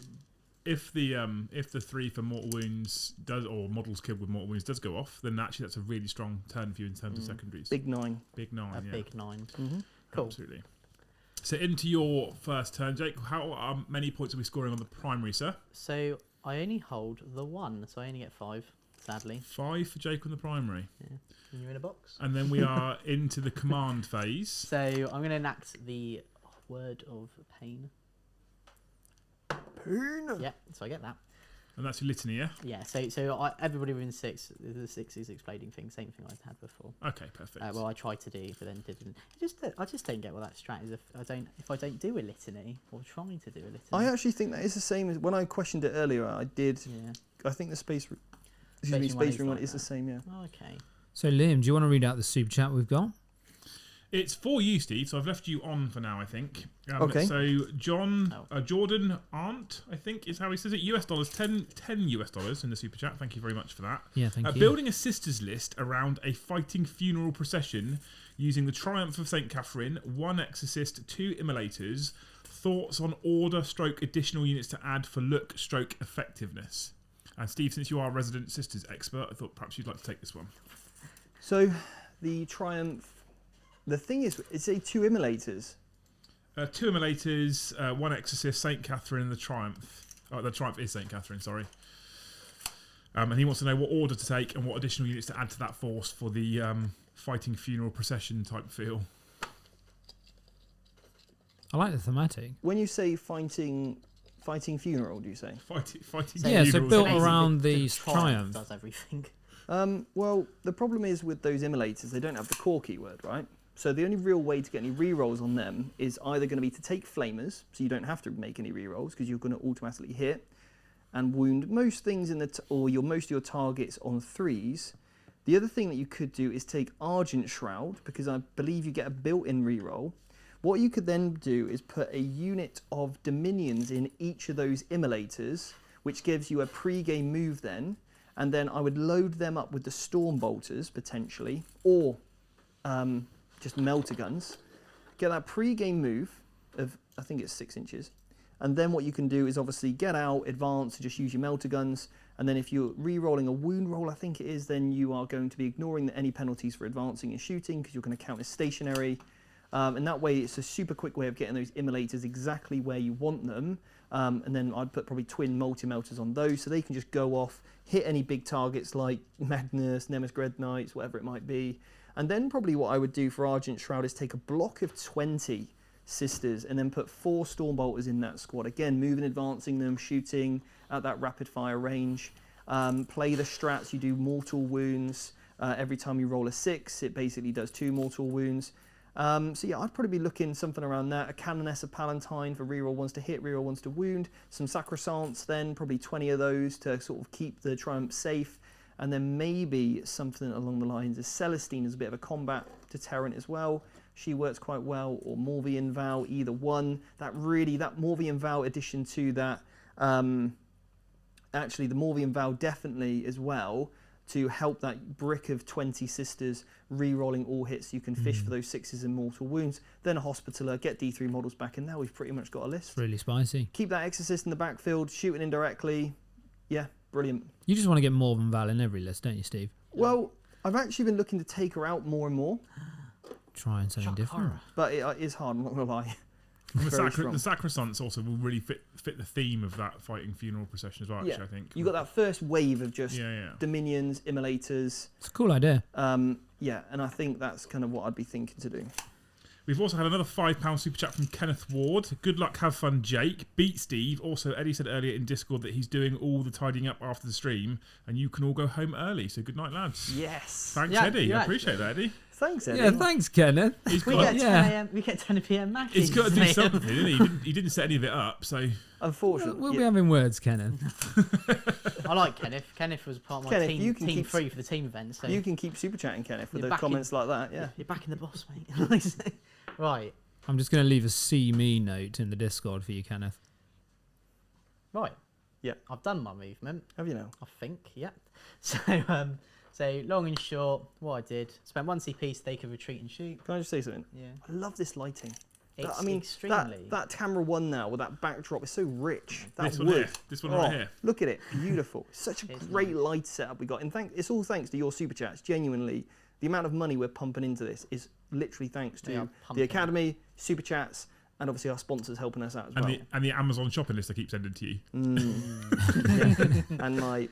if the 3 for mortal wounds does, or models killed with mortal wounds does go off, then actually that's a really strong turn for you in terms of secondaries. Big 9. Big 9, a yeah. big 9. Mm-hmm. Cool. Absolutely. So into your first turn, Jake, how many points are we scoring on the primary, sir? So I only hold the 1, so I only get 5, sadly. 5 for Jake on the primary. Yeah. And you're in a box. And then we are into the command phase. So I'm going to enact the word of pain. Pain. Yeah, so I get that. And that's your litany, yeah? Yeah, so everybody within 6, the 6 is exploding thing, same thing I've had before. Okay, perfect. Well, I tried to do, but then didn't. I just don't get what that strat is. If I don't do a litany or try to do a litany. I actually think that is the same as when I questioned it earlier. I did. Yeah. I think the space Ring one is ring one like is the that. same. Yeah. Oh, okay. So, Liam, do you want to read out the super chat we've got? It's for you, Steve, so I've left you on for now, I think. Okay. So Jordan Arndt, I think is how he says it, $10 US in the super chat. Thank you very much for that. Yeah, thank you. Building a sisters list around a fighting funeral procession using the Triumph of St. Catherine, 1 Exorcist, 2 Immolators. Thoughts on order / additional units to add for look / effectiveness. And Steve, since you are a resident sisters expert, I thought perhaps you'd like to take this one. So the Triumph. The thing is, it's a 2 Immolators. 2 Immolators, 1 Exorcist, St. Catherine, and the Triumph. Oh, the Triumph is St. Catherine, sorry. And he wants to know what order to take and what additional units to add to that force for the fighting funeral procession type feel. I like the thematic. When you say fighting funeral, do you say? Fighting Yeah, so funerals. built Basically, around the the Triumph. does everything. Well, the problem is with those immolators, they don't have the core keyword, right? So the only real way to get any rerolls on them is either going to be to take flamers, so you don't have to make any rerolls because you're going to automatically hit and wound most things in most of your targets on 3s. The other thing that you could do is take Argent Shroud, because I believe you get a built-in reroll. What you could then do is put a unit of Dominions in each of those immolators, which gives you a pre-game move then, and then I would load them up with the Storm Bolters, potentially, or just Melter Guns. Get that pre-game move of, I think it's 6 inches, and then what you can do is obviously get out, advance, and just use your Melter Guns, and then if you're re-rolling a wound roll, I think it is, then you are going to be ignoring any penalties for advancing and shooting, because you're going to count as stationary. And that way it's a super quick way of getting those immolators exactly where you want them. And then I'd put probably twin multi-melters on those so they can just go off, hit any big targets like Magnus, Nemesis Dread Knights, whatever it might be. And then probably what I would do for Argent Shroud is take a block of 20 Sisters and then put 4 Stormbolters in that squad. Again, moving, advancing them, shooting at that rapid fire range. Play the strats, you do mortal wounds. Every time you roll a 6, it basically does 2 mortal wounds. So yeah, I'd probably be looking something around that. A Canonessa Palatine for reroll ones to hit, reroll ones to wound. Some Sacrosancts then, probably 20 of those to sort of keep the Triumph safe. And then maybe something along the lines of Celestine as a bit of a combat deterrent as well. She works quite well, or Morvian Vow, either one. That Morvian Vow addition to that, actually the Morvian Vow definitely as well, to help that brick of 20 Sisters re-rolling all hits. You can fish for those 6s and mortal wounds. Then a Hospitaller, get D3 models back, and now we've pretty much got a list. It's really spicy. Keep that Exorcist in the backfield, shooting indirectly. Yeah, brilliant. You just want to get Morven Val in every list, don't you, Steve? Well, I've actually been looking to take her out more and more. Trying something different. But it is hard, I'm not going to lie. The Sacrosancts also will really fit the theme of that fighting funeral procession as well, actually, I think. You got that first wave of just Dominions, Immolators. It's a cool idea. Yeah, and I think that's kind of what I'd be thinking to do. We've also had another £5 super chat from Kenneth Ward. Good luck, have fun, Jake. Beat Steve. Also, Eddie said earlier in Discord that he's doing all the tidying up after the stream, and you can all go home early. So good night, lads. Yes. Thanks, Eddie. I appreciate that, Eddie. Thanks, Eddie. Yeah, thanks, Kenneth. We get 10 PM Mac. He's got to do something, isn't he? He didn't set any of it up, so... Unfortunately. We'll be having words, Kenneth. I like Kenneth. Kenneth was part of my team 3 for the team event. So you can keep super chatting, Kenneth, with the comments like that, yeah. You're back in the boss, mate. Right. I'm just going to leave a see me note in the Discord for you, Kenneth. Right. Yeah. I've done my movement. Have you now? I think, yeah. So, long and short, what I did, spent 1 CP so they could retreat and shoot. Can I just say something? Yeah. I love this lighting. It's extremely... That camera one now with that backdrop is so rich. That this wood. one here. This one right here. Look at it. Beautiful. Such a great light setup we got. And it's all thanks to your super chats. Genuinely, the amount of money we're pumping into this is literally thanks to the Academy, super chats, and obviously our sponsors helping us out as well. And the Amazon shopping list I keep sending to you. And my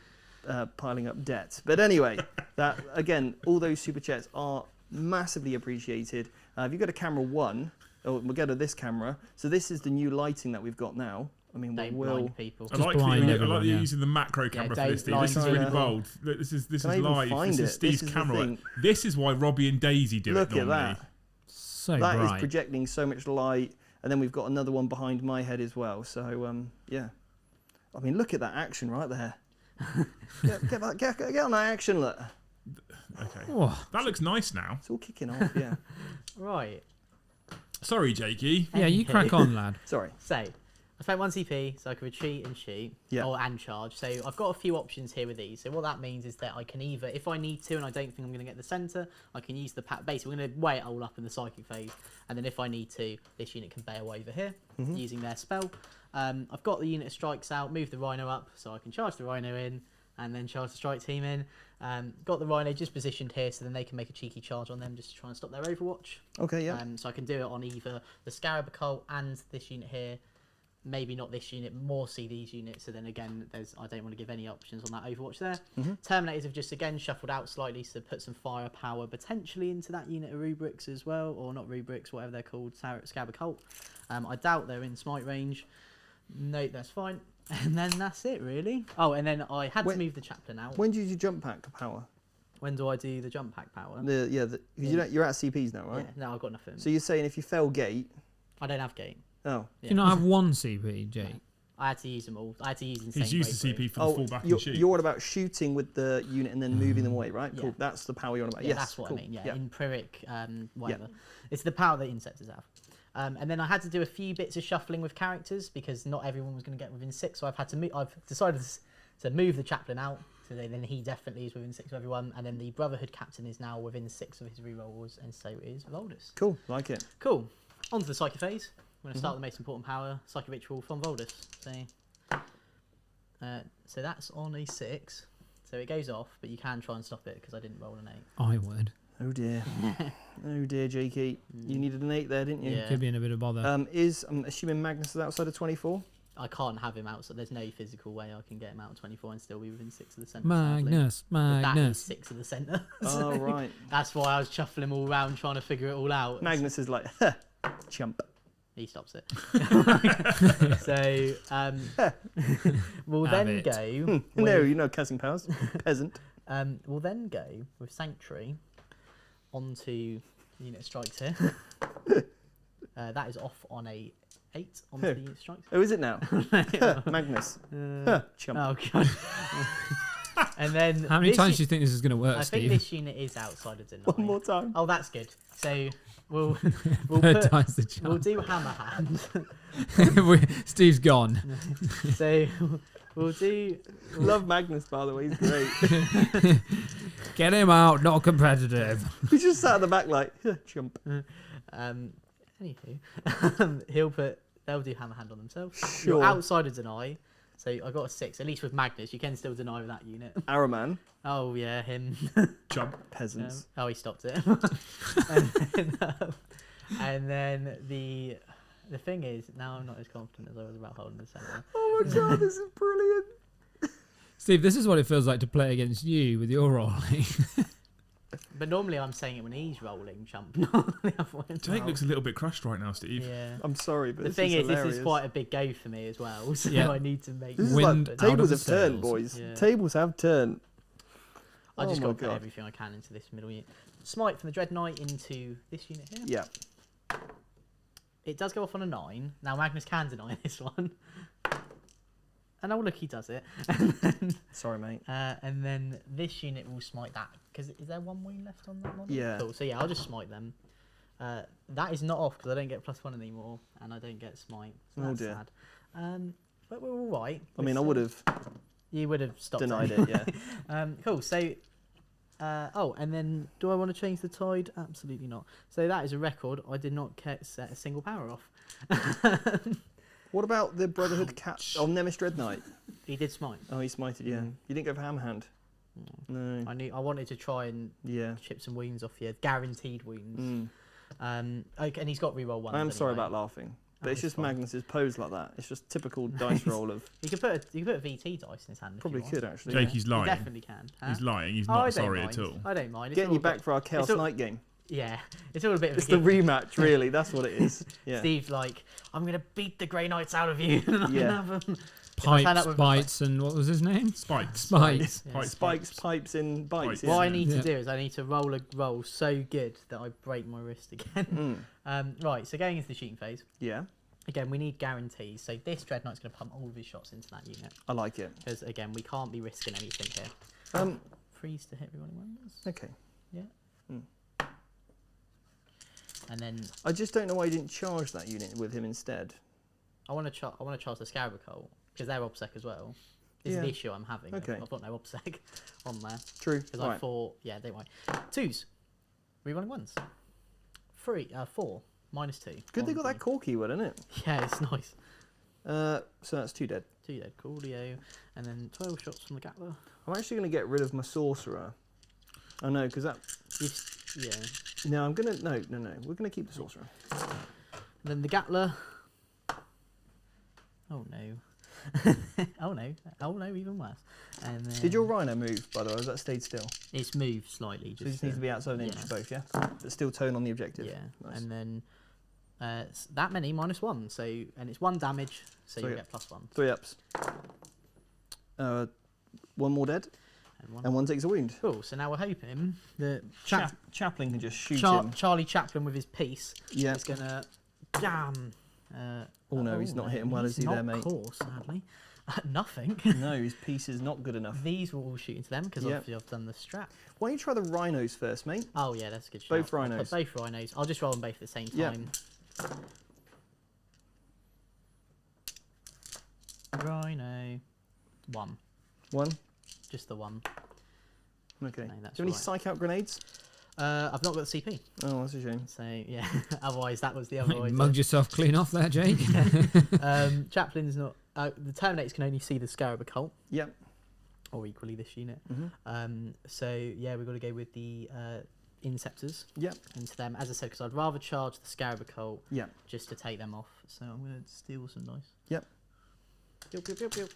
piling up debt. But anyway, that again, all those super chats are massively appreciated. If you go to camera 1, we'll go to this camera. So this is the new lighting that we've got now. I mean, blind people. I like that you're using the macro camera for this, Steve. This is really bold. This is live. This is Steve's camera. This is why Robbie and Daisy do it normally. Look at that. So that bright. is projecting so much light. And then we've got another one behind my head as well. So, yeah. I mean, look at that action right there. get on that action, look. Okay. Oh. That looks nice now. It's all kicking off, yeah. Right. Sorry, Jakey. Yeah, you crack on, lad. Sorry. So, I spent 1 CP so I can retreat and shoot, and charge. So I've got a few options here with these. So what that means is that I can either, if I need to and I don't think I'm going to get the centre, I can use the basically we're going to weigh it all up in the psychic phase, and then if I need to, this unit can bail over here using their spell. I've got the unit of strikes out, move the Rhino up so I can charge the Rhino in, and then charge the strike team in. Got the Rhino just positioned here so then they can make a cheeky charge on them just to try and stop their overwatch. Okay, yeah. So I can do it on either the Scarab Occult and this unit here. maybe not this unit, more see these units. So then again, I don't want to give any options on that Overwatch there. Mm-hmm. Terminators have just again shuffled out slightly, so put some firepower potentially into that unit of rubrics as well, or not rubrics, whatever they're called, Scab Occult. I doubt they're in smite range. No, that's fine. And then that's it really. Oh, and then I had to move the chaplain out. When did you jump pack power? When do I do the jump pack power? You're at CPs now, right? Yeah, no, I've got nothing. So you're saying if you fell gate? I don't have gate. Oh. Do you not have one CP, Jake? I had to use them all. I had to use insane. He's used the CP for the full back and shoot. You're on about shooting with the unit and then moving them away, right? Yeah. Cool. That's the power you're on about. Yeah, Yes, that's what cool. I mean. Yeah, Yeah. in Pyrrhic, whatever. It's the power that insectors have. And then I had to do a few bits of shuffling with characters because not everyone was going to get within 6. So I've decided to move the chaplain out. So then he definitely is within 6 of everyone. And then the Brotherhood captain is now within 6 of his rerolls, and so is Voldus. Cool. Like it. Cool. On to the Psychic phase. I'm going to start with the most important power, Psychic Ritual from Voldus. So that's on a 6. So it goes off, but you can try and stop it because I didn't roll an 8. I would. Oh dear. Oh dear, Jakey. You needed an 8 there, didn't you? Yeah. Could be in a bit of bother. I'm assuming Magnus is outside of 24? I can't have him out, so there's no physical way I can get him out of 24 and still be within 6 of the centre. Magnus. That is 6 of the centre. Oh, right. That's why I was shuffling him all around trying to figure it all out. Magnus is like, chump. He stops it. So we'll then go. No, you're not cussing powers. Peasant. We'll then go with Sanctuary onto unit strikes here. That is off on a 8 on the unit strikes. Oh, is it now? Magnus. Chump. Oh god. And then How many times do you think this is going to work, I Steve? think this unit is outside of deny. One more time. Oh, that's good. So we'll Third time's the charm. we'll do Hammer Hand. Steve's gone. So we'll do. Love Magnus, by the way. He's great. Get him out, not competitive. He just sat at the back like, chump. Anywho, they'll do Hammer Hand on themselves. Sure. You're outside of deny. So I got a 6. At least with Magnus, you can still deny with that unit. Araman. Oh yeah, him. Jump. Peasants. Oh, he stopped it. and then the thing is, now I'm not as confident as I was about holding the centre. Oh my god, this is brilliant. Steve, this is what it feels like to play against you with your rolling. But normally I'm saying it when he's rolling, chump, not the other way. Jake looks a little bit crushed right now, Steve. Yeah. I'm sorry, but The thing is, this is quite a big go for me as well, so Yeah. I need to make. This is Wind like out tables of have the turned, sails. boys. Yeah. Tables have turned. I just Oh got my to put God. everything I can into this middle unit. Smite from the Dread Knight into this unit here. Yeah. It does go off on a 9. Now Magnus can deny this one. And oh look, he does it. Sorry, mate. And then this unit will smite that. Because is there 1 wound left on that model? Yeah. Cool. So yeah, I'll just smite them. That is not off because I don't get +1 anymore, and I don't get smite. So Oh that's dear. sad. But we're all right. I mean, I would have You would have stopped. denied it, yeah. Cool. So. And then do I want to change the tide? Absolutely not. So that is a record. I did not set a single power off. What about the Brotherhood Cat on Nemesis Dread Knight? He did smite. Oh, he smited, yeah. You didn't go for Hammer Hand? No. I wanted to try and Yeah. chip some wounds off here, guaranteed wounds. Mm. Okay, and he's got reroll 1. I am sorry about laughing. But it's it's just fine. Magnus's pose like that. It's just typical dice roll of... You could put a VT dice in his hand. Probably if you could, want. actually. Jake, yeah. he's You lying. definitely can. Huh? He's lying. He's Oh, I not don't sorry mind. at all. I don't mind. It's Getting all you a back bit- for our Chaos it's all- Knight game. Yeah, it's all a bit of It's a the gift. rematch, really. That's what it is. Yeah. Steve's like, I'm gonna beat the Grey Knights out of you. Yeah. Pipes, bites, and what was his name? Spikes. Spikes. Yeah. Pipes, Spikes, pipes, and bites. Spikes. Yeah. What I need Yeah. to do is I need to roll a roll so good that I break my wrist again. Right, so going into the shooting phase, Yeah, again, we need guarantees. So this Dread Knight's going to pump all of his shots into that unit. I like it. Because, again, we can't be risking anything here. Um, Freeze to hit everyone once. okay. Yeah. Mm. And then I just don't know why you didn't charge that unit with him instead. I want to charge the Scarab Cult because they're OBSEC as well. This is Yeah. the issue I'm having. Okay. I've got no OBSEC on there. True. Because I Right. thought, yeah, don't worry. 2s. Rerunning 1s. 4. -2. Good they got on that core keyword, isn't it? the- Yeah, it's nice. So that's 2 dead. 2 dead. Coolio. And then 12 shots from the Gatler. I'm actually going to get rid of my Sorcerer. Oh no, because that... Yeah. No, I'm going to... No. We're going to keep the Sorcerer. And then the Gatler. Oh no. Oh no. Oh no, even worse. And then Did your rhino move, by the way, or has that stayed still? it's moved slightly. So it just needs to be outside an inch yeah. of both, yeah? But still tone on the objective. Yeah. Nice. And then that many -1. So and it's 1 damage, so you get +1. 3 ups. 1 more dead, and 1 takes a wound. Cool. So now we're hoping that Chaplain can just shoot him. Charlie Chaplin with his piece Yeah. is gonna jam. Oh no, he's not hitting well, is he there, mate? Of course, sadly. Nothing. No, his piece is not good enough. These will all shoot into them because obviously I've done the strap. Why don't you try the rhinos first, mate? Oh yeah, that's a good shout. Both rhinos. Both rhinos. I'll just roll them both at the same time. Rhino. 1. 1. Just the 1. Okay. No, Do you that's have any right. psych out grenades? I've not got the CP, Oh, that's a shame. so yeah. Otherwise, that was the other You idea. mugged yourself clean off there, Jake. Chaplin's not. The Terminators can only see the Scarab Occult, Yep. or equally this unit. Mm-hmm. So yeah, we've got to go with the Inceptors Yep. into them. As I said, because I'd rather charge the Scarab Occult Yep. just to take them off. So I'm going to steal some dice. Yep. Pew, pew, pew, pew.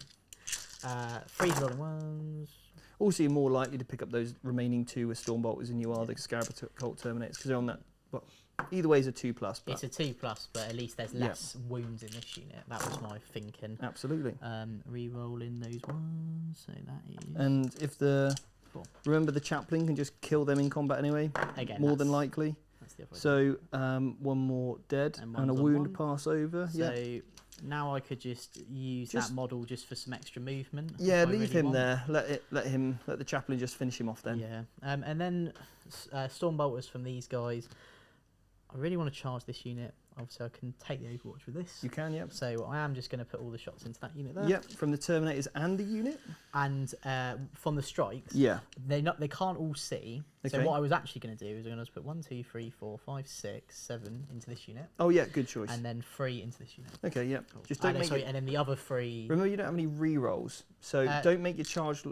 3 rolling ones. Also, you're more likely to pick up those remaining 2 with Stormbolters than you are the Scarab Occult Terminators, because they're on that. Well, either way is a 2+. But It's a 2+, but at least there's less wounds in this unit. That was my thinking. absolutely. Re-rolling those ones. So that is. And if the 4. remember the Chaplain can just kill them in combat anyway. Again, more than likely. That's the other So 1 more dead And and a one's on wound 1. pass over. So Yeah. now I could just use that model just for some extra movement. Yeah, if I leave really him want. there. Let the Chaplain just finish him off then. Yeah, and then Stormbolters from these guys. I really want to charge this unit. Obviously, I can take the Overwatch with this. You can, yep. So I am just going to put all the shots into that unit there. Yep, from the Terminators and the unit. And from the strikes, Yeah. they can't all see. So Okay. what I was actually going to do is I'm going to put 1, 2, 3, 4, 5, 6, 7 into this unit, Oh yeah, good choice. and then 3 into this unit. Okay, yep. Cool. Just don't and, make sorry, it, and then the other 3. remember you don't have any re-rolls, so don't make your charge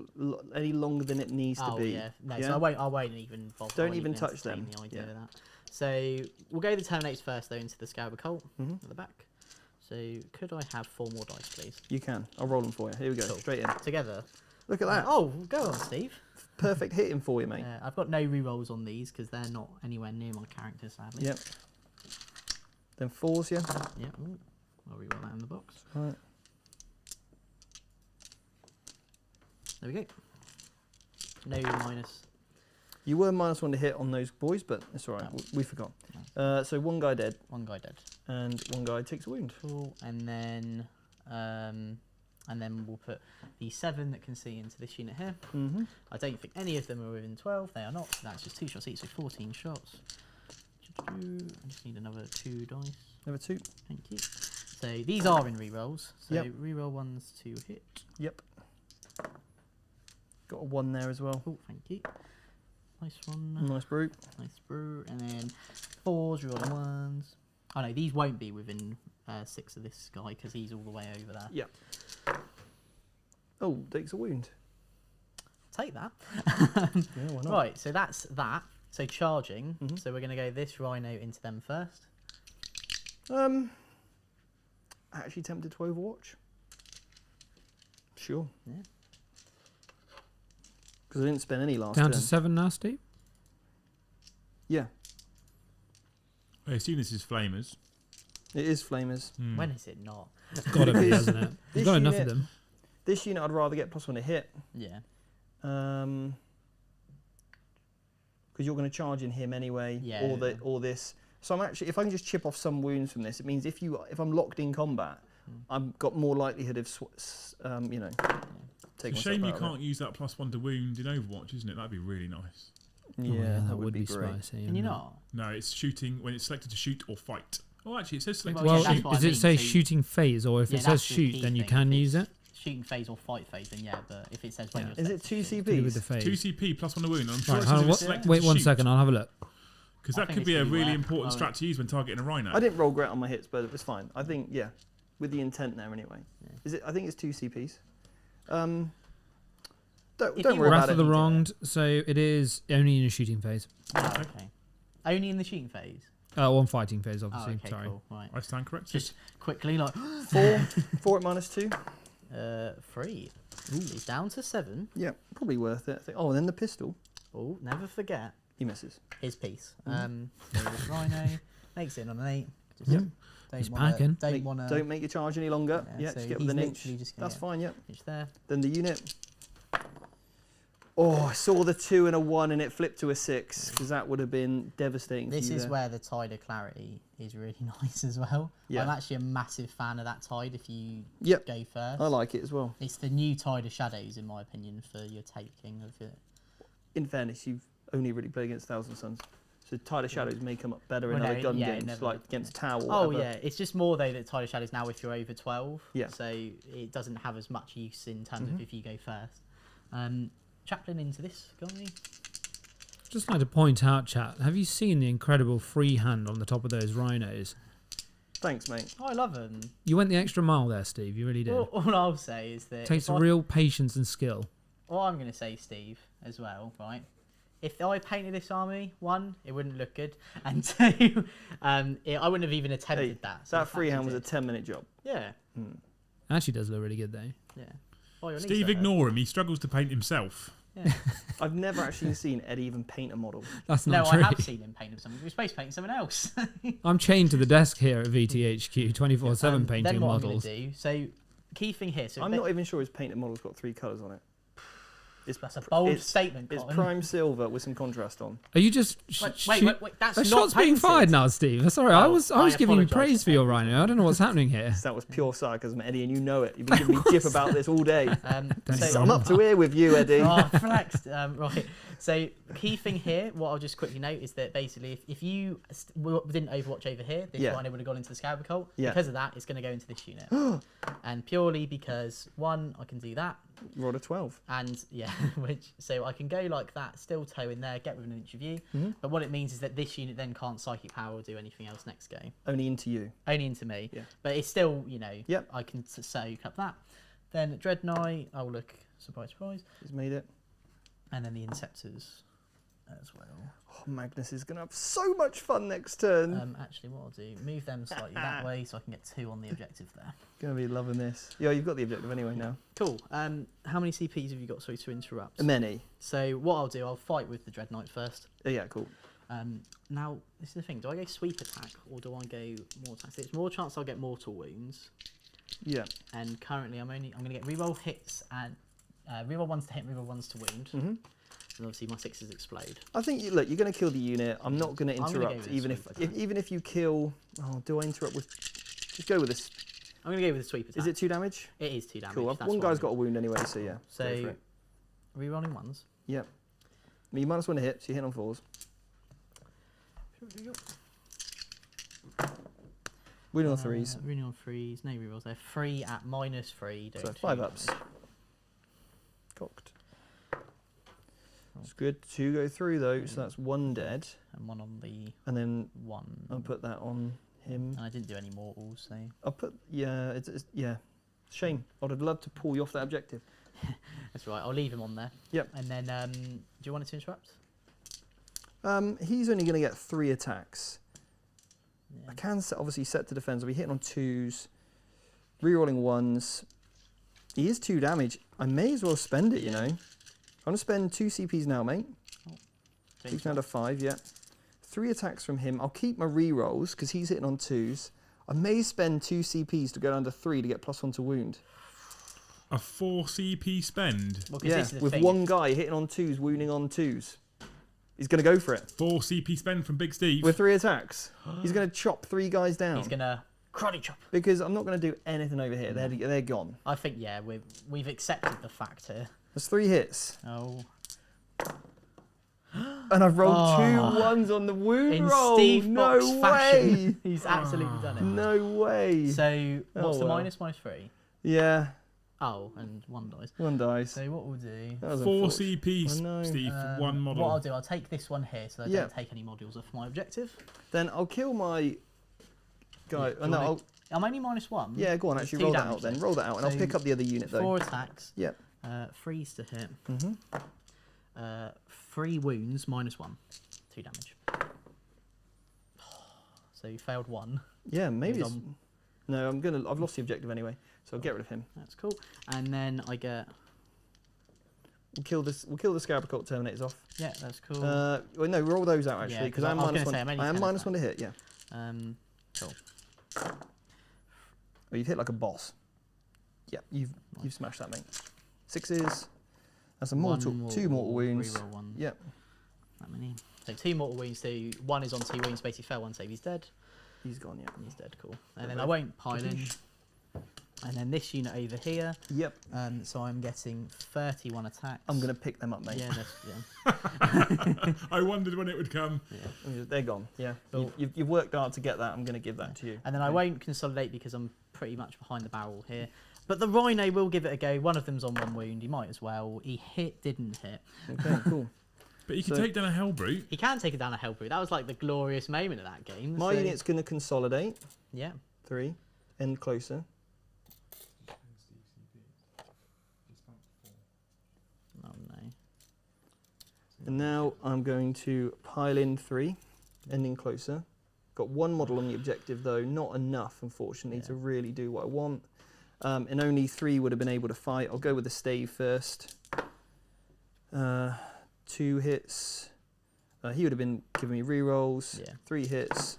any longer than it needs to be. Yeah, no. Yeah? So I won't even bother. Don't I won't even touch entertain them. The idea Yeah. of that. So we'll go the Terminators first, though, into the Scarab Occult Mhm. at the back. So could I have 4 more dice, please? You can. I'll roll them for you. Here we go. Cool. Straight in. Together. Look at that. Oh, go on, Steve. Perfect hitting for you, mate. I've got no re-rolls on these because they're not anywhere near my character, sadly. Yep. Then 4s, yeah. Yeah. Ooh, I'll re-roll that in the box. Right. There we go. No minus. You were -1 to hit on those boys, but it's all right. Oh. We forgot. So 1 guy dead, 1 guy dead. and 1 guy takes a wound. Cool. And then we'll put the 7 that can see into this unit here. Mm-hmm. I don't think any of them are within 12. They are not. So that's just 2 shots each, so 14 shots. I just need another 2 dice. Number 2. Thank you. So these are in re-rolls. So Yep. re-roll ones to hit. Yep. Got a 1 there as well. Oh, thank you. Nice one. Nice brew. Nice brew. And then 4s, re-rolling ones. Oh no, these won't be within 6 of this guy because he's all the way over there. Yep. Oh, takes a wound. Take that. Yeah, why not? Right, so that's that. So charging. Mhm. So we're going to go this Rhino into them first. Actually tempted to Overwatch. Sure. Yeah. Because I didn't spend any last Down turn. to 7 now, Steve. Yeah, I assume this is Flamers. it is Flamers. When is it not? It's got to be, Because hasn't it? this You've got enough of unit- them. This unit I'd rather get +1 to hit. Yeah. Because you're going to charge in him anyway, Yeah. or this. So I'm actually, if I can just chip off some wounds from this, it means if I'm locked in combat, I've got more likelihood of, taking It's a myself shame you out of it. can't use that +1 to wound in Overwatch, isn't it? That'd be really nice. Oh, Yeah, that would be great. spicy. Can you wouldn't it? not? No, it's shooting when it's selected to shoot or fight. Oh, actually, it says selected Well, Well, yeah, that's what I does it mean, say so- shooting phase, or if Yeah, it says that's the shoot, key then you thing. can If use it's it? Shooting phase or fight phase, then yeah, but if it says when Yeah. you're Is it selected 2 to shoot- Do with the CPs? phase. 2 CP +1 to wound. I'm sure Right, it hold says on, if it's what- selected wait to 1 shoot. second, I'll have a look. Because I that think could it's be a gonna be really rare. important Oh, strat to use when targeting a rhino. I didn't roll great on my hits, but it was fine. I think, yeah, with the intent there anyway. Yeah. Is it? I think it's 2 CPs. If Don't you worry want about Wrath it. of the do it. Wronged, so it is only in a shooting phase. Oh, okay. Only in the shooting phase. On fighting phase, Oh, obviously. okay, Sorry. cool. Right. I stand corrected. Just quickly, like 4 at -2. 3. He's down to 7. Yeah, probably worth it. I think. Oh, and then the pistol. Oh, never forget He misses. his piece. So this Rhino makes it on an 8. Just Yep. He's packing. Don't make your charge any longer. Yeah, so just get with an he's inch. literally just gonna That's get fine. Yep. inch there. Then the unit. Oh, I saw the 2 and a 1 and it flipped to a 6 because that would have been devastating. This for you is there. where the Tide of Clarity is really nice as well. Yeah. I'm actually a massive fan of that Tide if you Yep. go first. I like it as well. It's the new Tide of Shadows, in my opinion, for your taking of it. In fairness, you've only really played against Thousand Suns. So Tide of Shadows may come up better in Well, other no, gun yeah, games, never- like against Tau or Oh whatever. yeah, it's just more though that Tide of Shadows now if you're over 12. Yeah. So it doesn't have as much use in terms Mm-hmm. of if you go first. Chaplain into this guy. Just like to point out, chat, have you seen the incredible freehand on the top of those rhinos? Thanks, mate. Oh, I love him. You went the extra mile there, Steve. You really did. All I'll say is that Takes if I- real patience and skill. all I'm going to say, Steve, as well, right? If I painted this army, 1, it wouldn't look good, and 2, I wouldn't have even attempted Hey, that. So that the fact freehand you was a did- 10-minute job. Yeah, Actually does look really good, though. yeah. Oh, your knees Steve, don't hurt. ignore him. He struggles to paint himself. Yeah. I've never actually seen Ed even paint a model. That's No, not true. I have seen him paint something. We're supposed to paint someone else. I'm chained to the desk here at VTHQ 24/7 painting then what models. I'm going to do, so key thing here. So I'm not even sure his painted model's got 3 colours on it. that's a bold it's- statement, It's Colin. prime silver with some contrast on. Are you just Wait, that's The not shot's being painted. fired now, Steve. Sorry, I Oh, was I giving you apologise praise for for your rhino. I don't know what's happening here. That was pure sarcasm, Eddie, and you know it. You've been giving me jip about this all day. So, I'm up to here with you, Eddie. oh, flexed. Right. So key thing here, what I'll just quickly note is that basically, if you didn't Overwatch over here, this Yeah. rhino would have gone into the Scarab Cult. Yeah. Because of that, it's going to go into this unit, and purely because 1, I can do that, Rolled a 12. and yeah, so I can go like that, still toe in there, get within an inch of you. Mm-hmm. But what it means is that this unit then can't psychic power or do anything else next game, Only into you. only into me. Yeah. But it's still, Yep. I can soak up that. Then Dread Knight, oh look, surprise, surprise. He's made it. And then the Inceptors as well. Oh, Magnus is going to have so much fun next turn. Actually, what I'll do, move them slightly that way so I can get 2 on the objective there. Going to be loving this. Yeah, you've got the objective anyway now. Cool. How many CPs have you got, sorry, to interrupt? Many. So what I'll do, I'll fight with the Dread Knight first. Yeah, cool. Now, this is the thing, do I go sweep attack or do I go more attack? So it's more chance I'll get mortal wounds. Yeah. And currently I'm going to get reroll hits and reroll 1s to hit, reroll 1s to wound. Mm-hmm. And obviously my 6s explode. I think, look, you're going to kill the unit. I'm not going to I'm gonna go interrupt, with a even if, sweep attack. even if you kill... Oh, do I interrupt with... Just go with this. I'm going to go with the sweep attack. Is it 2 damage? It is 2 damage. Cool. That's One what guy's I'm got a wound anyway, so yeah. So, go for it. rerolling 1s. Yep. I mean, you -1 to hit, so you hit on 4s. Wounding on 3s. Running on 3s, no rerolls there. 3 at -3. So don't 5 do ups. damage. Cocked. It's good. 2 go through though, so that's 1 dead. And 1 on the And then 1. I'll put that on him. And I didn't do any mortals, so I'll put, yeah, it's yeah. Shame. I'd have loved to pull you off that objective. that's right. I'll leave him on there. Yep. And then, do you want it to interrupt? He's only going to get 3 attacks. Yeah. I can obviously set to defense. I'll be hitting on 2s, rerolling 1s. He is 2 damage. I may as well spend it, you know. I'm going to spend 2 CPs now, mate. Don't He's down to 5, yeah. 3 attacks from him. I'll keep my rerolls because he's hitting on 2s. I may spend 2 CPs to go down to 3 to get +1 to wound. A 4 CP spend. Well, 'cause Yeah, this is the with thing. 1 guy hitting on 2s, wounding on 2s. He's going to go for it. 4 CP spend from Big Steve. With 3 attacks. He's going to chop 3 guys down. He's going to karate chop. Because I'm not going to do anything over here. They're gone. I think, yeah, we've accepted the fact here. There's 3 hits. Oh. And I've rolled 2 1s on the wound In roll. Steve No Box way. fashion, he's absolutely done it. No way. So, what's the well. -3? Yeah, Oh, and 1 dies. 1 dice. So what we'll do... That was 4 unfortunate. CP, I know. Steve, for 1 model. What I'll do, I'll take this one here so I Yeah. don't take any modules off my objective. Then I'll kill my guy. Yeah, do Oh, you no, wanna- I'll, I'm only -1. yeah, go on. It's Actually, 2 roll that damage out then. then. Roll that out, and I'll So pick up the other unit though. 4 attacks. Yep. 3s to hit. Mm-hmm. 3 wounds, -1. 2 damage. So you failed 1. Yeah, maybe. He's It's, on- no, I've lost the objective anyway, so I'll get rid of him. That's cool. And then I get... We'll kill the Scarab Occult Terminators off. Yeah, that's cool. Well, no, roll those out actually, Yeah, because 'cause I I'm was minus gonna one. say, I'm only I am 10 minus attack. 1 to hit. Yeah. Cool. Oh, you've hit like a boss. Yeah, you've smashed that, mate. 6s. That's a mortal. 2 mortal wounds. Reroll 1. Yep. That many. So 2 mortal wounds. So 1 is on 2 wounds. Basically, fail 1 save. He's dead. He's gone. Yeah. He's dead. Cool. And then I won't pile in. And then this unit over here. Yep. So I'm getting 31 attacks. I'm gonna pick them up, mate. Yeah, yeah. I wondered when it would come. Yeah. They're gone. Yeah. Cool. You've worked hard to get that. I'm gonna give that to you. And then I won't consolidate because I'm pretty much behind the barrel here. But the Rhino will give it a go. One of them's on 1 wound. He might as well. He didn't hit. Okay. Cool. But you can take down a Hellbrute. He can take it down a Hellbrute. That was like the glorious moment of that game. My so- unit's gonna consolidate. Yeah. 3. End closer. Oh no. And now I'm going to pile in 3, ending closer. Got 1 model on the objective though, not enough unfortunately to really do what I want. And only 3 would have been able to fight. I'll go with the stave first. 2 hits. He would have been giving me rerolls. Yeah. 3 hits.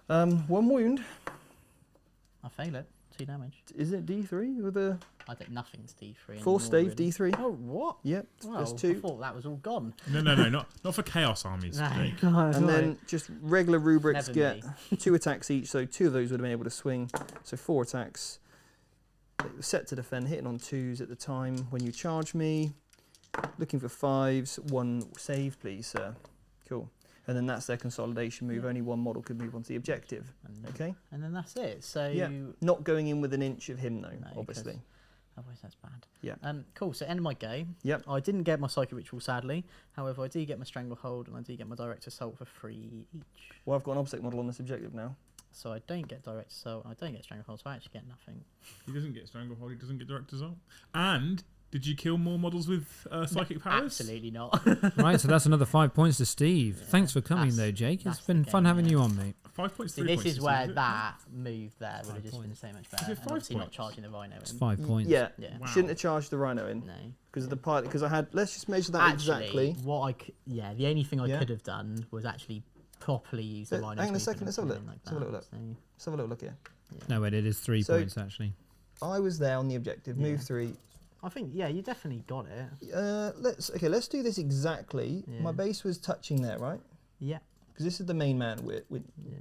1 wound. I fail it. 2 damage. Is it D3 with a I think nothing's D3. 4 anymore, stave really. D3? Oh, what? Yep, Well, there's I 2. thought that was all gone. No, not for Chaos armies. No. Jake. And then just regular rubrics Never get me. 2 attacks each, so 2 of those would have been able to swing. So 4 attacks. They were set to defend, hitting on 2s at the time when you charge me. Looking for 5s, 1 save, please, sir. Cool. And then that's their consolidation move. Yeah. Only 1 model could move onto the objective. Okay? And then that's it. So Yeah. Not going in with an inch of him, though, No, obviously. 'cause otherwise that's bad. Yeah. Cool. So end of my go. Yep. I didn't get my Psychic Ritual, sadly. However, I do get my Stranglehold and I do get my Direct Assault for 3 each. Well, I've got an obstacle model on this objective now. So I don't get Direct Assault. I don't get Stranglehold. So I actually get nothing. He doesn't get Stranglehold, he doesn't get Direct Assault. And did you kill more models with psychic powers? Absolutely not. Right, so that's another 5 points to Steve. Yeah, Thanks for coming, that's- though, Jake. It's that's the been fun game, having yeah. you on, mate. 5 points, See, 3 this points. is isn't where it? that move there would 5 have just been points. so much Is better. it And 5 obviously not points? charging the Rhino It's in. 5 points. Yeah. Yeah. Wow. Shouldn't have charged the Rhino in No. because of the pilot. Because I had. Let's just measure that Actually, exactly. what the only thing I Yeah. could have done was actually properly use the Rhino. Hang on a second, let's have a look. Like Let's have a little look. So, Let's have a little look here. No, wait, it is 3 So- points, actually. I was there on the objective. Move Yeah. 3. I think you definitely got it. Let's do this exactly. Yeah. My base was touching there, right? Yeah. Because this is the main man with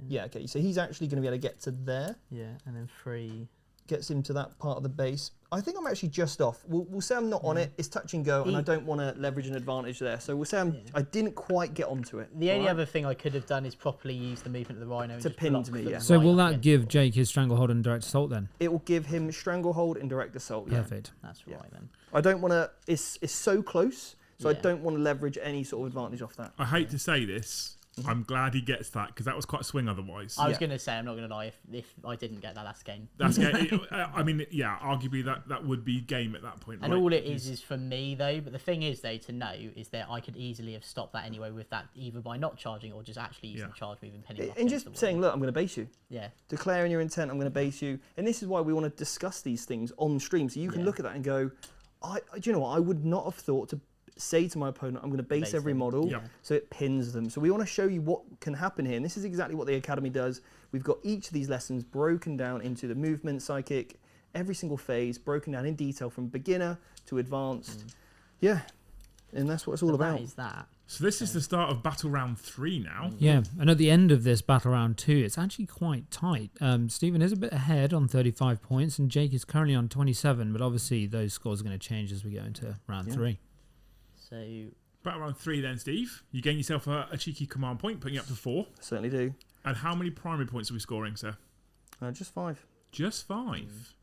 yeah. Okay, so he's actually going to be able to get to there. Yeah, and then 3. Gets him to that part of the base. I think I'm actually just off. We'll say I'm not on it. It's touch and go, and I don't want to leverage an advantage there. So we'll say I didn't quite get onto it. The only alright? other thing I could have done is properly use the movement of the Rhino and To just pin block to me, them yeah. So right will up that against give the wall. Jake his Stranglehold and Direct Assault then? It will give him stranglehold and direct assault. Yeah. Perfect. That's Yeah. right then. I don't want to. It's so close, so I Yeah. don't want to leverage any sort of advantage off that. I hate to say this. I'm glad he gets that because that was quite a swing otherwise. I was Yeah. going to say, I'm not going to lie, if I didn't get that last game. That's game. I mean, yeah, arguably that would be game at that point. And right? all it is for me, though. But the thing is, though, to know is that I could easily have stopped that anyway with that, either by not charging or just actually using Yeah. charge move and pinning off And against just the saying, wall. look, I'm going to base you. Yeah. Declaring your intent, I'm going to base you. And this is why we want to discuss these things on stream, so you can Yeah. look at that and go, do you know what? I would not have thought to say to my opponent, I'm going to base Base every them. model Yep. so it pins them. So we want to show you what can happen here. And this is exactly what the Academy does. We've got each of these lessons broken down into the movement, psychic, every single phase, broken down in detail from beginner to advanced. Yeah. And that's what it's all So about. That is that. So this is the start of battle round 3 now. Yeah, and at the end of this battle round 2, it's actually quite tight. Stephen is a bit ahead on 35 points, and Jake is currently on 27, but obviously those scores are going to change as we go into round 3. So Battle round 3 then, Steve. You gain yourself a cheeky command point, putting you up to 4. Certainly do. And how many primary points are we scoring, sir? Just 5. Just 5.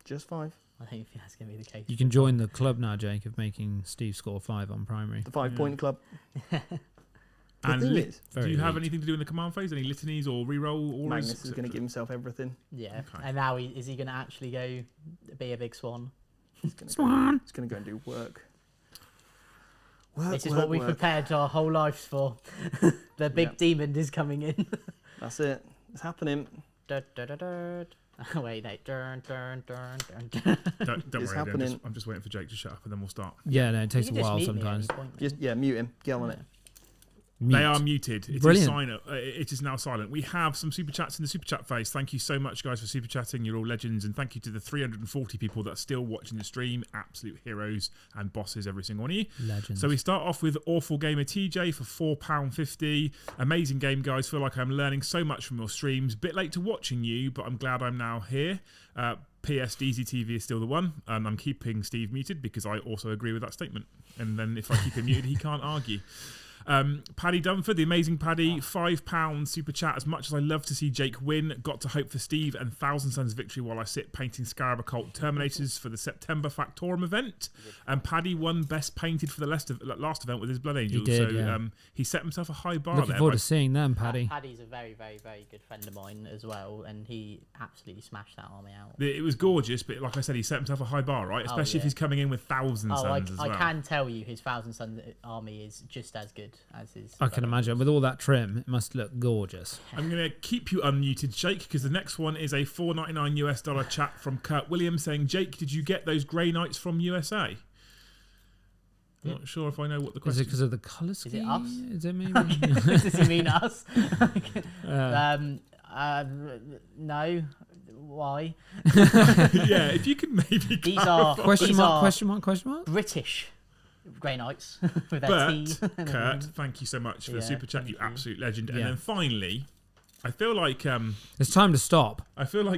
Just 5. I don't think that's going to be the case. You can join the club now, Jake, of making Steve score 5 on primary. The 5-point club. And thing is, do Very you have elite. anything to do in the command phase? Any litanies or reroll orders? Magnus is going to give himself everything. Yeah. Okay. And now is he going to actually go be a big swan? He's going to Swan! go and do work. This is what we've prepared our whole lives for. The big demon is coming in. That's it. It's happening. Oh, wait, no. Don't It's worry, happening. I'm just waiting for Jake to shut up and then we'll start. Yeah, no, it takes a You can just while mute me at any sometimes. point, Just mate. mute him. Get on it. Mute. They are muted. Brilliant. It is now silent. We have some super chats in the super chat phase. Thank you so much, guys, for super chatting. You're all legends, and thank you to the 340 people that are still watching the stream. Absolute heroes and bosses, every single one of you. Legends. So we start off with Awful Gamer TJ for £4.50. Amazing game, guys. Feel like I'm learning so much from your streams. Bit late to watching you, but I'm glad I'm now here. PS DZTV is still the one, and I'm keeping Steve muted because I also agree with that statement. And then if I keep him muted, he can't argue. Paddy Dunford, the amazing Paddy, £5 super chat. As much as I love to see Jake win, got to hope for Steve and Thousand Suns victory while I sit painting Scarab Occult Terminators for the September Factorum event. And Paddy won best painted for the last event with his Blood Angels. did, so yeah. He set himself a high bar Looking there. forward to seeing them, Paddy. Paddy's a very, very, very good friend of mine as well, and he absolutely smashed that army out. It was gorgeous, but like I said, he set himself a high bar, right? Especially if he's coming in with Thousand Suns as well. I can tell you his Thousand Suns army is just as good as his. I can imagine. With all that trim, it must look gorgeous. I'm going to keep you unmuted, Jake, because the next one is a $4.99 US chat from Kurt Williams saying, Jake, did you get those Grey Knights from USA? I'm not sure if I know what the Is question it because of the colour scheme? it us? Is it maybe? Does he mean us? No. Why? Yeah, if you could maybe These clarify. are Question mark? British Grey Knights with their T. But, Kurt, thank you so much for the Yeah, super chat, thank you you. absolute legend. And Yeah. then finally, I feel like It's time to stop.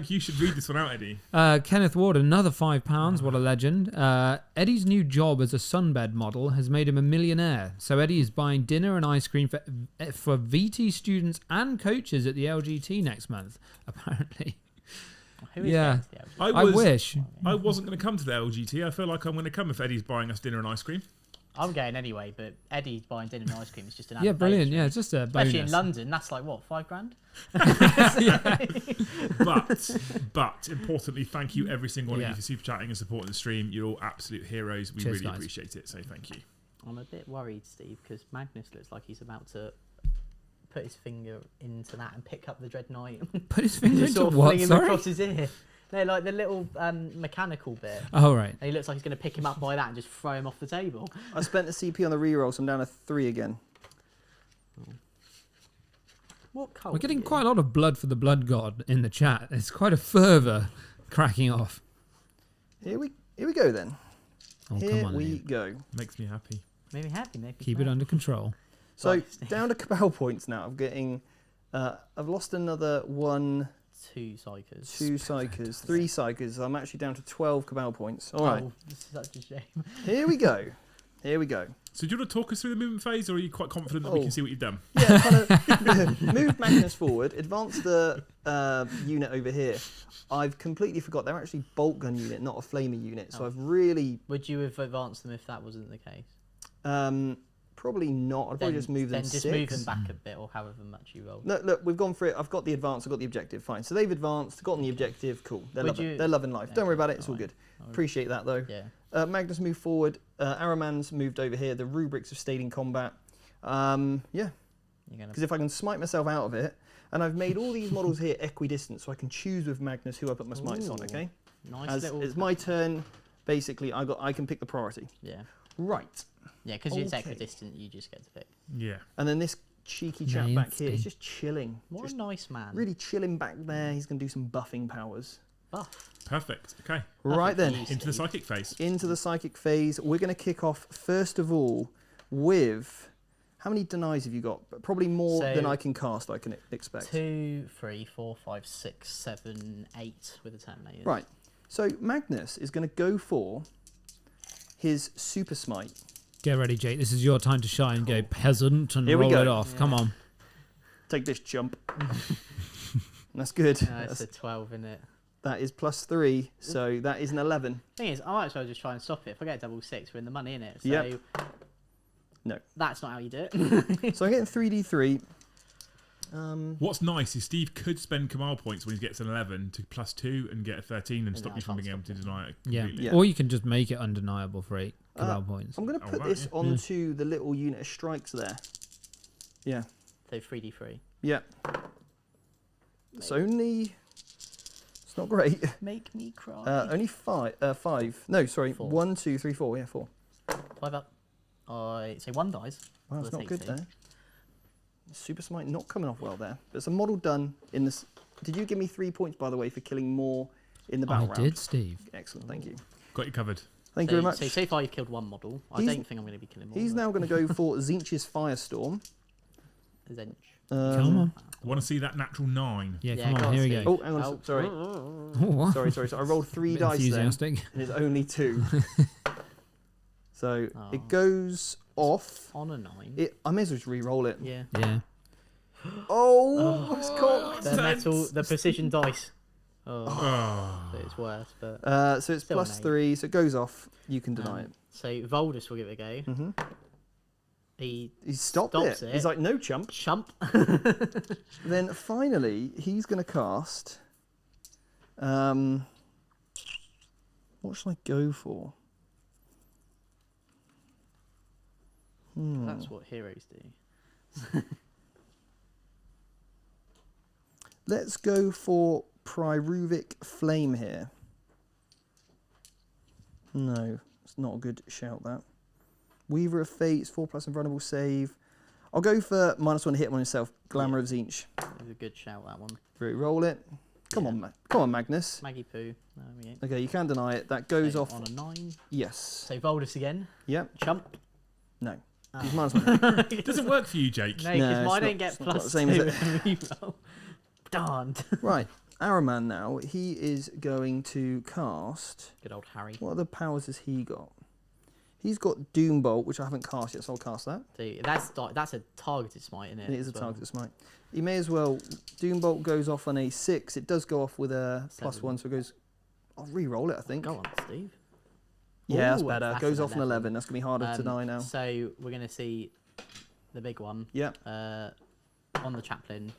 you should read this one out, Eddie. Kenneth Ward, another £5. What a legend. Eddie's new job as a sunbed model has made him a millionaire. So Eddie is buying dinner and ice cream for VT students and coaches at the LGT next month, apparently. Who is Yeah. that? I wish. I wasn't going to come to the LGT. I feel like I'm going to come if Eddie's buying us dinner and ice cream. I'm going anyway, but Eddie buying dinner and ice cream is just an Yeah, added brilliant. bonus, Yeah, really. it's just a bonus. Especially in London, that's like what, £5,000? But importantly, thank you every single one of Yeah. you for super chatting and supporting the stream. You're all absolute heroes. We Cheers, really guys. appreciate it. So thank you. I'm a bit worried, Steve, because Magnus looks like he's about to put his finger into that and pick up the Dread Knight. Put his finger Just into sort of what? fling him Sorry? across his ear. No, like the little mechanical bit. Oh, right. And he looks like he's going to pick him up by that and just throw him off the table. I spent the CP on the reroll, so I'm down to 3 again. What colour? We're getting quite a lot of blood for the blood god in the chat. It's quite a fervour cracking off. Here we go then. Oh, Here come on, we Liam. go. Makes me happy. Maybe happy, maybe. Keep it under control. So Right. down to Cabal points now. I'm getting. I've lost another 1, 2 psychers. 2 psychers, 3 psychers. I'm actually down to 12 Cabal points. All right, Oh, this is such a shame. here we go. Here we go. So do you want to talk us through the movement phase, or are you quite confident that we Oh. can see what you've done? Yeah, kind of move Magnus forward, advance the unit over here. I've completely forgot they're actually bolt gun unit, not a flamer unit. So Oh. I've really Would you have advanced them if that wasn't the case? probably not. I'd probably just move them Then just 6. move them back a bit, or however much you roll. Look, we've gone for it. I've got the advance. I've got the objective. Fine. So they've advanced, gotten the objective. Cool. They're Would loving. you- They're loving life. Don't worry about it. It's all alright. good. Appreciate that though. Yeah. Magnus moved forward. Araman's moved over here. The rubrics have stayed in combat. Yeah. You're gonna. Because if I can smite myself out of it, and I've made all these models here equidistant, so I can choose with Magnus who I put my smites on. Ooh. Okay. Nice As little. it's my turn, basically I can pick the priority. Yeah. Right. Yeah, because it's Okay. equidistant, you just get to pick. Yeah. And then this cheeky chap back here is Nasty. just chilling. What Just a nice man. really chilling back there. He's going to do some buffing powers. Buff. Perfect. Okay. Right then. Perfect. Into the psychic phase. Into the psychic phase. We're going to kick off first of all with how many denies have you got? Probably more So- than I can cast. I can expect. 2, 3, 4, 5, 6, 7, 8 with the Terminator. Right. So Magnus is going to go for his super smite. Get ready, Jake. This is your time to shine. Go peasant and Here we roll go. it off. Come on. Take this jump. That's good. It's a 12 in it. That is +3, so that is an 11. Thing is, I might as well just try and stop it. If I get double 6, we're in the money in it. So Yep. No. that's not how you do it. So I'm getting 3d3. What's nice is Steve could spend Kamal points when he gets an 11 to +2 and get a 13 and stop you from being able to deny it completely. Yeah. Or you can just make it undeniable for 8 Cabal points. I'm going to put this onto the little unit of strikes there. Yeah. So 3d3. Yeah. It's only... It's not great. Make me cry. Only 5. No, sorry. 4. 1, 2, 3, 4. Yeah, 4. 5 up. So 1 dies. Wow, that's Plus not good 18. there. Super Smite not coming off well there. But it's a model done in this. Did you give me 3 points, by the way, for killing more in the battle round? I did, Steve. Excellent, thank you. Got you covered. Thank you very much. So far you've killed 1 model. I don't think I'm going to be killing more. He's now going to go for Tzeentch's Firestorm. Zench. Come on. I want to see that natural 9. Yeah, Yeah, come go on, on, here we Steve. go. Oh, hang on. Sorry. Oh, what? Sorry. I rolled 3 Bit dice then. enthusiastic. And it's only 2. So Oh. it goes off. On a 9. I may as well just re-roll it. Yeah. Yeah. Oh, it's cocked. The precision dice. Oh. So it's worse, but So it's Still an plus 8. 3, so it goes off. You can deny it. So Voldus will give it a go. Hmm. He He stopped Stops it. it. He's like, no chump. chump. Then finally, he's going to cast. What should I go for? That's what heroes do. Let's go for Pyruvic Flame here. No, it's not a good shout, that. Weaver of Fates, 4+ invulnerable save. I'll go for -1 hit on himself. Glamour of Tzeentch. It's a good shout, that one. Roll it. Come on, Magnus. Maggie Poo. There we go. Okay, you can deny it. That goes So off. on a 9. Yes. So Voldus again. Yep. Chump. No. Oh. He's -1. It doesn't work for you, Jake. No, No, because it's mine not- don't get it's not quite plus the same, 2 is when we roll. Darned. Right. Araman now. He is going to cast. Good old Harry. What other powers has he got? He's got Doombolt, which I haven't cast yet, so I'll cast that. So that's a targeted smite, isn't it? And it is a as well? target smite. He may as well. Doombolt goes off on a 6. It does go off with a 7. +1, so it goes. I'll re-roll it, I think. Go on, Steve. Yeah, that's Ooh, better. that's Goes an off an 11. That's going to be harder to deny now. So we're going to see the big one. Yep. On the chaplain.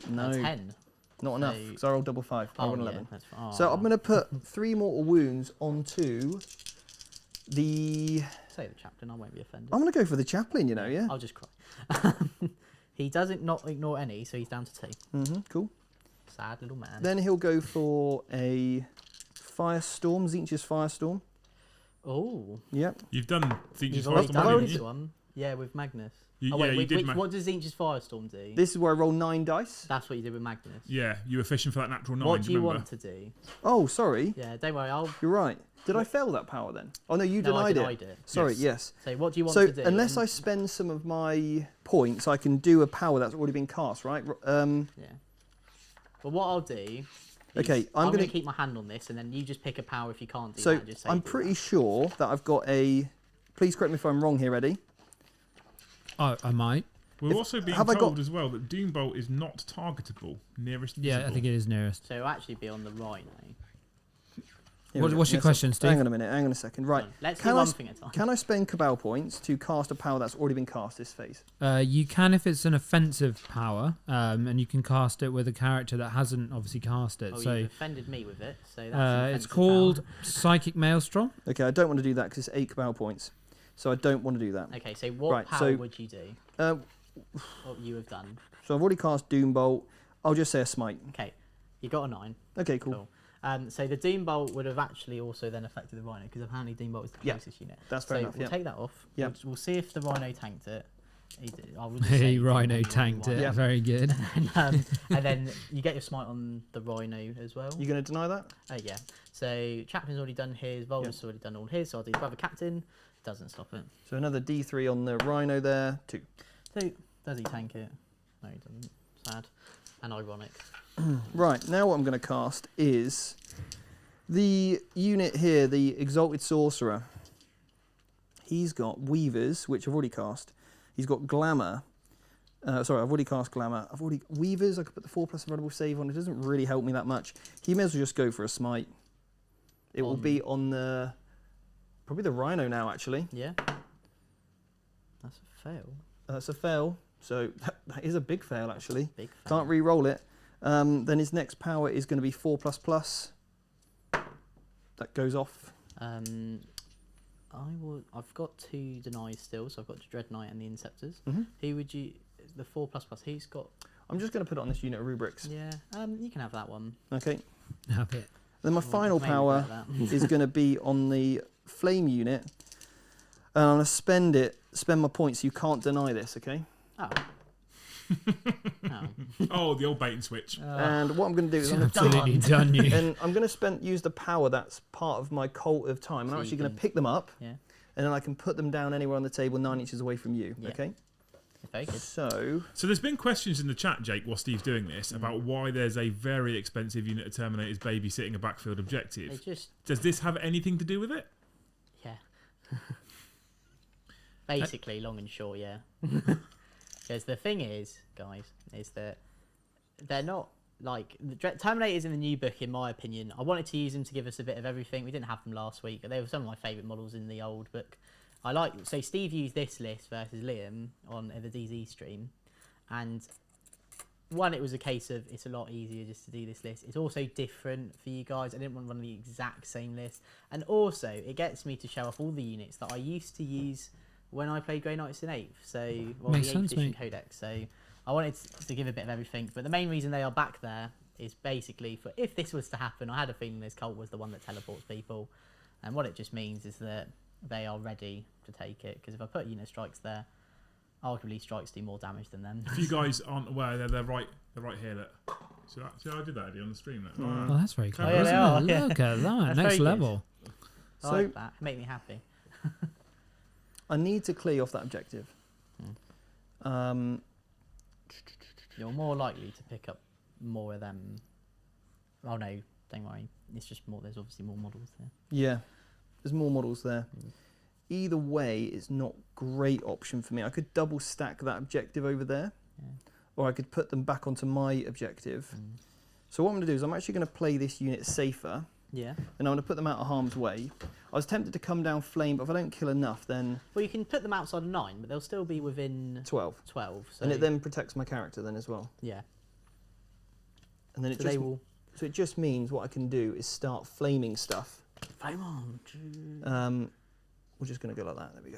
No. 10. Not enough. So- So I rolled double 5. I rolled yeah, 11. that's fine. So I'm going to put 3 mortal wounds onto the. Say the chaplain, I won't be offended. I'm going to go for the chaplain, you know, yeah? I'll just cry. He doesn't not ignore any, so he's down to 2. Cool. Sad little man. Then he'll go for a Firestorm, Tzeentch's Firestorm. Oh, Yep. You've done Tzeentch's you've already Firestorm, done haven't this you? one. Yeah, with Magnus. You- Oh, wait, yeah, you wait, did. what does Tzeentch's Firestorm do? This is where I roll 9 dice. That's what you did with Magnus. Yeah, you were fishing for that natural 9. What do you remember? want to do? Oh, sorry. Yeah, don't worry, I'll... You're right. Did I fail that power then? Oh, no, you No, I denied it. denied it. Sorry, Yes. yes. So what do you want So to do? unless I spend some of my points, I can do a power that's already been cast, right? Yeah. Well, what I'll do... is Okay, I'm I'm going gonna- to keep my hand on this, and then you just pick a power if you can't do So that. and just say I'm do pretty that. sure that I've got a. Please correct me if I'm wrong here, Eddie. Oh, I might. We're If- also being have I got- told as well that Doombolt is not targetable. Nearest Yeah, I visible. think it is nearest. So it'll actually be on the right now. Here we go. What's your Yes, question, Hang Steve? on a minute. Hang on a second. Right. Let's do Can I one sp- thing at a time. Can I spend Cabal points to cast a power that's already been cast this phase? You can if it's an offensive power, and you can cast it with a character that hasn't obviously cast it. Oh, So you've offended me with it. So that's an it's offensive called power. Psychic Maelstrom. Okay, I don't want to do that because it's 8 Cabal points. So I don't want to do that. Okay, so what Right, power so- would you do? What you have done? So I've already cast Doombolt. I'll just say a smite. Okay, you got a 9. Okay, cool. Cool. So the Doombolt would have actually also then affected the Rhino because apparently Doombolt is the Yeah, closest unit. that's fair so enough, we'll yeah. take that off. Yeah. We'll see if the Rhino tanked it. He did. I would just say Hey, he did Rhino one, tanked it. Yeah. Very good. and then you get your smite on the Rhino as well. You going to deny that? Yeah. So Chaplin's already done his. Voldus already done all his. So I'll do Brother Captain. Doesn't stop it. So another D3 on the Rhino there. 2. So does he tank it? No, he doesn't. Sad and ironic. Right, now what I'm going to cast is the unit here, the Exalted Sorcerer. He's got Weavers, which I've already cast. He's got Glamour. Sorry, I've already cast Glamour. Weavers, I could put the 4+ invulnerable save on. It doesn't really help me that much. He may as well just go for a smite. It will be on the... Probably the Rhino now, actually. Yeah. That's a fail. That's a fail. So that is a big fail, actually. Big fail. Can't re-roll it. Then his next power is going to be 4++. That goes off. I've got 2 denies still, so I've got the Dread Knight and the Inceptors. Mm-hmm. Who would you... The 4++, who's got... I'm just going to put it on this unit of rubrics. Yeah, you can have that one. Okay. Have it. Then my final maybe power is going to be on the flame unit. And I'm going to spend my points. You can't deny this, okay? Oh. Oh, the old bait and switch. And what I'm going to do is I'm going to Absolutely done you. and I'm going to use the power that's part of my cult of time. And So I'm you actually going to can- pick them up. Yeah. And then I can put them down anywhere on the table 9 inches away from you, Yeah. okay? Very good. So, So there's been questions in the chat, Jake, while Steve's doing this, about why there's a very expensive unit of Terminators babysitting a backfield objective. It just... Does this have anything to do with it? Yeah. Basically, long and short, yeah. Because the thing is, guys, is that they're not like the Terminators in the new book. In my opinion, I wanted to use them to give us a bit of everything. We didn't have them last week, but they were some of my favourite models in the old book. So Steve used this list versus Liam on the DZ stream, and one, it was a case of it's a lot easier just to do this list. It's also different for you guys. I didn't want to run the exact same list, and also it gets me to show off all the units that I used to use when I played Grey Knights in 8th, Makes the 8th sense, edition mate. Codex. So I wanted to give a bit of everything, but the main reason they are back there is basically for if this was to happen. I had a feeling this cult was the one that teleports people, and what it just means is that they are ready to take it. Because if I put unit strikes there, arguably strikes do more damage than them. If you guys aren't aware, they're right here. Look. See how I did that Eddie, on the stream? Look. Oh, that's very clever, yeah, isn't they are, it? yeah. Look at that. That's Next very good. level. I So- like that. Make me happy. I need to clear off that objective. You're more likely to pick up more of them. Oh no, don't worry. It's just more. There's obviously more models there. Yeah, there's more models there. Either way, it's not great option for me. I could double stack that objective over there, Yeah. or I could put them back onto my objective. So what I'm going to do is I'm actually going to play this unit safer, Yeah. and I'm going to put them out of harm's way. I was tempted to come down flame, but if I don't kill enough, then Well, you can put them outside of 9, but they'll still be within 12. 12. So And it then protects my character then as well. yeah. And then it So just they will. so it just means what I can do is start flaming stuff. Flame on. We're just going to go like that. There we go.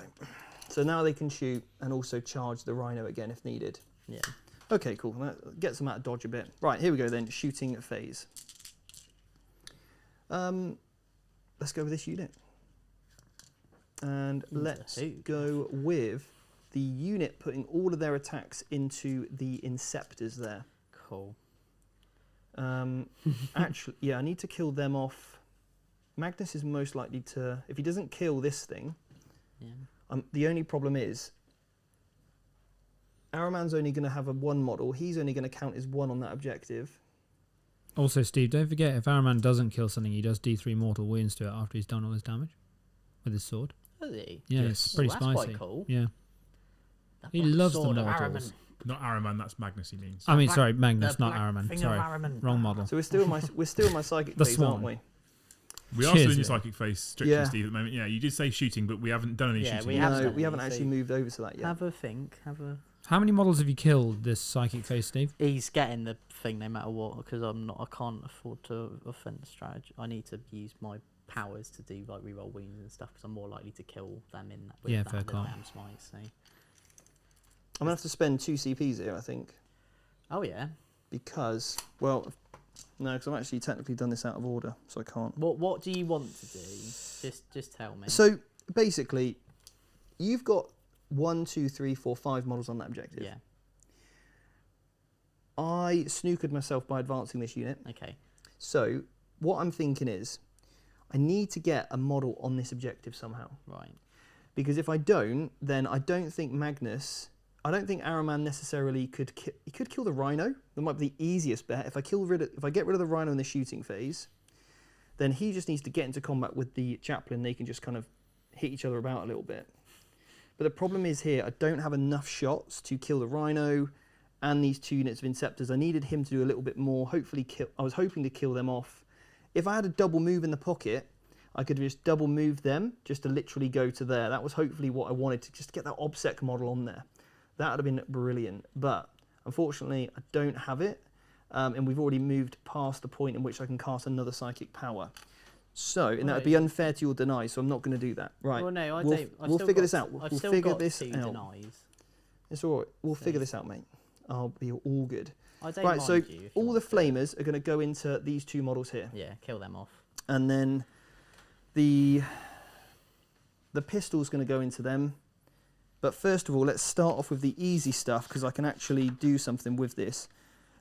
So now they can shoot and also charge the rhino again if needed. Yeah. Okay, cool. That gets them out of dodge a bit. Right, here we go then. Shooting phase. Let's go with this unit. And let's Who? go with the unit putting all of their attacks into the Inceptors there. Cool. Actually, yeah, I need to kill them off. Magnus is most likely to... If he doesn't kill this thing, Yeah. the only problem is Araman's only going to have a 1 model. He's only going to count as 1 on that objective. Also, Steve, don't forget, if Araman doesn't kill something, he does D3 mortal wounds to it after he's done all his damage with his sword. Does he? Yeah, Yes. it's pretty That's spicy. quite cool. Yeah. The He black loves the sword of mortals. Araman. Not Araman, that's Magnus, he means. I mean, black- sorry, Magnus, the not black Araman. thing of Sorry, Araman. wrong model. So we're still in my psychic The phase, swan. aren't we? We are Cheers, still in your yeah. psychic phase, strictly, Yeah. Steve, at the moment. Yeah, you did say shooting, but we haven't done any Yeah, shooting. we yet. haven't No, done we haven't any, so actually moved over to that yet. Have a think. How many models have you killed this psychic phase, Steve? He's getting the thing no matter what because I can't afford to offend the strategy. I need to use my powers to do like reroll wounds and stuff because I'm more likely to kill them in that with Yeah, that fair than call. I am smite. So. I'm going to have to spend 2 CPs here, I think. Oh yeah. Because, well, no, because I've actually technically done this out of order, so I can't. What do you want to do? Just tell me. So, basically, you've got 1, 2, 3, 4, 5 models on that objective. Yeah. I snookered myself by advancing this unit. Okay. So, what I'm thinking is, I need to get a model on this objective somehow. Right. Because if I don't, then I don't think Araman necessarily could he could kill the rhino. That might be the easiest bet. If I get rid of the rhino in the shooting phase, then he just needs to get into combat with the chaplain. They can just kind of hit each other about a little bit. But the problem is here, I don't have enough shots to kill the rhino and these 2 units of Inceptors. I needed him to do a little bit more. I was hoping to kill them off. If I had a double move in the pocket, I could just double move them just to literally go to there. That was hopefully what I wanted, to just get that OBSEC model on there. That would have been brilliant. But unfortunately, I don't have it. And we've already moved past the point in which I can cast another psychic power. So, and that would be unfair to your deny, so I'm not going to do that. Right. Well, no, we'll figure this out. I've We'll still figure got this two out. denies. It's all right. We'll figure this out, mate. I'll be all good. I don't Right, mind so you if you all the want to. flamers are going to go into these two models here. Yeah, kill them off. And then the pistol's going to go into them. But first of all, let's start off with the easy stuff, because I can actually do something with this.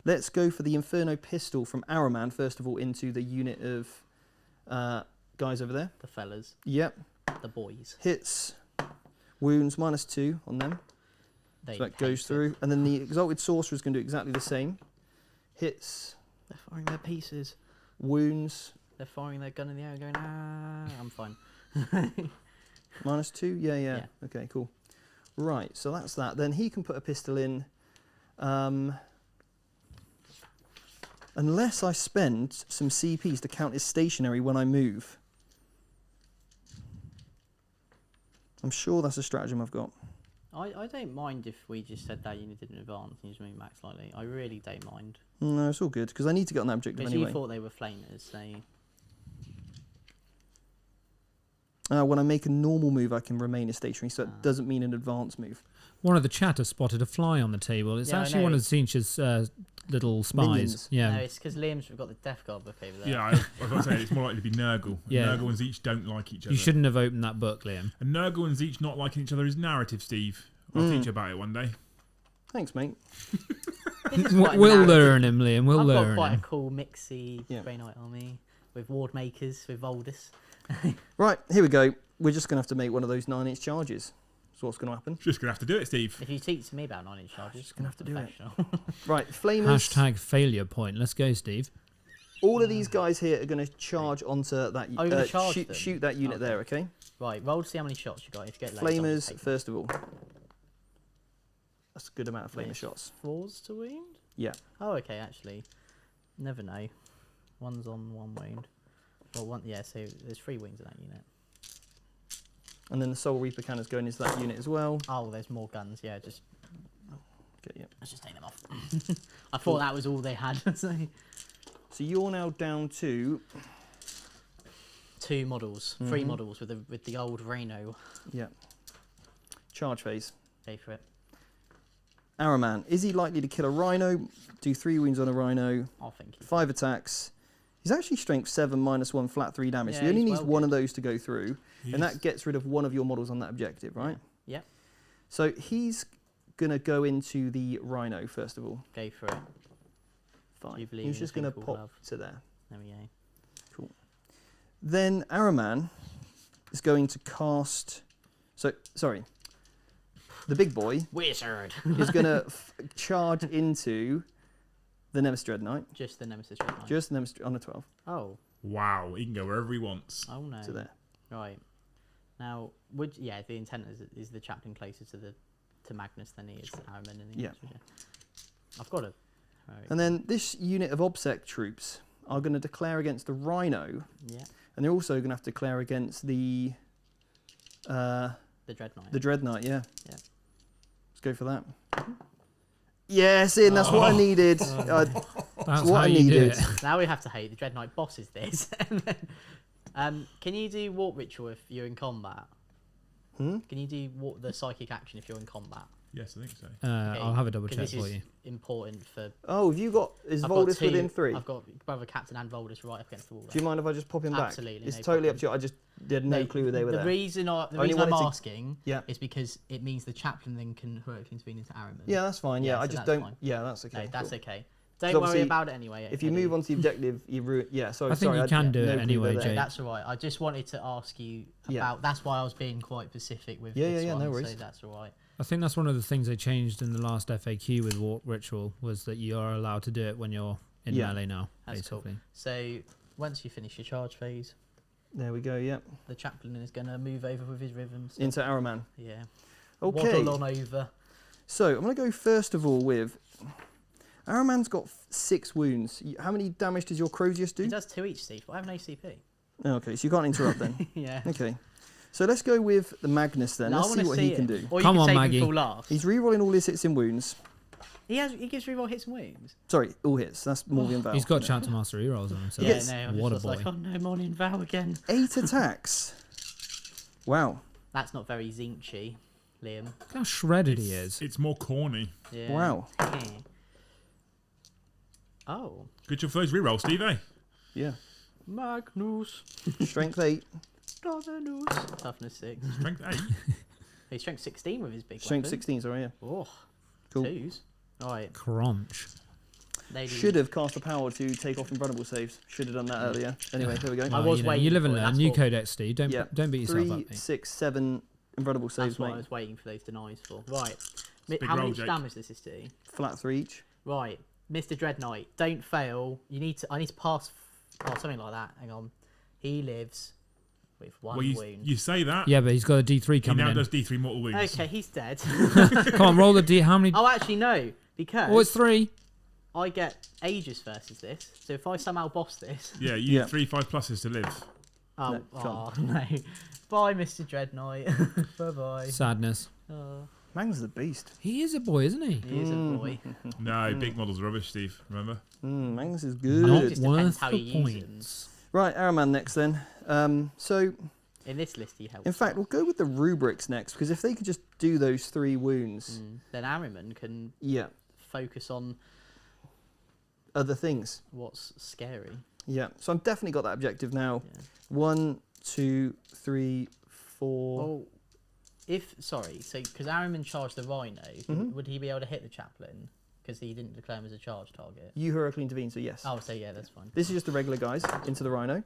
Let's go for the Inferno pistol from Araman, first of all, into the unit of guys over there. The fellas. Yep. The boys. Hits, wounds, -2 on them. They So that goes through. And then the Exalted Sorcerer is going to do exactly the same. Hits, They're firing their pieces. wounds, They're firing their gun in the air going, I'm fine. -2. Yeah. Yeah. Okay, cool. Right, so that's that. Then he can put a pistol in. Unless I spend some CPs to count as stationary when I move. I'm sure that's a stratagem I've got. I don't mind if we just said that unit didn't advance and just move back slightly. I really don't mind. No, it's all good, because I need to get on that objective Because anyway. you thought they were flamers, so... When I make a normal move, I can remain as stationary, so it doesn't mean an advanced move. One of the chat has spotted a fly on the table. It's Yeah, I actually know. one of Zinch's little spies. Minions. Yeah. No, it's because Liam's got the Death Guard book over there. Yeah, I've got to say, it's more likely to be Nurgle. Yeah. Nurgle and Zeech don't like each other. You shouldn't have opened that book, Liam. And Nurgle and Zeech not liking each other is narrative, Steve. I'll teach you about it one day. Thanks, mate. This is quite a We'll narrative. learn him, Liam. We'll I've learn got quite him. a cool mixy Yeah. Grey Knight army with Ward Makers, with Voldus. Right, here we go. We're just going to have to make one of those 9-inch charges. So what's going to happen? Just going to have to do it, Steve. If you teach me about 9-inch charges, Just gonna have to do it. professional. Right, flamers. Hashtag failure point. Let's go, Steve. All of these guys here are going to charge onto that. Oh, you're gonna charge shoot, them? shoot that unit there, okay? Right, roll to see how many shots you got. If you get loads, I'll just Flamers, take them. first of all. That's a good amount of flamer Yes. shots. 4s to wound? Yeah. Oh, okay, actually. Never know. One's on 1 wound. Well, one, yeah, so there's 3 wounds in that unit. And then the Soul Reaper cannon's going into that unit as well. Oh, there's more guns, yeah, just... Okay, yeah. Let's just take them off. I thought that was all they had. So. So you're now down to... 2 models, 3 models with the old Rhino. Yeah. Charge phase. Go for it. Araman. Is he likely to kill a Rhino? Do 3 wounds on a Rhino. I'll think. 5 attacks. He's actually strength 7 -1 flat 3 damage. Yeah, so he only he's needs well one good. of those to go through. And that gets rid of one of your models on that objective, right? Yeah. So he's going to go into the Rhino, first of all. Go for it. Fine. You believe He's in just a thing going to called pop love. to there. There we go. Cool. Then Araman is going to cast... So, sorry. The big boy Wizard! is going to charge into the Nemesis Dread Knight. Just the Nemesis Red Knight. Just the Nemesis on a 12. Oh. Wow, he can go wherever he wants. Oh no. To there. Right. Now, yeah, the intent is the chaplain closer to Magnus than he is to Araman in the Yeah. image, I've got a... Right. And then this unit of OBSEC troops are going to declare against the Rhino. Yeah. And they're also going to have to declare against the The Dread Knight. Dread Knight, yeah. Yeah. Let's go for that. Yes, Ian, that's what I needed. That's what how I you do needed. it. Now we have to hate the Dread Knight boss is this. And then, can you do Warp Ritual if you're in combat? Hmm? Can you do the psychic action if you're in combat? Yes, I think so. Okay, I'll have a double 'cause check this for is you. important for... Oh, have you got... Is I've got Voldus two- within 3? I've got Brother Captain and Voldus right up against the wall. Do you mind if I just pop him back? Absolutely, It's no totally problem. up to you. I just had no clue they were the there. Reason Only I'm wanted to- asking Yeah. is because it means the chaplain then can heroically intervene into Araman. Yeah, that's fine. Yeah, Yeah, I so just that's don't... fine. Yeah, that's okay. No, that's cool. okay. 'Cause Don't worry obviously, about it anyway. If you Eddie. move on to the objective, you ruin... Yeah, sorry. I think sorry, you can do no it clue anyway, they're there. Jake. That's all right. I just wanted to ask you Yeah. about... That's why I was being quite specific with Yeah, this yeah, one, no worries. so that's all right. I think that's one of the things they changed in the last FAQ with Warp Ritual was that you are allowed to do it when you're in Yeah. melee now, That's basically. cool. So once you finish your charge phase, There we go, yeah. the chaplain is going to move over with his rhythms. Into Araman. Yeah. Okay. Waddle on over. So, I'm going to go first of all with... Araman's got 6 wounds. How many damage does your Crozius He do? does 2 each, Steve, but I have no CP. Okay, so you can't interrupt then. Yeah. Okay. So let's go with the Magnus then. No, Let's see what he can do. Or you Come can on, save Maggie. him for last. He's re-rolling all his hits in wounds. He gives reroll hits and wounds. Sorry, all hits. That's more than Val. He's got chapter master rerolls on himself. Yes. Yeah, no. What a I was boy. like, oh no, morning Val again. 8 attacks. Wow. That's not very zinchy, Liam. Look how shredded he is. It's more corny. Yeah. Wow. Oh. Good job for those rerolls, Steve, eh? Yeah. Magnus. Strength 8. Toughness 6. Strength 8. He's strength 16 with his big Strength weapon. 16, sorry, yeah. Oh. Cool. 2s. Alright. Crunch. Should have cast the power to take off invulnerable saves. Should have done that earlier. Anyway, here we go. I was waiting You live and for it, learn. that's New what- codex, Steve. Don't beat yourself 3, up, mate. 6, 7 invulnerable saves, That's what I mate. was waiting for those denies for. Right. Big How roll, much Jake. damage does this do? Flat 3 each. Right. Mr. Dread Knight, don't fail. I need to pass something like that. Hang on. He lives with one Well, wound. you say that. Yeah, but he's got a D3 He coming now in. does D3 mortal wounds. Okay, he's dead. Come on, roll the D. How many? Oh, actually, no. Because Oh, it's 3. I get Aegis versus this. So if I somehow boss this... Yeah, you Yeah. need 3 5 pluses to live. Oh, No, oh no. Bye, Mr. Dread Knight. Bye-bye. Sadness. Oh, Magnus is a beast. He is a boy, isn't he? he is a boy. No, big model's rubbish, Steve. Remember? Magnus is Not good. Just depends worth how the you use him. points. Right, Araman next then. So, In this list, he helps. in fact, we'll go with the rubrics next, because if they could just do those 3 wounds, Then Ariman can yeah, focus on other things. what's scary. Yeah, so I've definitely got that objective now. Yeah. 1, 2, 3, 4. Well, because Ariman charged the Rhino, would he be able to hit the Chaplain? Because he didn't declare him as a charge target. You heroically intervene, so yes. Oh, so yeah, that's fine. This is just the regular guys into the Rhino.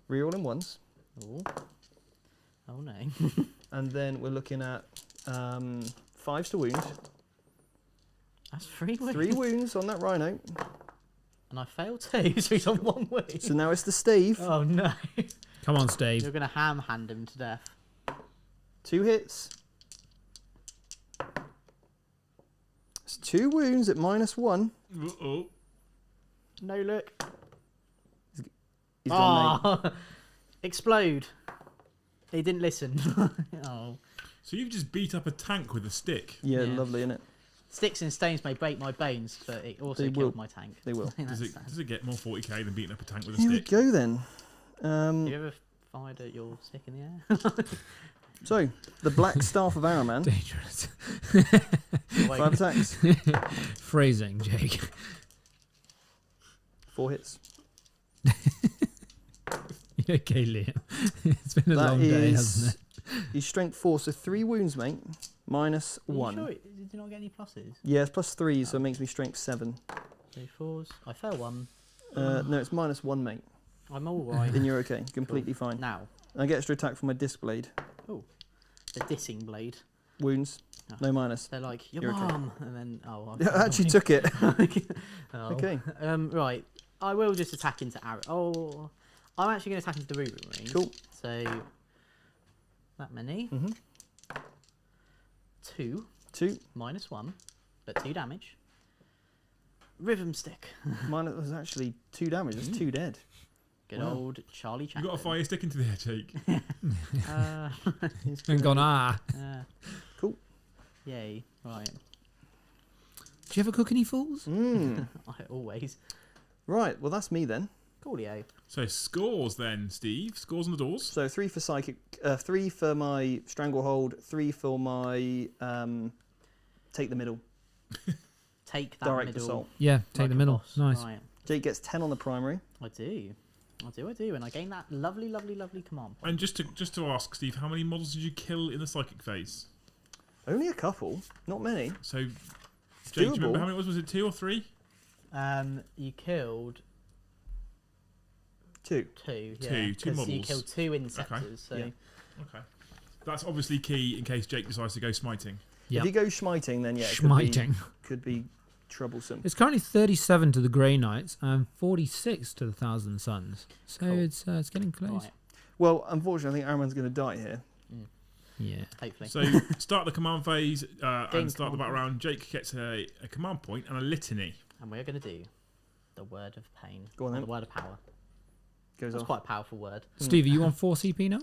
Reroll in once. Ooh. Oh no. And then we're looking at 5s to wound. That's 3 wounds. 3 wounds on that Rhino. And I failed 2, so he's on 1 wound. So now it's the stave. Oh no. Come on, Steve. You're going to ham-hand him to death. 2 hits. It's 2 wounds at -1. Uh-oh. No look. He's gone, mate. Oh, explode. He didn't listen. Oh. So you've just beat up a tank with a stick. Yeah, Yeah. lovely, innit? Sticks and stones may break my bones, but it also They killed will. my tank. They will. Does it get more 40k than beating up a tank with a Here we stick? go then. You ever fired at your stick in the air? So, the Black Staff of Araman. Dangerous. 5 attacks. Phrasing, Jake. 4 hits. You okay, Liam? It's been a That long day, hasn't is his strength 4, so 3 wounds, mate. -1. Are you sure? Did you not get any pluses? Yeah, it's +3, so it makes me strength 7. 3 4s. I fail 1. No, it's -1, mate. I'm all right. Then you're okay. Completely fine. Now, I get extra attack from my disc blade. the dissing blade. Wounds, Oh. no minus. They're like, your You're okay. mum! And then, oh, I actually took it. Oh. Okay. Right. I will just attack into arrow. Oh, I'm actually going to attack into the Ruben Ring. Cool. So, that many. 2, 2. -1, but 2 damage. Rhythm stick. Mine was actually 2 damage. That's 2 dead. Good Wow. old Charlie You Chaplin. got to fire your stick into the air, Jake. He's And gone, ah. Cool. Yay. Right. Do you ever cook any fools? Mm. I always. Right, well that's me then. Coolio. So scores then, Steve. Scores on the doors. So 3 for psychic, 3 for my stranglehold, 3 for my take the middle, Take that direct middle. assault. Yeah, like take the a middle. boss. Nice. Right. Jake gets 10 on the primary. I do. And I gain that lovely command point. And just to ask, Steve, how many models did you kill in the psychic phase? Only a couple, not many. So, Jake, It's do you remember doable. how many it was? Was it 2 or 3? You killed 2. 2. Yeah, Two 'cause You models. killed 2 Inceptors. So Yeah. Okay. That's obviously key in case Jake decides to go smiting. If Yep. you go schmiting, then yeah, it Schmiting. could be troublesome. It's currently 37 to the Grey Knights and 46 to the Thousand Suns. So Cool. it's getting close. right, Well, unfortunately, I think Araman's going to die here. Yeah. hopefully. So start the command phase Game and start the command battle round. Jake gets a command point and a litany. And we're going to do the word of pain. Go on or then. the word of power. Goes That's off. quite a powerful word. Steve, are you on 4 CP now?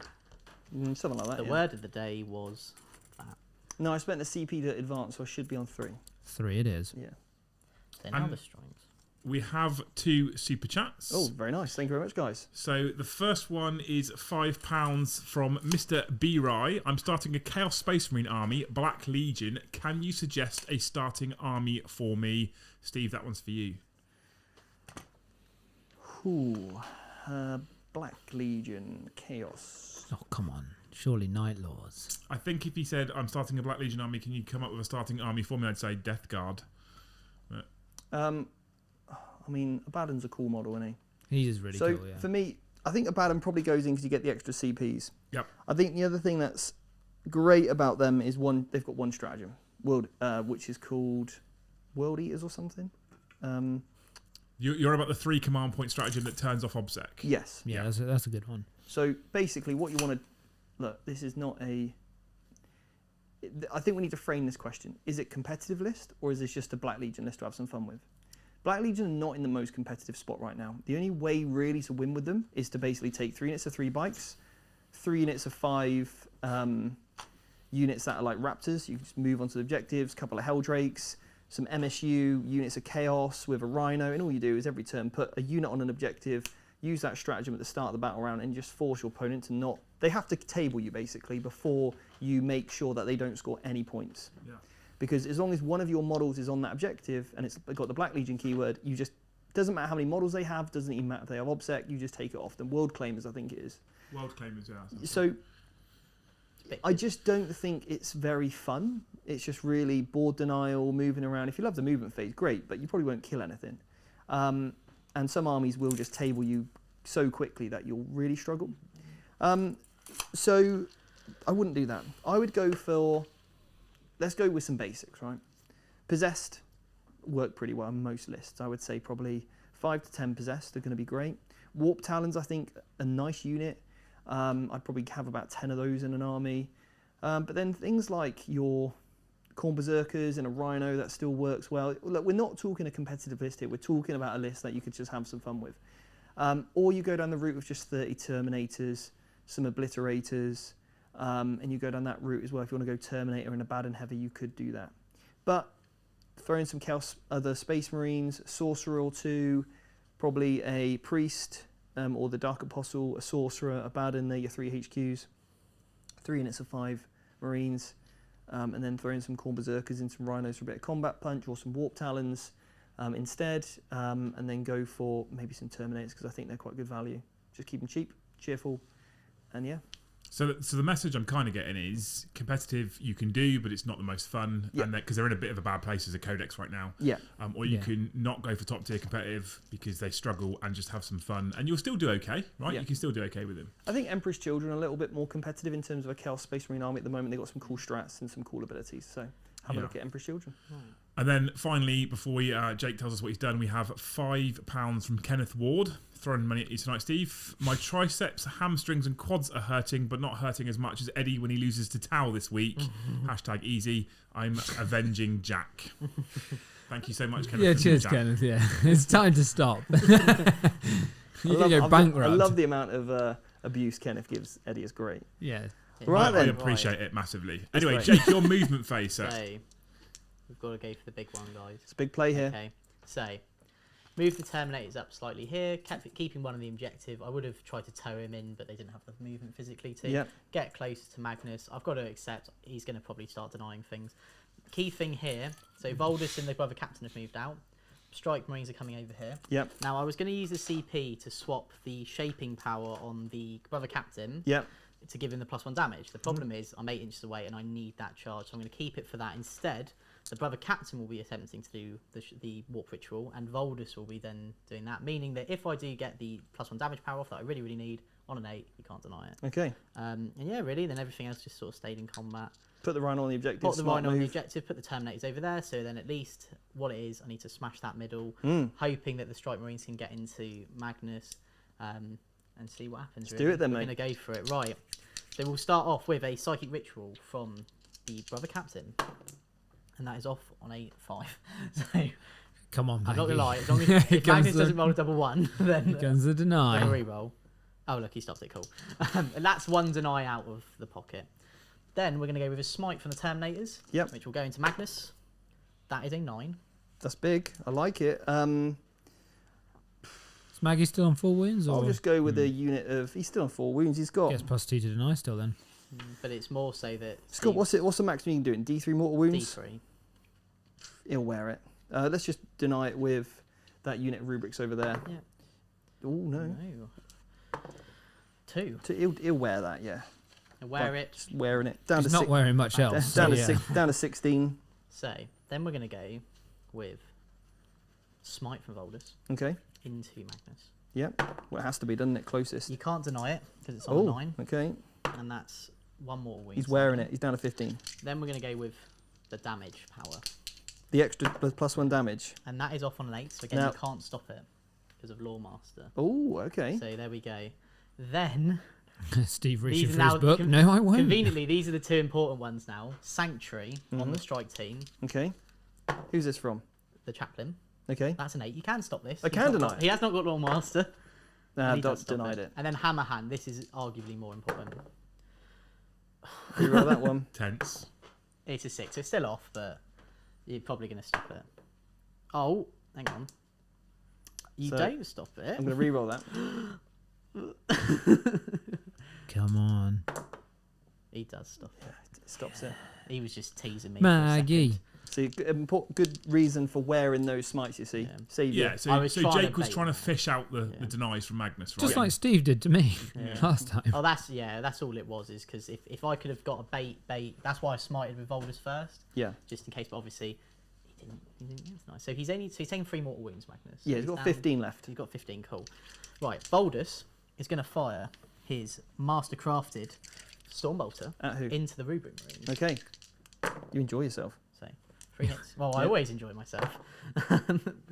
Something like that. The word of the day was that. No, I spent a CP to advance, so I should be on 3. 3 it is. Yeah. Then other strings. We have 2 super chats. Oh, very nice. Thank you very much, guys. So the first one is £5 from Mr. B. Rye. I'm starting a Chaos Space Marine army, Black Legion. Can you suggest a starting army for me? Steve, that one's for you. Ooh. Black Legion, Chaos. Oh, come on. Surely Night Lords. I think if he said, I'm starting a Black Legion army, can you come up with a starting army for me? I'd say Death Guard. But I mean, Abaddon's a cool model, isn't he? He is really so cool, yeah. for me, I think Abaddon probably goes in because you get the extra CPs. Yep. I think the other thing that's great about them is they've got one stratagem, which is called World Eaters or something. You're about the 3 command point stratagem that turns off OBSEC. Yes. Yeah, that's a good one. So basically, what you want to look. This is not a. I think we need to frame this question: is it competitive list or is this just a Black Legion list to have some fun with? Black Legion are not in the most competitive spot right now. The only way really to win with them is to basically take 3 units of 3 bikes, 3 units of 5 units that are like Raptors. You can just move on to the objectives, a couple of Helldrakes, some MSU, units of Chaos with a Rhino, and all you do is every turn put a unit on an objective, use that stratagem at the start of the battle round, and just force your opponent to not... They have to table you, basically, before you make sure that they don't score any points. Yeah. Because as long as one of your models is on that objective and it's got the Black Legion keyword, you just... Doesn't matter how many models they have, doesn't even matter if they have OBSEC, you just take it off them. World Claimers, I think it is. World Claimers, yeah. So, I just don't think it's very fun. It's just really board denial, moving around. If you love the movement phase, great, but you probably won't kill anything. And some armies will just table you so quickly that you'll really struggle. So, I wouldn't do that. I would go for... Let's go with some basics, right? Possessed work pretty well on most lists. I would say probably 5 to 10 Possessed are going to be great. Warp Talons, I think, a nice unit. I'd probably have about 10 of those in an army. But then things like your Khorne Berserkers and a Rhino, that still works well. Look, we're not talking a competitive list here. We're talking about a list that you could just have some fun with. Or you go down the route of just 30 Terminators, some Obliterators, and you go down that route as well. If you want to go Terminator and Abaddon Heavy, you could do that. But throw in some Chaos, other Space Marines, Sorcerer or 2, probably a Priest, or the Dark Apostle, a Sorcerer, Abaddon, they're your 3 HQs. 3 units of 5 Marines, and then throw in some Khorne Berserkers and some Rhinos for a bit of combat punch, or some Warp Talons instead, and then go for maybe some Terminators, because I think they're quite good value. Just keep them cheap, cheerful, and yeah. So the message I'm kind of getting is competitive you can do, but it's not the most fun, and because they're in a bit of a bad place as a Codex right now. Yeah. Or you can not go for top tier competitive because they struggle and just have some fun, and you'll still do okay, right? Yeah. You can still do okay with them. I think Emperor's Children are a little bit more competitive in terms of a Chaos Space Marine army at the moment. They've got some cool strats and some cool abilities, so have a look at Emperor's Children. And then finally, before Jake tells us what he's done, we have £5 from Kenneth Ward. Throwing money at you tonight, Steve. My triceps, hamstrings and quads are hurting, but not hurting as much as Eddie when he loses to Tau this week. # easy. I'm avenging Jack. Thank you so much, Kenneth. Yeah, cheers, Kenneth. Yeah, it's time to stop. You can go bankrupt. I love the amount of abuse Kenneth gives Eddie. Is great. Yeah. Right then. I appreciate it massively. Anyway, Jake, your movement phase, sir. So, we've got to go for the big one, guys. It's a big play here. Okay, so move the Terminators up slightly here, keeping one of the objective. I would have tried to tow him in, but they didn't have the movement physically to. Yep. Get closer to Magnus. I've got to accept he's going to probably start denying things. Key thing here, so Voldus and the Brother Captain have moved out. Strike Marines are coming over here. Yep. Now, I was going to use the CP to swap the shaping power on the Brother Captain. Yep. To give him the +1 damage. The problem is I'm 8 inches away and I need that charge, so I'm going to keep it for that. Instead, the Brother Captain will be attempting to do the Warp Ritual, and Voldus will be then doing that, meaning that if I do get the +1 damage power off that I really, really need, on an 8, you can't deny it. Okay. And yeah, really, then everything else just sort of stayed in combat. Put the Rhino on the objective. Put the Rhino on the objective, put the Terminators over there, so then at least what it is, I need to smash that middle, hoping that the Strike Marines can get into Magnus, and see what happens. Let's do it then, mate. We're going to go for it. Right. So we'll start off with a Psychic Ritual from the Brother Captain. And that is off on a 5. So come on, I'm not baby. gonna lie. As long as if Magnus doesn't roll a double 1, then Here comes the deny. then a reroll. Oh, look, he stopped it. Cool. And that's one deny out of the pocket. Then we're going to go with a smite from the Terminators. Yep. Which will go into Magnus. That is a 9. That's big. I like it. Is Maggie still on 4 wounds? Or? I'll just go with a unit of... He's still on 4 wounds. He's got... Gets +2 to deny still then. But it's more so that... Scott, what's the maximum you can do? D3 mortal wounds? D3. He'll wear it. Let's just deny it with that unit of rubrics over there. Yeah. Oh, no. No. 2. He'll wear that, yeah. He'll wear Like, it. Just wearing it. Down He's to not wearing much else. down, so, down to 16. So, then we're going to go with smite from Voldus Okay. into Magnus. Yep. Well, it has to be, doesn't it? Closest. You can't deny it because it's on Oh, a 9. okay. And that's 1 more wound. He's wearing it. He's down to 15. Then we're going to go with the damage power. The extra +1 damage. And that is off on an 8. So again, Now- you can't stop it because of Lawmaster. Oh, okay. So there we go. Then, Steve These reaching are for his now book. No, I won't. conveniently, these are the 2 important ones now. Sanctuary on the Mhm. strike team. Okay. Who's this from? The Chaplain. Okay. That's an 8. You can stop this. I can deny it. He has not got Lawmaster. and he does stop Denied it. And then Hammer Hand. This is arguably more important. Reroll that one. Tense. It's a 6. It's still off, but you're probably going to stop it. Oh, hang on. You So, don't stop it. I'm going to reroll that. Come on. He does stop it. It stops it. He was just teasing me. Maggie. So good reason for wearing those smites, you see. Yeah. Save you. Yeah, so, I was so trying to Jake was bait trying to that. fish out the Yeah. denies from Magnus, right? Just like Steve did to me Yeah. last time. Oh, that's all it was. Is because if I could have got a bait, that's why I smited with Voldus first, Yeah. just in case. But obviously, he didn't. That's nice. So he's taking 3 mortal wounds, Magnus. Yeah, he's got 15 left. He's got 15. Cool. Right, Voldus is going to fire his master-crafted Stormbolter At who? into the rubric room. Okay. You enjoy yourself. So 3 hits. Well, I Yeah. always enjoy myself.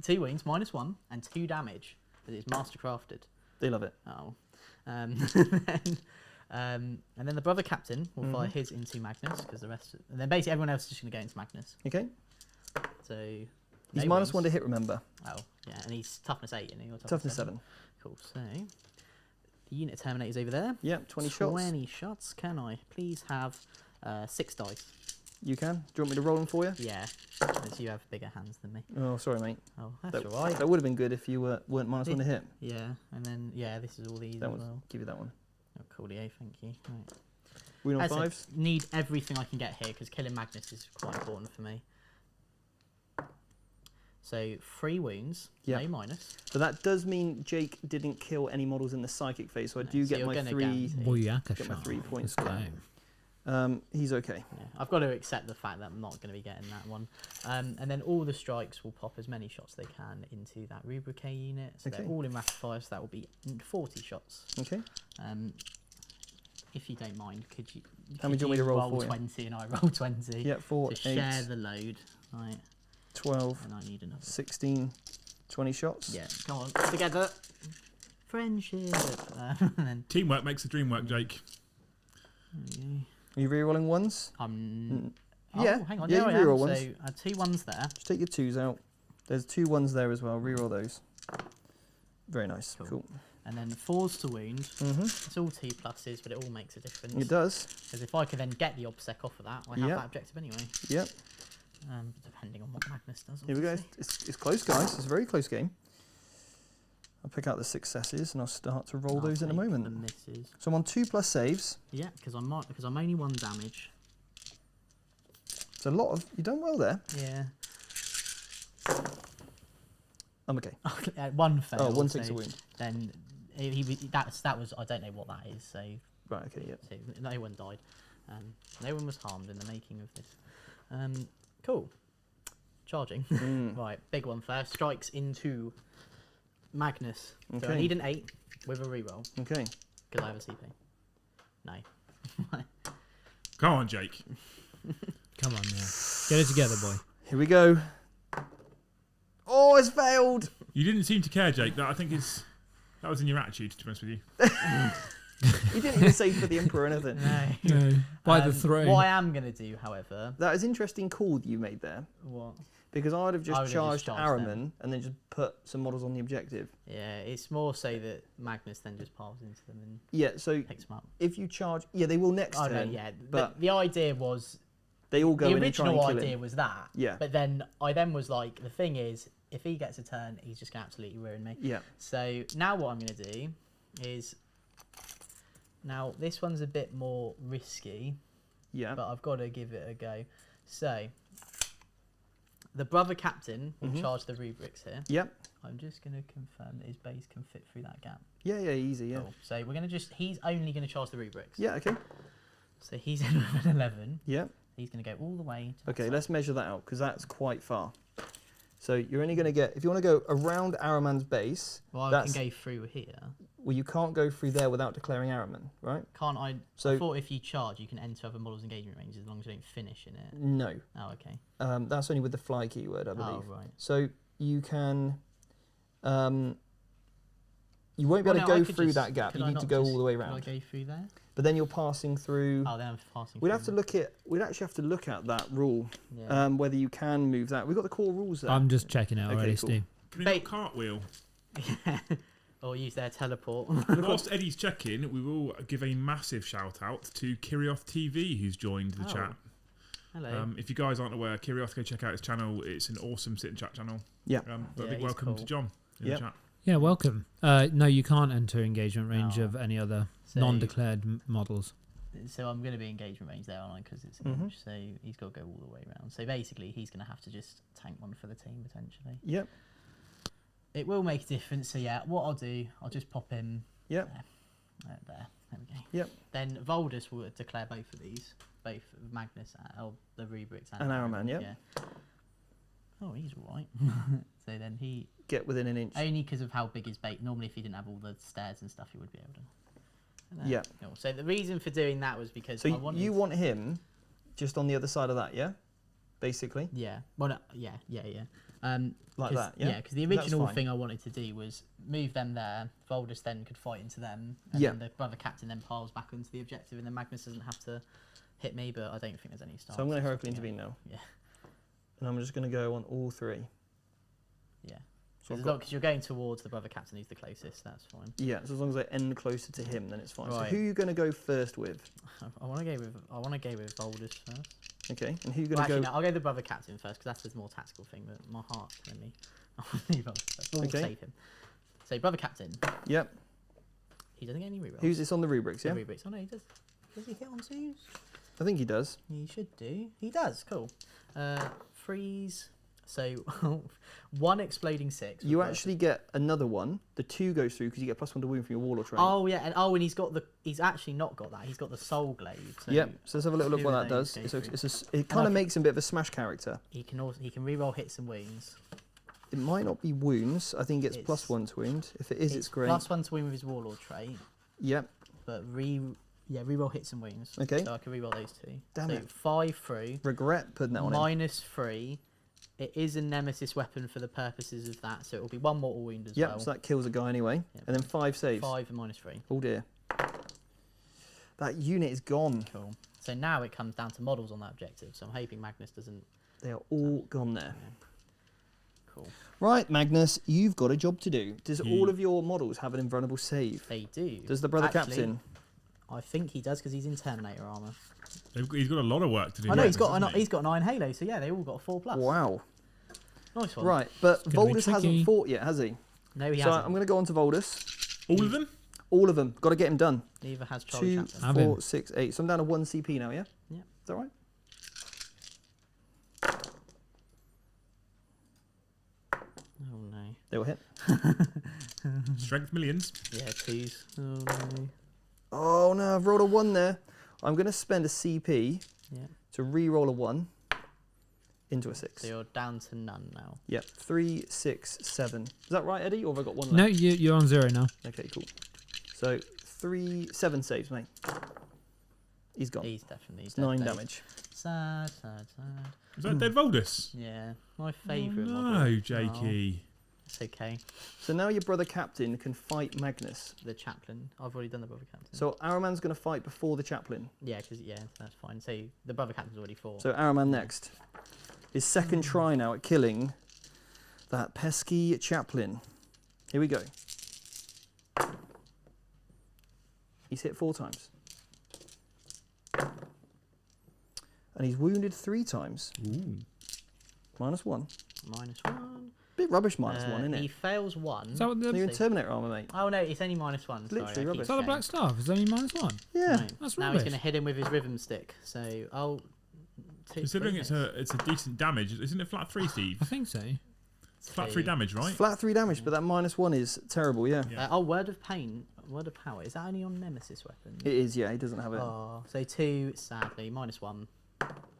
2 wounds, -1, and 2 damage. That is master-crafted. They love it. Oh. And then the brother captain will fire his into Magnus because the rest, and then basically everyone else is just going to go into Magnus. Okay. So He's no -1 wounds. to hit, remember. Oh, yeah, and he's toughness 8, isn't he? Or Toughness 7. Cool. So the unit Terminators over there. Yep, 20 shots. 20 shots. Can I please have 6 dice? You can. Do you want me to roll them for you? Yeah, because you have bigger hands than me. Oh, sorry, mate. Oh, that's all right. That would have been good if you weren't -1 to hit. Yeah, and then this is all these That as one. well. Give you that one. Oh, coolio, thank you. Right. Wound on As I said, 5s. need everything I can get here because killing Magnus is quite important for me. So 3 wounds, Yeah. no minus. But that does mean Jake didn't kill any models in the psychic phase, so I No, do so get you're my gonna 3. guarantee. Booyaka Get my shot. 3 points. Let's go. He's okay. Yeah, I've got to accept the fact that I'm not going to be getting that one. And then all the strikes will pop as many shots they can into that rubric A unit. So Okay. they're all in rapid fire, so that will be 40 shots. Okay. If you don't mind, could you? How many do you want me to roll for you? 20 and I roll 20. Yeah, 4, To 8, share the load, right? 12, And I need another. 16, 20 shots. Yeah, come on, together. Friendship. And then Teamwork makes the dream work, Jake. Are you re-rolling ones? Oh, Yeah, hang on. yeah, Yeah, I you am. reroll So ones. I have 2 1s there. Just take your 2s out. There's 2 1s there as well. Reroll those. Very nice. Cool. Cool. And then 4s to wound. Mm-hmm. It's all 2 pluses, but it all makes a difference. It does. Because if I could then get the obsec off of that, I have Yep. that objective anyway. Yep. Depending on what Magnus does. Here we go. obviously. It's close, guys. It's a very close game. I'll pick out the successes and I'll start to roll I'll those in a take moment. the misses. So I'm on 2+ saves. Yeah, because I'm only 1 damage. It's a lot of. You've done well there. Yeah. I'm okay. 1 fail. Oh, 1 so takes a wound. Then that was I don't know what that is. So, Right. Okay. Yep. so no one died. No one was harmed in the making of this. Cool. Charging. Right, big one first. Strikes into Magnus. So I Okay. need an 8 with a reroll Okay. because I have a CP. No. Come on, Jake. Come on, yeah. Get it together, boy. Here we go. Oh, it's failed. You didn't seem to care, Jake. That I think that was in your attitude, to be honest with you. You didn't even save for the Emperor or anything. No. No. By the throne. What I am going to do, however. That is an interesting call that you made there. What? Because I would have just charged them. Araman and then just put some models on the objective. Yeah, it's more so that Magnus then just piles into them and picks them up. If you charge, they will next turn. No, yeah. But the idea was they all go in and try and kill him. The original idea was that. Yeah. But then I was like, the thing is, if he gets a turn, he's just going to absolutely ruin me. Yeah. So now what I'm going to do is, now this one's a bit more risky. Yeah. But I've got to give it a go. So the brother captain will charge the rubrics here. Yep. I'm just going to confirm that his base can fit through that gap. Yeah, easy, yeah. Cool. So we're going to he's only going to charge the rubrics. Yeah, okay. So he's in with an 11. Yeah. He's going to go all the way. Okay, let's measure that out because that's quite far. So you're only going to get, if you want to go around Araman's base. Well, I can go through here. Well, you can't go through there without declaring Araman, right? Can't I? So, I thought if you charge, you can enter other models' engagement range as long as you don't finish in it. No. Oh, okay. That's only with the fly keyword, I believe. Oh, right. So you can, you won't be able to go through that gap. You need to go all the way around. Can I go through there? But then you're passing through. Oh, then I'm passing. We'd actually have to look at that rule, whether you can move that. We've got the core rules there. I'm just checking it already, cool. Steve. Can you not cartwheel? Yeah. Or use their teleport. Whilst Eddie's checking, we will give a massive shout out to Kirioth TV, who's joined the chat. Hello. If you guys aren't aware, Kirioth, go check out his channel. It's an awesome sit and chat channel. Yeah. But a big welcome to John in the chat. Yeah, welcome. No, you can't enter engagement range of any other non-declared models. So I'm going to be engagement range there, aren't I? Because it's an inch, so he's got to go all the way around. So basically, he's going to have to just tank one for the team, potentially. Yep. It will make a difference. So yeah, what I'll do, I'll just pop him there. There we go. Yep. Then Voldus will declare both of these, both Magnus, the rubrics, and Araman, yeah. Oh, he's all right. So then he get within an inch. Only because of how big his base. Normally, if he didn't have all the stairs and stuff, he would be able to. Yeah. Cool. So the reason for doing that was because you want him just on the other side of that, yeah? Basically. Yeah. Well, no, yeah. Like that, yeah? Yeah, because the original thing I wanted to do was move them there. Voldus then could fight into them, and then the brother captain then piles back onto the objective, and then Magnus doesn't have to hit me. But I don't think there's any stars. So I'm going to heroically intervene now. Yeah. And I'm just going to go on all three. Yeah. Because you're going towards the brother captain who's the closest, that's fine. Yeah, so as long as I end closer to him, then it's fine. Right. So who are you going to go first with? I want to go with Voldus first. Okay, and who are you going to go? No, I'll go the brother captain first because that's the more tactical thing. But my heart telling me I'll leave Voldus first. We'll save him. So brother captain. Yep. He doesn't get any rerolls. Who's this on the rubrics? Yeah. The rubrics. Oh no, he does. Does he hit on twos? I think he does. He should do. He does. Cool. Freeze. So 1 exploding 6. You actually get another one. The 2 goes through because you get +1 to wound from your warlord trait. Oh yeah, and he's actually not got that. He's got the soul glaive. So yep. So let's have a little look what that does. It kind of makes him a bit of a smash character. He can reroll hits and wounds. It might not be wounds. I think it's +1 to wound. If it is, it's great. +1 to wound with his warlord trait. Yep. But reroll hits and wounds. Okay. So I can reroll those 2. Damn it. 5 through. Regret putting that on him. -3. It is a nemesis weapon for the purposes of that, so it'll be 1 mortal wound as well. Yep, so that kills a guy anyway. Yep. And then 5 saves. 5 and -3. Oh dear. That unit is gone. Cool. So now it comes down to models on that objective, so I'm hoping Magnus doesn't... They are all gone there. Yeah. Cool. Right, Magnus, you've got a job to do. Does all of your models have an invulnerable save? They do. Does the brother captain? I think he does because he's in Terminator armor. He's got a lot of work to do. I know he's got an Iron Halo, so yeah, they all got a 4+. Wow. Nice one. Right, but Voldus hasn't fought yet, has he? No, he hasn't. So I'm going to go on to Voldus. All of them? All of them. Got to get him done. Neither has Charlie 2, Chaplin. 4, 6, 8. So I'm down to 1 CP now, yeah? Yeah. Is that right? Oh no. They will hit. Strength millions. Yeah, 2s. Oh no. Oh no, I've rolled a 1 there. I'm going to spend a CP to re-roll a 1 into a 6. So you're down to none now. Yep, 3, 6, 7. Is that right, Eddie, or have I got 1 left? No, you're on 0 now. Okay, cool. So 7 saves, mate. He's gone. He's definitely it's 9 damage. Sad. Is that dead Voldus? Yeah, my favourite model. model. No, Jakey. It's okay. So now your brother captain can fight Magnus. The chaplain. I've already done the brother captain. So Araman's going to fight before the chaplain. Yeah, because that's fine. So the brother captain's already fought. So Araman next. His second try now at killing that pesky chaplain. Here we go. He's hit 4 times. And he's wounded 3 times. Ooh. -1. -1. Bit rubbish -1, isn't He it? fails 1. Is that what the, You're in Terminator armor, mate. Oh no, it's only -1. Sorry, Literally I rubbish. keep is that the black saying. staff? Is only -1? Yeah. Right. That's Now rubbish. he's going to hit him with his rhythm stick. So I'll. Considering it's a decent damage, isn't it flat 3, Steve? I think so. Flat 3 damage, right? It's flat 3 damage, but that -1 is terrible, yeah. Yeah. Word of pain, word of power. Is that only on Nemesis weapons? It is, yeah. He doesn't have it. Oh, so 2, sadly. -1.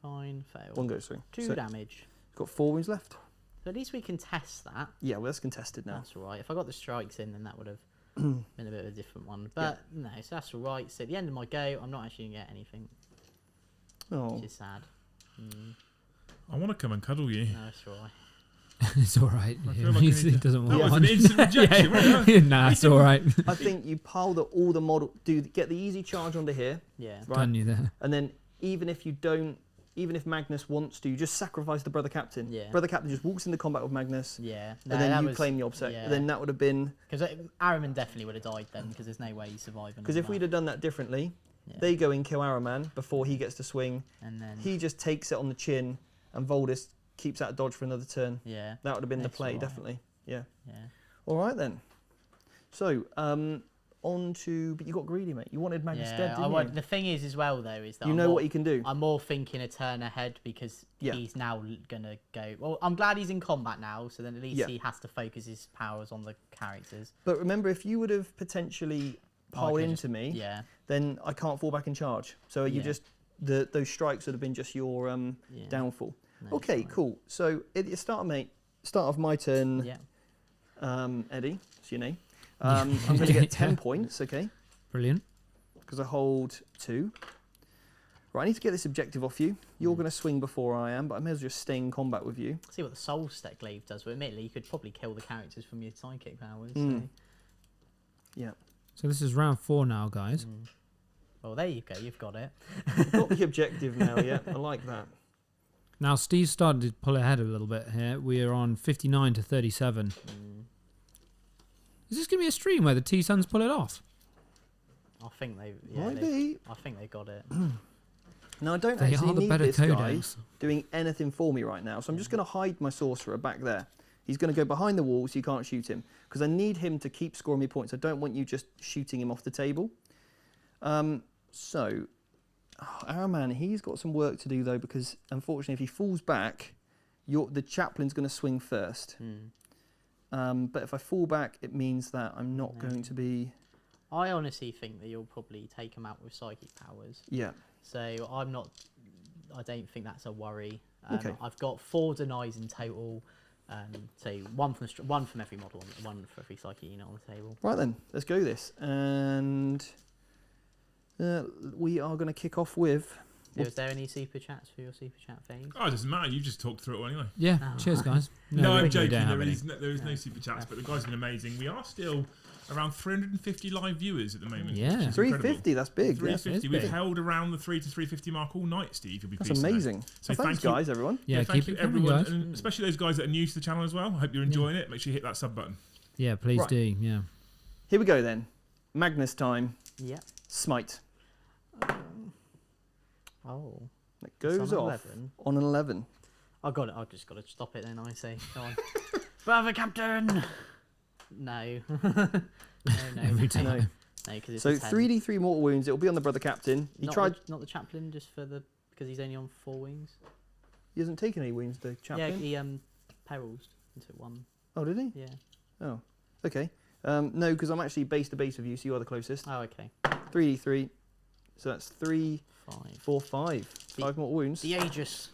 Fine, fail. 1 goes through. 2 So, damage. got 4 wounds left. So at least we can test that. Yeah, well, that's contested now. That's all right. If I got the strikes in, then that would have been a bit of a different one. But no, so that's all right. So at the end of my go, I'm not actually going to get anything, Oh. which is sad. I want to come and cuddle you. No, it's all right. It's all right. I feel like I need He to- doesn't That want was one. an instant rejection, wasn't it? Nah, it's all right. I think you pile all the model, get the easy charge onto here, Yeah. right? Done you there. And then even if Magnus wants to, you just sacrifice the brother captain. Yeah. Brother captain just walks into combat with Magnus, Yeah. and then you claim the obsec. yeah. And then that would have been, Because Araman definitely would have died then, because there's no way he's surviving. because if we'd have done that differently, Yeah. they go and kill Araman before he gets to swing. And then. He just takes it on the chin, and Voldis keeps out of dodge for another turn. Yeah. That would have been the That's play, alright. definitely. Yeah. Yeah. All right then. So, on to, but you got greedy, mate. You wanted Magnus dead, didn't you? The thing is, as well, though, is that You I'm know more, what he can do. I'm more thinking a turn ahead because Yeah. he's now gonna go. Well, I'm glad he's in combat now, so then at least Yeah. he has to focus his powers on the characters. But remember, if you would have potentially piled could've into me, Yeah. then I can't fall back and charge. So you Yeah. just those strikes would have been just your Yeah. downfall. No, it's Okay, fine. cool. So at the start of my turn, Yeah. Eddie, that's your name. I'm going to get 10 points, okay? Brilliant. Because I hold 2. Right, I need to get this objective off you. You're going to swing before I am, but I may as well just stay in combat with you. See what the soul stack glaive does. But admittedly, you could probably kill the characters from your psychic powers. Mm. Yeah. So this is round 4 now, guys. So. Well, there you go. You've got it. Got the objective now, yeah. I like that. Now Steve started to pull ahead a little bit here. We are on 59 to 37. Is this going to be a stream where the T-Suns pull it off? I think they. Might be. I think they got it. Now, I don't They actually are the need better this guy codex. doing anything for me right now, so I'm just going to hide my sorcerer back there. He's going to go behind the wall so you can't shoot him, because I need him to keep scoring me points. I don't want you just shooting him off the table. Araman, he's got some work to do, though, because, unfortunately, if he falls back, the chaplain's going to swing first. But if I fall back, it means that I'm not going to be... I honestly think that you'll probably take him out with psychic powers. Yeah. So I'm not. I don't think that's a worry. Okay. I've got 4 denies in total. So one from every model, and 1 for every psychic unit on the table. Right then, let's go this. And we are going to kick off with... So is there any super chats for your super chat phase? Oh, it doesn't matter. You just talked through it all anyway. Yeah, Oh. cheers, guys. No, I'm we joking. don't have There any. is no super chats, but the guys have been amazing. We are still around 350 live viewers at the moment. Yeah. which is 350, incredible. that's big. Yeah. 350. That's We've big. held around the 3 to 350 mark all night, Steve. You'll be That's pleased to know. amazing. So Well, thanks, thank you. guys, everyone. Yeah, thank keep you it coming, everyone, guys. and especially those guys that are new to the channel as well. I hope you're enjoying it. Make sure you hit that sub button. Yeah, please Right. do. Yeah. Here we go then. Magnus time. Yeah. Smite. Oh. It It's goes on off 11. on an 11. I got it. I've just got to stop it then. I say, go on. Brother Captain. No. no. Every no. time. No. No, because it's So a 10. 3d3 mortal wounds. It'll be on the brother captain. He Not tried. not the chaplain, just for the because he's only on 4 wings. He hasn't taken any wounds, the chaplain. Yeah, he perils into 1. Oh, did he? Yeah. Oh, okay. No, because I'm actually base to base of you, so you are the closest. Oh, okay. 3d3. So that's 3, 5. 4, 5. 5 mortal wounds. The Aegis.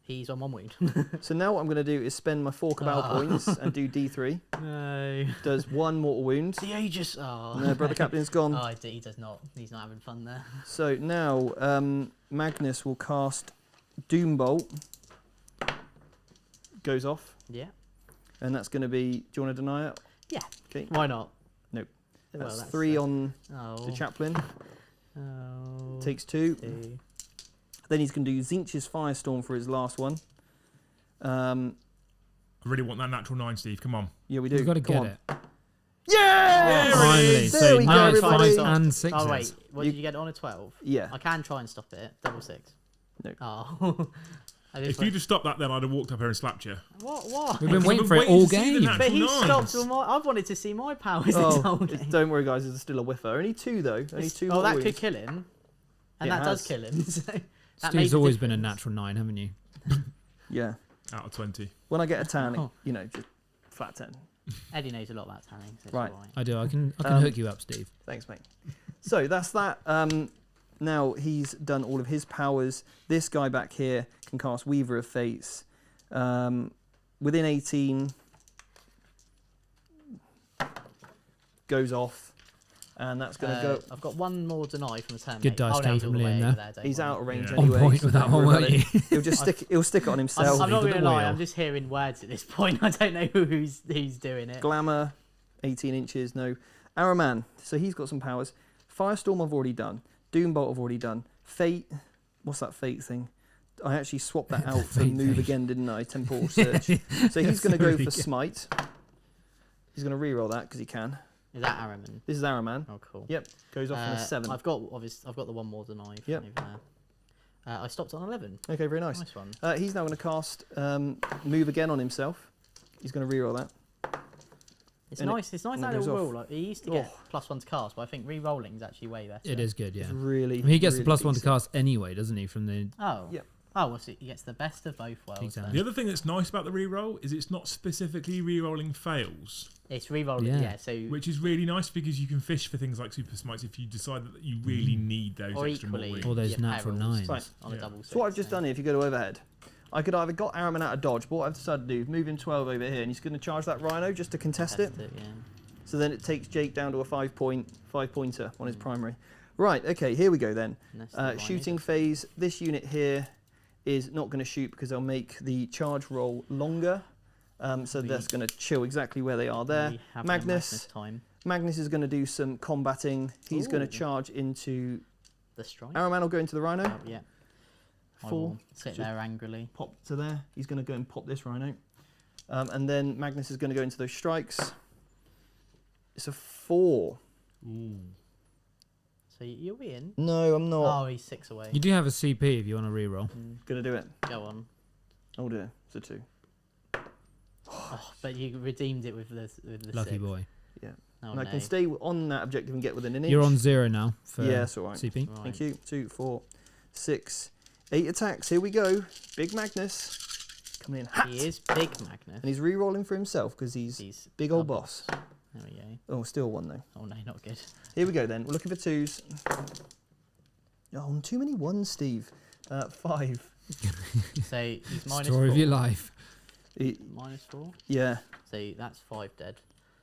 He's on 1 wound. So now what I'm going to do is spend my 4 cabal points and do d3. No. Does 1 mortal wound. The Aegis. Oh. No, brother captain's gone. Oh, he does not. He's not having fun there. So now Magnus will cast Doombolt. Goes off. Yeah. And that's going to be... Do you want to deny it? Yeah. Okay. Why not? Nope. Well, That's 3 on Oh. the chaplain. Oh. Takes 2. 2. Then he's going to do Zinch's Firestorm for his last one. I really want that natural 9, Steve. Come on. Yeah, we do. You've got to Come get on. it. Yeah! Finally. There So we go, now it's everybody. 5 and 6. Oh wait, what did you get on a 12? Yeah. I can try and stop it. Double 6. No. Oh. If you'd have stopped that, then I'd have walked up here and slapped you. What? We've been We've waiting been for it waiting all to see the game. natural But he nines. stopped all my. I wanted to see my powers this whole game. Don't worry, guys. There's still a whiffer. Only 2 though. Only 2. Oh, more that wounds. could kill him, and It that does has. kill him. So that Steve's made the always been a difference. natural 9, haven't you? Yeah. Out of 20. When I get a tan, Oh. just flat 10. Eddie knows a lot about tanning. So it's Right. all right. I do. I can hook you up, Steve. Thanks, mate. So that's that. Now he's done all of his powers. This guy back here can cast Weaver of Fates. Within 18, goes off, and that's going to go. I've got one more deny from the turn. Good mate. dice oh, no, count he's from all the way Liam over there. don't He's worry. out of range Yeah. On anyway. point so with that don't one, worry about weren't you? it. He'll just stick. He'll stick it on himself. I'm not Leave it going at to the lie. wheel. I'm just hearing words at this point. I don't know who's doing it. Glamour, 18 inches. No, Araman. So he's got some powers. Firestorm I've already done. Doombolt I've already done. Fate. What's that fate thing? I actually swapped that out for Fate move thing. again, didn't I? Temporal Search. So he's going to go Really for good. Smite. He's going to reroll that because he can. Is that Araman? This is Araman. Oh, cool. Yep, goes off on a 7. I've got the one more than I've Yep. over there. I stopped on 11. Okay, very nice. Nice one. He's now going to cast move again on himself. He's going to reroll that. It's and nice. It's nice and that it goes little off. rule. Like, he used to get +1 to cast, but I think re-rolling is actually way better. It is good, yeah. It's really. I mean, he gets really the +1 to decent. cast anyway, doesn't he? From the Oh. Yep. Oh, well, so he gets the best of both worlds. Exactly. The Then. other thing that's nice about the reroll is it's not specifically rerolling fails, It's re-rolling. Yeah. Yeah. So which is really nice because you can fish for things like super smites if you decide that you really need those or extra more equally, wins. All those your natural perils nines. Right. on a Yeah. double. So what I've six, just done here, if you go to overhead, I could either got Araman out of dodge, but what I've decided to do, move him 12 over here, and he's going to charge that Rhino just to contest it. Yeah. So then it takes Jake down to a 5-pointer on his primary. Right, okay, here we go then. And that's the Rhino Shooting that- phase. This unit here is not going to shoot because they'll make the charge roll longer. So We- that's going to chill exactly where they are there. We have Magnus. time. Magnus is going to do some combating. He's going Ooh. to charge into... The strike. Araman will go into the Rhino. Oh, yeah. I Full. will sit there angrily. Pop to there. He's going to go and pop this Rhino. And then Magnus is going to go into those strikes. It's a 4. Ooh. So you'll be in. No, I'm not Oh, he's 6 away. You do have a CP if you want to reroll. going to do it. Go on. Oh dear, it's a 2. Oh, but you redeemed it with the Lucky 6. boy. Oh, And I no. can stay on that objective and get within an inch. You're on 0 now for Yeah, that's all right. CP. Right. Thank you. 2, 4, 6, 8 attacks. Here we go. Big Magnus coming in hot. He is big Magnus. And he's re-rolling for himself because he's He's big old double. boss. There we go. Oh, still 1 though. Oh no, not good. Here we go then. We're looking for 2s. Oh, too many 1s, Steve. 5. So he's minus Story 4. of your life. Minus 4. Yeah. So that's 5 dead.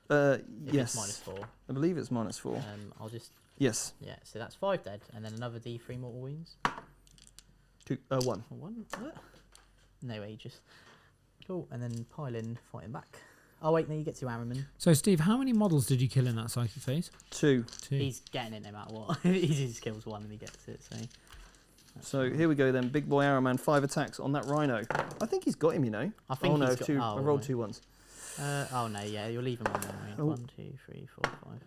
If Yes. it's -4. I believe it's -4. I'll just Yes. yeah. So that's 5 dead, and then another D3 mortal wounds. 1. Or 1. No ages. Cool, and then pile in fighting back. Oh wait, no, you get to Araman. So, Steve, how many models did you kill in that psychic phase? 2. 2. He's getting it no matter what. He just kills 1 and he gets it. So. that's So fine. here we go then. Big boy Araman, 5 attacks on that Rhino. I think he's got him, you know. I think Oh no, he's got, 2. oh, I rolled right. 2 1s. Oh no, yeah, you'll leave him on there. Right? Oh. 1, 2, 3, 4, 5.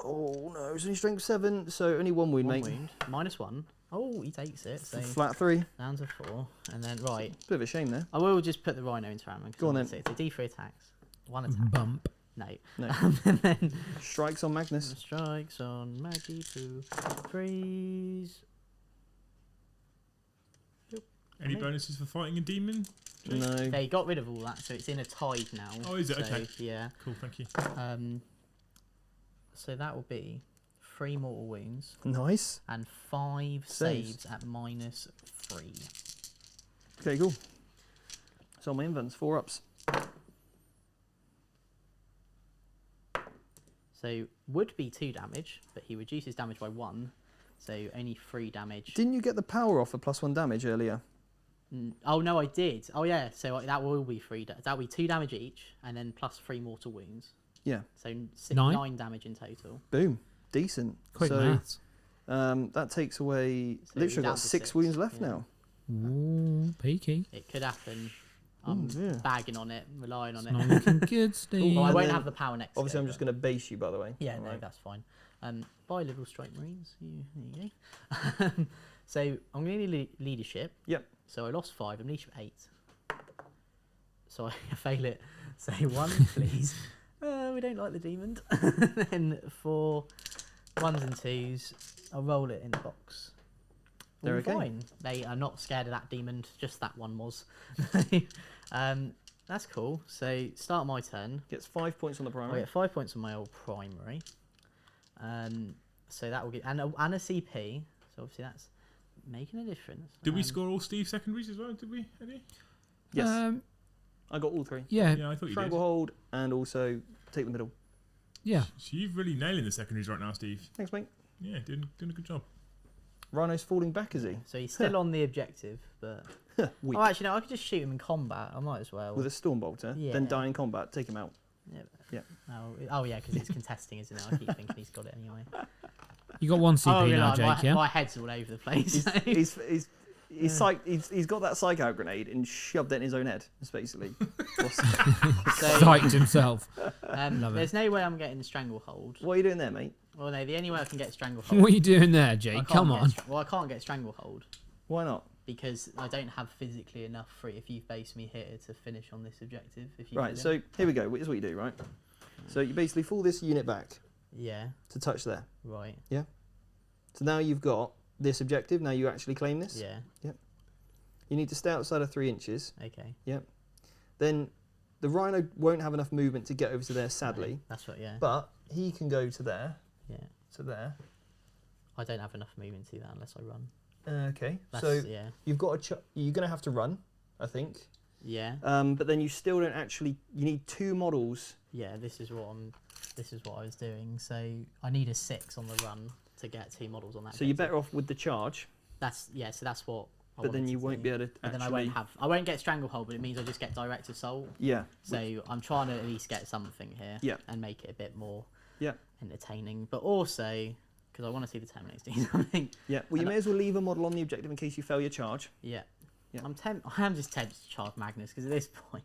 Oh no, it's only strength 7, so only 1 wound, 1 mate. wound. -1. Oh, he takes it. So Flat 3. down to 4, and then right. Bit of a shame there. I will just put the Rhino into Araman. Go on then. It's a D3 attacks. 1 Mm-hmm. attack. Bump. No. No. And then Strikes on Magnus. strikes on Maggie 2, 3s. Any Right. bonuses for fighting a demon? No. They got rid of all that, so it's in a tide now. Oh, is it? So, Okay. Yeah. Cool, thank you. So that will be 3 mortal wounds Nice. and 5 Saves. saves at -3. Okay, cool. So my invents, 4 ups. So would be 2 damage, but he reduces damage by 1, so only 3 damage. Didn't you get the power off for +1 damage earlier? Oh no, I did. Oh yeah, so that will be 3. That will be 2 damage each, and then +3 mortal wounds. Yeah. So 9? 9 damage in total. Boom. Decent. Quick so maths. that takes away. So Literally down got to 6 6, wounds left yeah. now. Ooh, peaky. It could happen I'm bagging on it, relying on It's not it. looking good, Steve. Well, I And won't then, have the power next. Obviously, go, I'm just going to base you, by the way. Yeah, no, Alright. that's fine. Buy Liberal Strike Marines. There you go. So I'm going to need leadership. Yep. So I lost 5. I'm leadership 8. So I fail it. Say 1, please. We don't like the demon. Then 4 1s and 2s. I'll roll it in the box. They're All okay. fine. They are not scared of that demon. Just that one was. That's cool. So start my turn. Gets 5 points on the I primary. get 5 points on my old primary. So that will get and a CP. So obviously that's making a difference. Did we score all Steve's secondaries as well? Did we, Eddie? Yes. Um, I got all 3. yeah, Yeah, I thought you did. Stranglehold and also take the middle. yeah. So you're really nailing the secondaries right now, Steve. Thanks, mate. Yeah, doing a good job. Rhino's falling back, is he? So he's still on the objective, but Weak. oh, actually no, I could just shoot him in combat. I might as well. With a Stormbolter, Yeah. then die in combat, take him out. Yeah. Yeah. Oh yeah, because it's contesting, isn't it? I keep thinking he's got it anyway. You got 1 CP Oh, now, no, Jake. Yeah. my head's all over the place. He's got that psych out grenade and shoved it in his own head. That's basically. Psyched himself. Love it. There's no way I'm getting stranglehold. What are you doing there, mate? Well, no, the only way I can get stranglehold. What are you doing there, I Jake? can't Come get on. well, I can't get stranglehold Why not? because I don't have physically enough free. If you've based me here to finish on this objective, if you Right. So here we go. Here's what you do. Right. So you basically fall this unit back yeah, to touch there. right, So now you've got this objective. Now you actually claim this. yeah, You need to stay outside of 3 inches. okay. Then the Rhino won't have enough movement to get over to there, sadly. No, that's what. Yeah, But he can go to there. yeah. To there. I don't have enough movement to do that unless I run. Okay. That's, So yeah, you've got you're going to have to run, I think. yeah, But then you still don't actually. You need 2 models. yeah. This is what I was doing. So I need a 6 on the run to get 2 models on that. So you're objective. better off with the charge. So that's what. But then you won't be able to. And then Actually, I won't get stranglehold, but it means I just get direct assault. Yeah. So I'm trying to at least get something here. Yeah. And make it a bit more. Yeah. Entertaining, but also because I want to see the Terminators do something. Yeah. Well, you And may as well leave a model on the objective in case you fail your charge. Yeah. Yeah. I am just tempted to charge Magnus because at this point,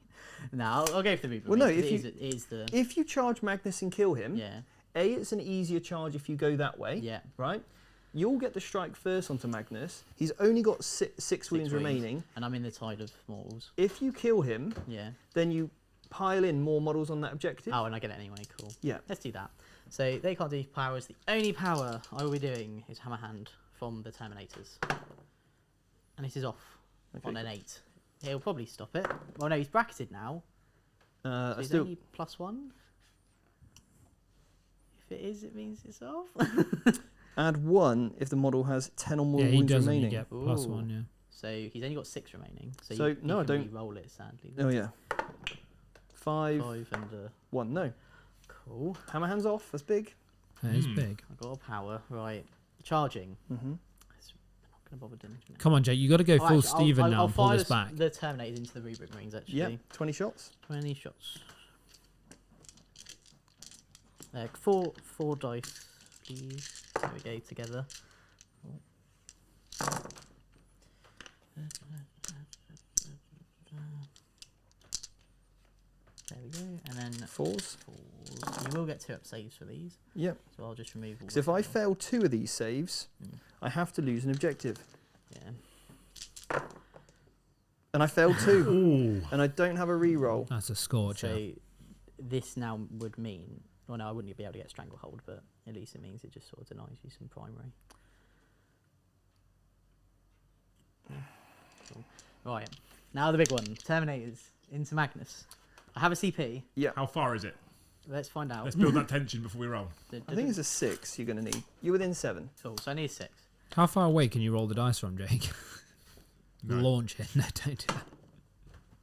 no, I'll go for the Reaper. Well, no, Marines, if 'cause it is the If you charge Magnus and kill him, yeah, it's an easier charge if you go that way. yeah, Right. You'll get the strike first onto Magnus. He's only got six wounds wounds. remaining. and I'm in the tide of mortals. If you kill him, Yeah. then you pile in more models on that objective. Oh, and I get it anyway. Cool. Yeah. Let's do that. So they can't do powers. The only power I will be doing is Hammer Hand from the Terminators, and this is off Okay, on an 8. He'll probably stop it. Well, no, he's bracketed now. So he's still, only +1. If it is, it means it's off. add 1 if the model has 10 or more Yeah, he wounds doesn't. remaining. You get +1. Yeah. So he's only got 6 remaining. So So, you no, I can don't- re-roll it, sadly. Oh yeah. 5, 5 and 1. No. cool. Hammer hands off. That's big. That is big. I got a power. Right. Charging. Mm-hmm. I'm not going to bother doing it. Come on, Jake. You got to go full Steven now I'll and pull fire this back. the Terminators into the Reaper Marines, actually. Yeah. 20 shots. 20 shots. 4 dice, please. There we go, together. There we go, and then 4s. 4s. You will get 2 up saves for these, Yep. so I'll just remove all. Because if I fail 2 of these saves, I have to lose an objective. Yeah. And I failed 2. Ooh. And I don't have a reroll. That's a scorcher. So this now would mean, well, no, I wouldn't be able to get stranglehold, but at least it means it just sort of denies you some primary. Yeah. Cool. Right, now the big one. Terminators into Magnus. I have a CP. How far is it? Let's find out. Let's build that tension before we roll. I think it's a 6 you're going to need. You're within 7. Cool, so I need 6. How far away can you roll the dice from, Jake? No. Launch it. No, don't do that.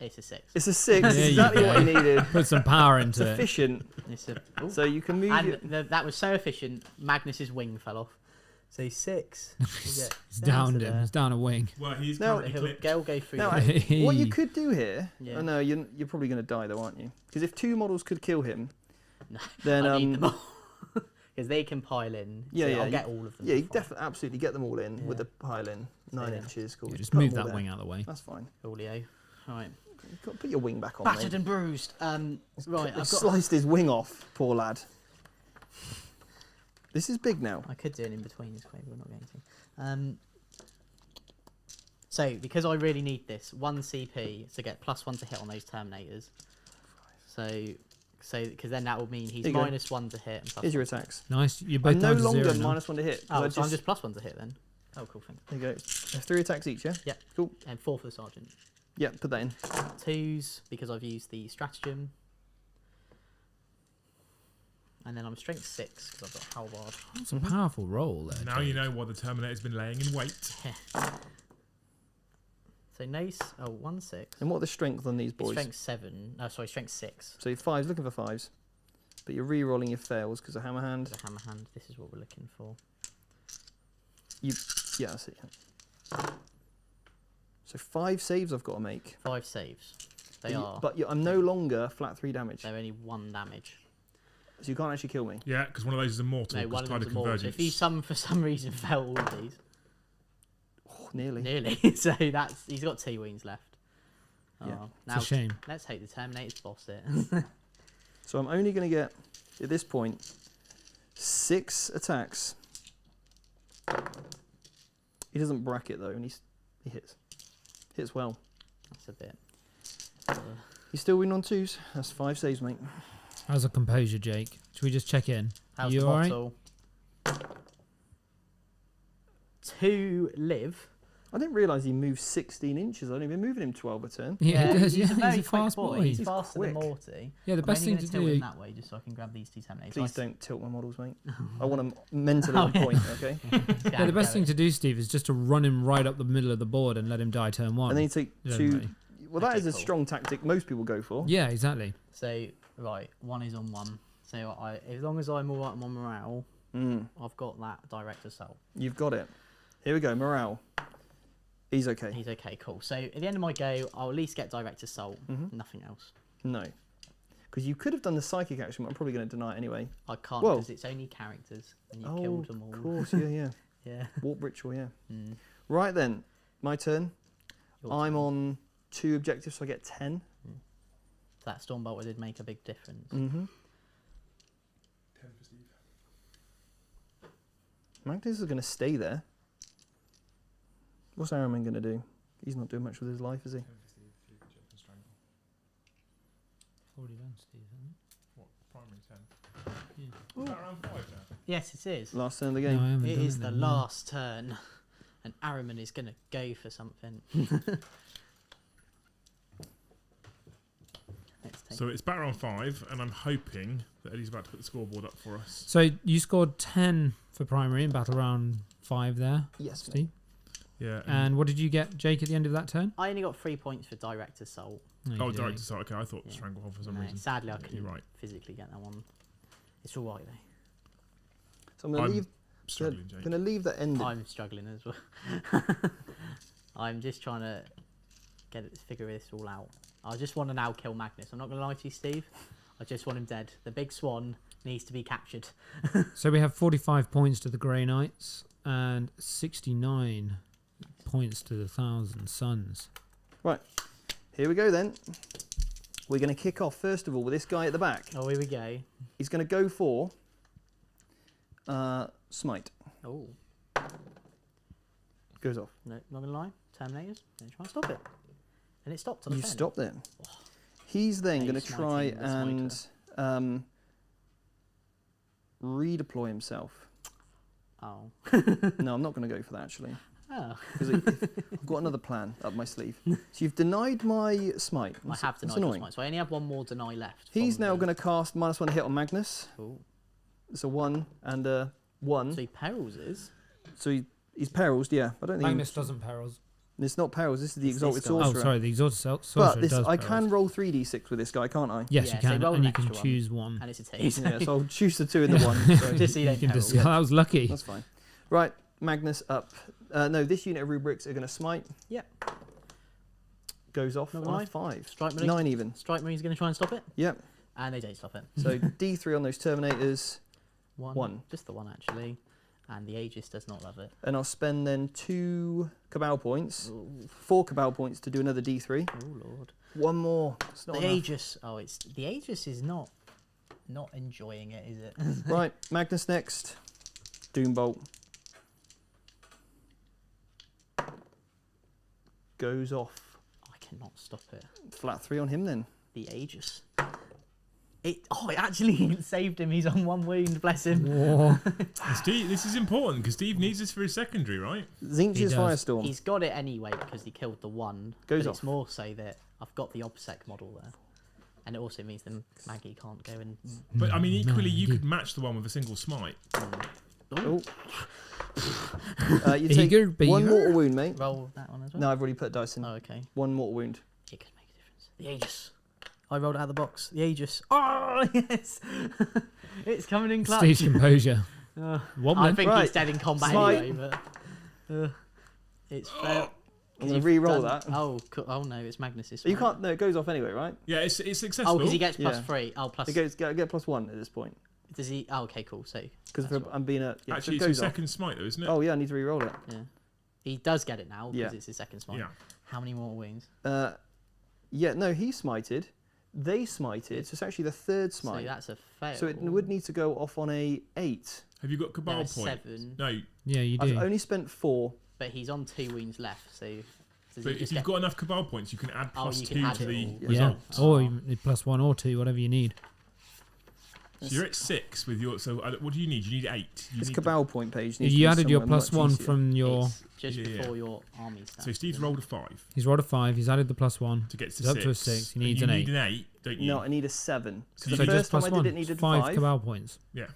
It's a 6. It's a 6. There you Exactly go. what I needed. Put some power It's into it. efficient. It's a, ooh. So you can move And your... that was so efficient, Magnus's wing fell off. So 6. It's downed him. It's down a wing. Well, he's No, currently He'll clipped. go through. Now, the- what you could do here... Yeah. Oh, no, you're probably going to die though, aren't you? Because if 2 models could kill him, No, then... I need them all. Because they can pile in. Yeah, so yeah, I'll you- get all of them. Yeah, you fine. definitely absolutely get them all in with Yeah. the pile in. 9 Yeah. inches. Cool. Yeah, just put move them all that there. wing out of the way. That's fine. Coolio. Right. You've got to put your wing back on, Battered mate. and bruised. Right, I've got. Sliced his wing off, poor lad. This is big now. I could do an in between this way, but we're not going to. So because I really need this 1 CP to get +1 to hit on those Terminators. So because then that will mean he's -1 to hit. And Here's your attacks. Nice. You're both I'm no down to longer 0 now. -1 to hit. Oh, so I'm just +1 to hit then. Oh, cool, thanks. There you go. There's 3 attacks each, yeah? Yeah. Cool. And 4 for the Sergeant. Yeah, put that in. 2s because I've used the stratagem. And then I'm strength 6 because I've got halberd. That's a powerful roll there. Now you know why the Terminator's been laying in wait. So nice. Oh, 1 6. And what are the strength on these It's boys? strength 7. No, sorry, strength 6. So your 5's looking for 5s. But you're re-rolling your fails because of hammer hand. The hammer hand. This is what we're looking for. Yeah, that's it. Yeah. So 5 saves I've got to make. 5 saves. They are. But I'm no longer flat 3 damage. They're only 1 damage. So you can't actually kill me. Yeah, because one of those is immortal. No, one of Tide them's more. So if you for some reason fail all of these, Oh, nearly. nearly. So that's he's got 2 wounds left. Oh, Yeah. now It's a shame. let's hope the Terminators boss it. So I'm only going to get, at this point, 6 attacks. He doesn't bracket though, and he hits. Hits well. That's a bit. He's still winning on 2s. That's 5 saves, mate. How's a composure, Jake? Should we just check in? How's You the alright? bottle? 2 live. I didn't realise he moved 16 inches. I've only been moving him 12 a turn. Yeah, he does. He's Yeah, a very he's a quick fast boy. He's He's faster than quick. Morty. Yeah, the I'm best only thing to gonna tilt him do. that way just so I can grab these 2 Terminators. Please don't tilt my models, mate. I want them mentally Oh, on yeah. point, okay? Yeah, the best thing to do, Steve, is just to run him right up the middle of the board and let him die turn 1. And then you take Yeah, 2. mate. Well, that Okay, is a cool. strong tactic most people go for. Yeah, exactly. So right, 1 is on 1. So as long as I'm alright on morale, I've got that direct assault. You've got it. Here we go, morale. He's okay. He's okay, cool. So at the end of my go, I'll at least get direct assault. Nothing else. No. Because you could have done the psychic action, but I'm probably going to deny it anyway. I can't Whoa. because it's only characters, and you killed them all. Of course, yeah. Yeah. Warp ritual, yeah. Mm. Right then, my turn. Your I'm turn. on 2 objectives, so I get 10. That Stormbolter did make a big difference. 10 for Steve. Magnus is going to stay there. What's Araman going to do? He's not doing much with his life, is he? 10 for Steve. You can jump and strangle. Already done, Steve, haven't What? Primary 10. Yeah. Is that around 5 now? Yes, it is. Last turn of the you? game. No, I haven't It done is it the then, no. last turn, and Araman is going to go for something. Let's take So it's batter on 5, and I'm hoping that Eddie's about to put the scoreboard up for us. So you scored 10 for primary in battle round 5 there, Yes, Steve. Yeah. And what did you get, Jake, at the end of that turn? I only got 3 points for direct assault. No, Oh, you direct didn't. assault. Okay, I thought Yeah. stranglehold for some No, reason. sadly, I You're couldn't right. physically get that one. It's all right though. So I'm going to leave. Struggling, Jake. Going to leave that ending. I'm struggling as well. I'm just trying to figure this all out. I just want to now kill Magnus. I'm not going to lie to you, Steve. I just want him dead. The big swan needs to be captured. So we have 45 points to the Grey Knights and 69 points to the Thousand Suns. Here we go then. We're going to kick off first of all with this guy at the back. Oh, here we go. He's going to go for smite. Oh, Goes off. no, not going to lie. Terminators, going to try and stop it. And it stopped on You the turn. stopped it. He's then Hey, going to try smiting the and redeploy himself. Oh. No, I'm not going to go for that actually. Oh. Because I've got another plan up my sleeve. So you've denied my smite. I have That's denied your annoying. smite, so I only have one more deny left. He's from now the- going to cast -1 hit on Magnus. Ooh. It's a 1 and a 1. So he perils is. So he's perils, yeah. I don't think Magnus doesn't perils. it's not perils. This is the It's this exalted guy. sorcerer. Oh, sorry, the Exalted Sorcerer But this, does I perils. can roll 3d6 with this guy, can't I? Yes, Yeah, you so can, roll and an you can extra one. choose one. And it's a tease. Yeah, so I'll choose the 2 and the 1. So Just so you don't You can peril. discard. That was lucky. that's fine. Right, Magnus up. No, this unit of rubrics are going to smite. Yep. Goes off Not on a lie. 5. Strike Marine. 9 even. Strike Marine's going to try and stop it. Yep. And they don't stop it. So D3 on those Terminators. 1. Just the 1 actually. And the Aegis does not love it. And I'll spend then 2 Cabal points, Ooh. 4 Cabal points to do another D3. Oh lord. One more. It's not The enough. Aegis. Oh, it's the Aegis is not enjoying it, is it? Right, Magnus next. Doombolt. Goes off. I cannot stop it. Flat 3 on him then. The Aegis. It actually saved him. He's on 1 wound. Bless him. Whoa. Steve, this is important because Steve needs this for his secondary, right? Zinch's does. Firestorm. He's got it anyway because he killed the 1. Goes but off. It's more so that I've got the OBSEC model there. And it also means that Maggie can't go and... But I mean, equally, you Maggie. could match the one with a single smite. Oh. You take Eager 1 beaver. mortal wound, mate. roll that one as well. No, I've already put dice in. Oh, okay. 1 mortal wound. It could make a difference. The Aegis. I rolled it out of the box. The Aegis. Oh, yes! It's coming in clutch. Steve's composure. I Wobbling. think Right. he's dead in combat Smite. anyway, but... it's fair. I'm going to re-roll done- that. Oh, oh no, it's Magnus's. You can't. No, it goes off anyway, right? Yeah, it's Oh, successful. because he gets Yeah. +3. Oh, plus... It goes get +1 at this point Does he... Oh, okay, cool. So... because that's right. I'm being a. Yeah, Actually, so it it's goes your off. second smite, though, isn't it? Oh yeah, I need to re-roll it. Yeah. He does get it now because Yeah. it's his second smite. Yeah. How many more wounds? Yeah, no, he smited. They smited. So it's actually the 3rd So smite. that's a fail. So it would need to go off on a 8. Have you got Cabal No, points? 7. No, Yeah, you I've do. only spent 4. But he's on 2 wounds left, so... Does but he if just you've get... got enough Cabal points, you can add Oh, you can +2 add to it the all. Yeah, result. or even +1 or 2, whatever you need. So you're at 6 with your. So what do you need? You need 8. You It's need Cabal point page. If needs to you be added your somewhere much +1 easier. from your... It's just Yeah, yeah. before your army stats. So Steve's rolled a 5 He's rolled a 5, he's added the +1. to get to He's 6. up to a 6, he And needs you an need 8. an 8, don't you? No, I need a 7. So Because you the need first just time I +1. did it needed 5 5, Cabal points. Yeah.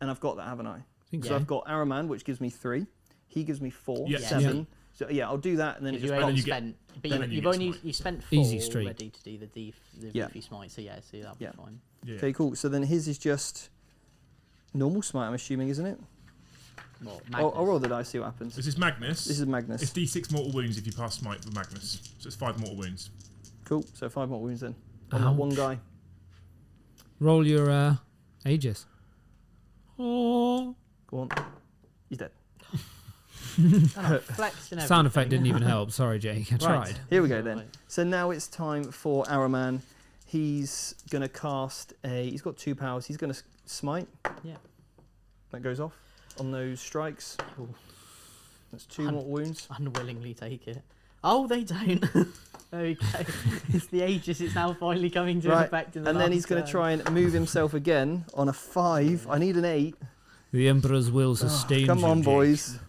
and I've got that, haven't I? I think So Yeah. I've got Araman, which gives me 3. He gives me 4, Yeah. 7. So yeah, I'll do that, and then it Because just you only you get- spent... But then you you've get only... smite. You spent 4 Easy streak. already to do the Yeah. beefy smite, so yeah, so that'll Yeah. be fine. Yeah. Okay, cool. So then his is just normal smite, I'm assuming, isn't it? Well, I'll roll the dice, see what happens. This is Magnus. This is Magnus. It's D6 mortal wounds if you pass smite with Magnus. So it's 5 mortal wounds. Cool. So 5 more wounds then. On that Ouch. one guy. Roll your Aegis. Oh. Go on. He's dead. Flexing Sound effect everything. didn't even help. Sorry, Jake. I Right. tried. Here we go then. Right. So now it's time for Araman. He's going to cast a... He's got 2 powers. He's going to smite. Yeah. That goes off on those strikes. Cool. That's 2 more wounds. Unwillingly take it. Oh, they don't. Okay. It's the Aegis. It's now finally coming to Right, effect in the And then last he's going to turn. try and move himself again on a 5. I need an 8. The Emperor's will sustain Come you, on, Jake. boys.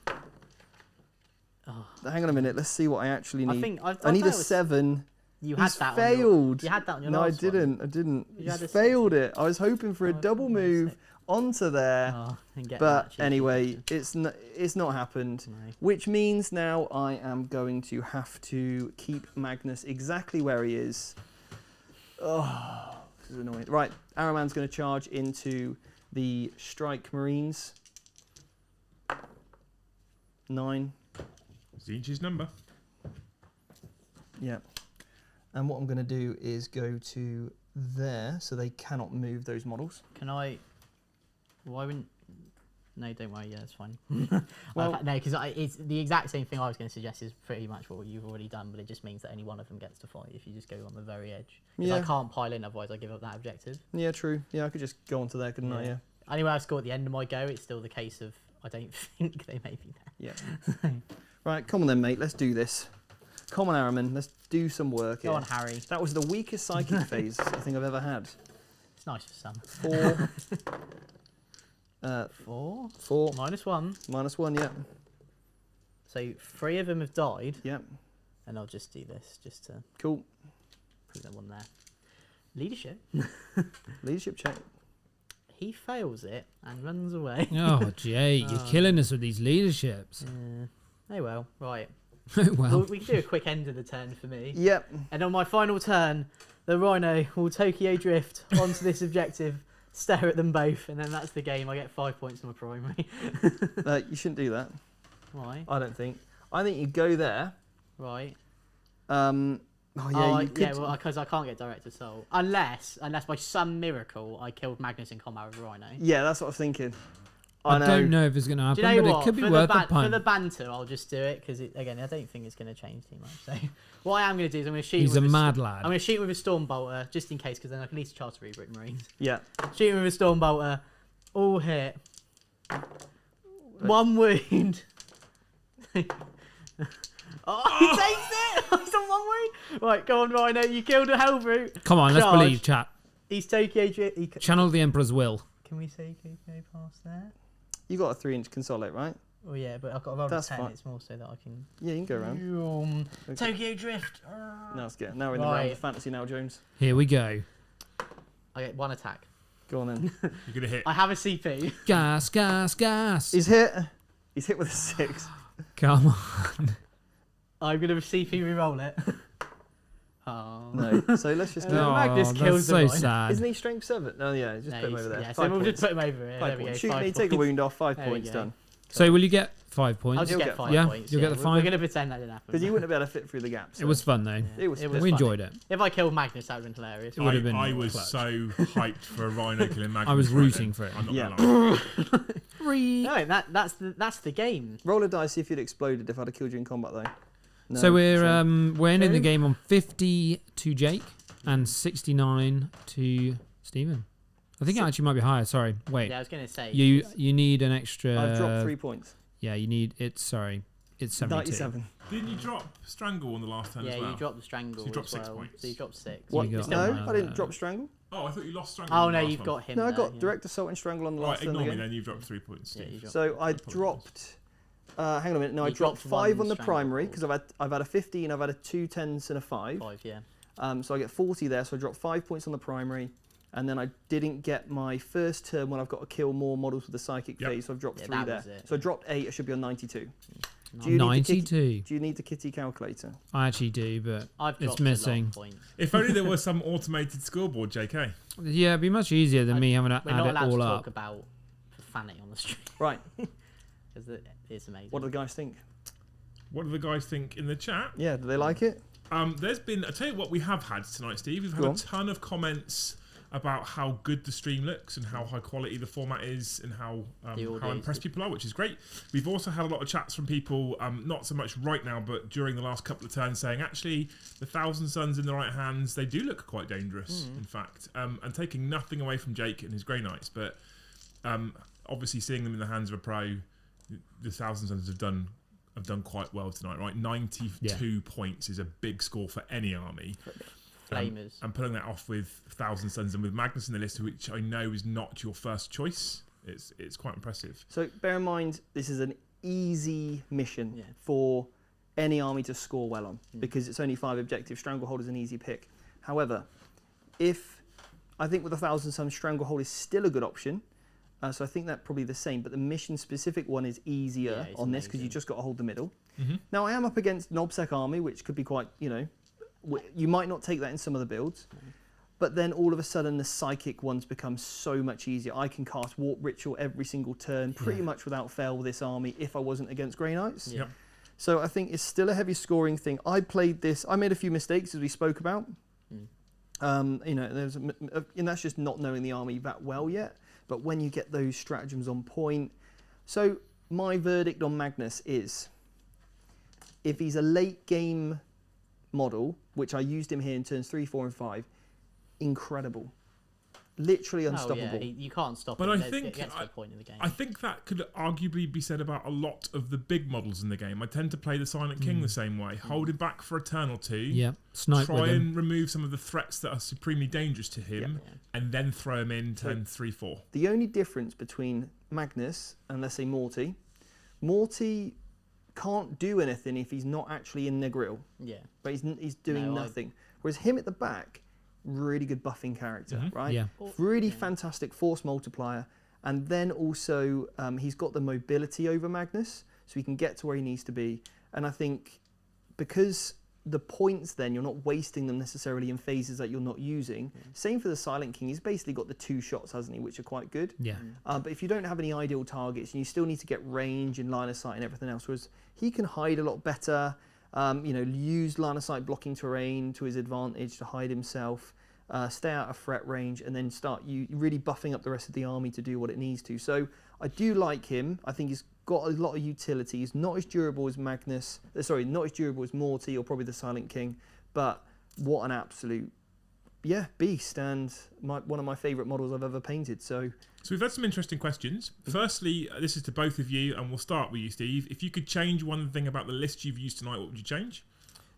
Oh, Hang on a minute. Let's see what I actually need. I think I need a failed. 7. You had He's that. failed. You had that on your No, I last one. didn't. I didn't. You He's had a six. failed it. I was hoping for a Oh, double for God's move sake. onto there. Oh, and get But that cheeky anyway, bastard. it's not happened. No. Which means now I am going to have to keep Magnus exactly where he is. Oh, this is annoying. Right, Araman's going to charge into the Strike Marines. 9. Zinch's number. Yeah. And what I'm going to do is go to there, so they cannot move those models. Can I? Why wouldn't? No, don't worry. Yeah, it's fine. Well- no, because it's the exact same thing I was going to suggest is pretty much what you've already done, but it just means that only one of them gets to fight if you just go on the very edge. Because I Yeah. can't pile in, otherwise I give up that objective. Yeah, true. Yeah, I could just go onto there, couldn't I? Yeah. Anyway, I score at the end of my go. It's still the case of I don't think they may be there. Yeah. Right, come on then, mate. Let's do this. Come on, Araman. Let's do some work Go here. on, Harry. That was the weakest psychic phase I think I've ever had. It's nice for some. 4. 4 4. -1. -1, yeah. So 3 of them have died, Yeah. and I'll just do this just to Cool. put that one there. Leadership. Leadership check. He fails it and runs away. Oh, Jake, you're killing us with these leaderships. Oh well, right. Well, We can do a quick end of the turn for me. Yep. And on my final turn, the Rhino will Tokyo drift onto this objective, stare at them both, and then that's the game. I get 5 points on my primary. You shouldn't do that. Why? I don't think. I think you go there. Right. Oh yeah, you could. Yeah, well, because I can't get direct assault. Unless by some miracle I killed Magnus in combat with Rhino. Yeah, that's what I was thinking. I don't know if it's going to happen, Do you know but what? it could be for worth the a punt. For the banter, I'll just do it because again, I don't think it's going to change too much. So what I am going to do is I'm going to shoot. He's with a mad lad. I'm going to shoot with a storm bolter just in case, because then I can at least charter Rebrick Marines. Yeah. Shooting with a storm bolter, all hit. 1 wound. Oh, he takes it! He's on 1 wound. Right, go on, Rhino. You killed a Hellbrute. Come on, let's Charge. believe, chat. He's Tokyo. Channel the Emperor's will. Can we say he could go past there? You got a 3-inch consolidate, right? Oh yeah, but I've got a roll That's of 10. fine. It's more so that I can. Yeah, you can go around. Tokyo Drift. Now it's good. Now we're in the round Right. of fantasy now, Jones. Here we go. I get 1 attack. Go on then. You're going to hit. I have a CP. Gas, gas, gas. He's hit. He's hit with a 6. Come on. I'm gonna CP reroll it. Oh No. So let's just No. Magnus that's kills so the sad. Isn't he strength 7? No, yeah, just No, put him over there. yeah, 5 so we'll points. just put him over here. 5 There we go. points. Shoot 5 me, take a points. wound off, 5 There we points go. done. So will you get 5 points? I'll just You'll get get 5 five. Yeah, points. you'll get the We're 5. gonna pretend that didn't happen. Because you wouldn't have been able to fit through the gaps. It was fun though. It was It fun. We fun. enjoyed it. If I killed Magnus, that would have been hilarious. It would have been I was clutch. so hyped for a Rhino killing Magnus. I was right rooting then. for it. I'm not Yeah. gonna lie. No, that's the game. Roll a dice, see if you'd exploded if I'd have killed you in combat, though. No, So we're ending the Two. game on 50 to Jake and 69 to Stephen. I think it actually might be higher. Sorry, wait. Yeah, I was gonna say. You need an extra. I've dropped 3 points. Yeah, you need it. Sorry, it's 72. 97. Didn't you drop Strangle on the last turn Yeah, as well? you dropped the strangle. So you dropped as 6 well. points. So you dropped 6. What? What? You got No, that. I didn't drop strangle. Oh, I thought you lost Strangle. Oh on the no, last you've one. got him. No, I there, got yeah. direct assault and strangle on the Right, last turn of ignore the me game. then. You've dropped 3 points. Yeah, Steve. you dropped. So I Apologies. dropped. Hang on a minute. No, I You dropped dropped 5 one on the strangle primary hold. because I've had a 15, I've had a 2 10s and a 5. 5, yeah. So I get 40 there. So I dropped 5 points on the primary, and then I didn't get my first turn when I've got to kill more models with the psychic Yep. phase. So I've dropped Yeah, 3 that there. was it, So I yeah. dropped 8. I should be on 92. Nice. Do you need the kitty- 92. Do you need the kitty calculator? I actually do, but I've it's dropped a lot of missing. points. If only there was some automated scoreboard, JK. Yeah, it'd be much easier than me having to We're add not it allowed to all talk up. about profanity on the street Right. because it's amazing. What do the guys think? What do the guys think in the chat? Yeah, do they like it? There's been, I tell you what we have had tonight, Steve. We've had Go a on. ton of comments about how good the stream looks and how high quality the format is and how The audio is impressed good. people are, which is great. We've also had a lot of chats from people, not so much right now, but during the last couple of turns, saying actually the Thousand Suns in the right hands, they do look quite dangerous, in fact, and taking nothing away from Jake and his Grey Knights, but obviously seeing them in the hands of a pro, the Thousand Suns have done quite well tonight, right? 92 points is a big score for any army. Flamers. And pulling that off with Thousand Suns and with Magnus in the list, which I know is not your first choice, it's quite impressive. So bear in mind, this is an easy mission Yeah. for any army to score well on because it's only 5 objectives. Stranglehold is an easy pick. However, I think with 1,000 Suns, Stranglehold is still a good option. So I think that probably the same, but the mission specific one is easier Yeah, it's on this because you amazing. just got to hold the middle. Mm-hmm. Now I am up against Nobsec army, which could be quite, you might not take that in some of the builds, but then all of a sudden the psychic ones become so much easier. I can cast Warp Ritual every single turn, pretty much without fail with this army if I wasn't against Grey Knights. Yeah. Yep. So I think it's still a heavy scoring thing. I played this. I made a few mistakes as we spoke about. And that's just not knowing the army that well yet. But when you get those stratagems on point, so my verdict on Magnus is, if he's a late game model, which I used him here in turns 3, 4, and 5, incredible, literally unstoppable. Oh, yeah, you can't stop But him. I think it gets to a point in the game. I think that could arguably be said about a lot of the big models in the game. I tend to play the Silent King the same way, hold him back for a turn or two, Yeah, snipe try with him. and remove some of the threats that are supremely dangerous to him, Yeah. and then throw him in turn 3, 4. The only difference between Magnus and, let's say, Morty can't do anything if he's not actually in the grill, Yeah. but he's doing No, nothing. Whereas him at the back, really good buffing character, right? Yeah. Really fantastic force multiplier. And then also he's got the mobility over Magnus, so he can get to where he needs to be. And I think because the points then, you're not wasting them necessarily in phases that you're not using. Same for the Silent King. He's basically got the 2 shots, hasn't he, which are quite good. Yeah. But if you don't have any ideal targets, and you still need to get range and line of sight and everything else, whereas he can hide a lot better, use line of sight blocking terrain to his advantage to hide himself, stay out of threat range, and then start you really buffing up the rest of the army to do what it needs to. So I do like him. I think he's got a lot of utility. He's not as durable as Magnus. Not as durable as Morty or probably the Silent King. But what an absolute, beast, and one of my favourite models I've ever painted. So we've had some interesting questions. Firstly, this is to both of you, and we'll start with you, Steve. If you could change one thing about the list you've used tonight, what would you change?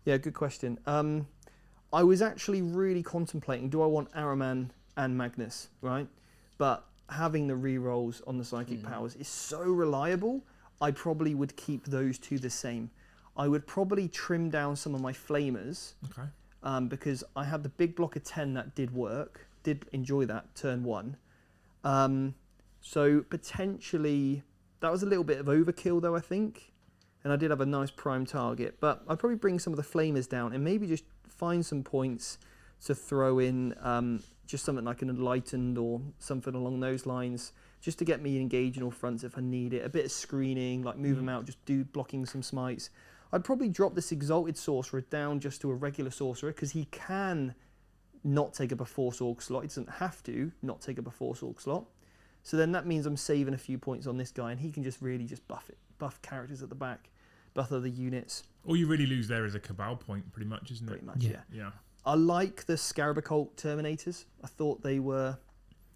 Yeah, good question. I was actually really contemplating, do I want Araman and Magnus, right? But having the rerolls on the psychic powers is so reliable, I probably would keep those two the same. I would probably trim down some of my flamers, because I had the big block of 10 that did work, did enjoy that turn 1. So potentially, that was a little bit of overkill though, I think. And I did have a nice prime target, but I'd probably bring some of the flamers down and maybe just find some points to throw in just something like an enlightened or something along those lines, just to get me engaged in all fronts if I need it. A bit of screening, like move them out, just do blocking some smites. I'd probably drop this exalted sorcerer down just to a regular sorcerer, because he can not take up a Force Orc slot. He doesn't have to not take up a Force Orc slot. So then that means I'm saving a few points on this guy, and he can just really just buff characters at the back, buff other units. All you really lose there is a Cabal point, pretty much, isn't it? Pretty much, yeah. I like the Scarab Occult Terminators. I thought they were...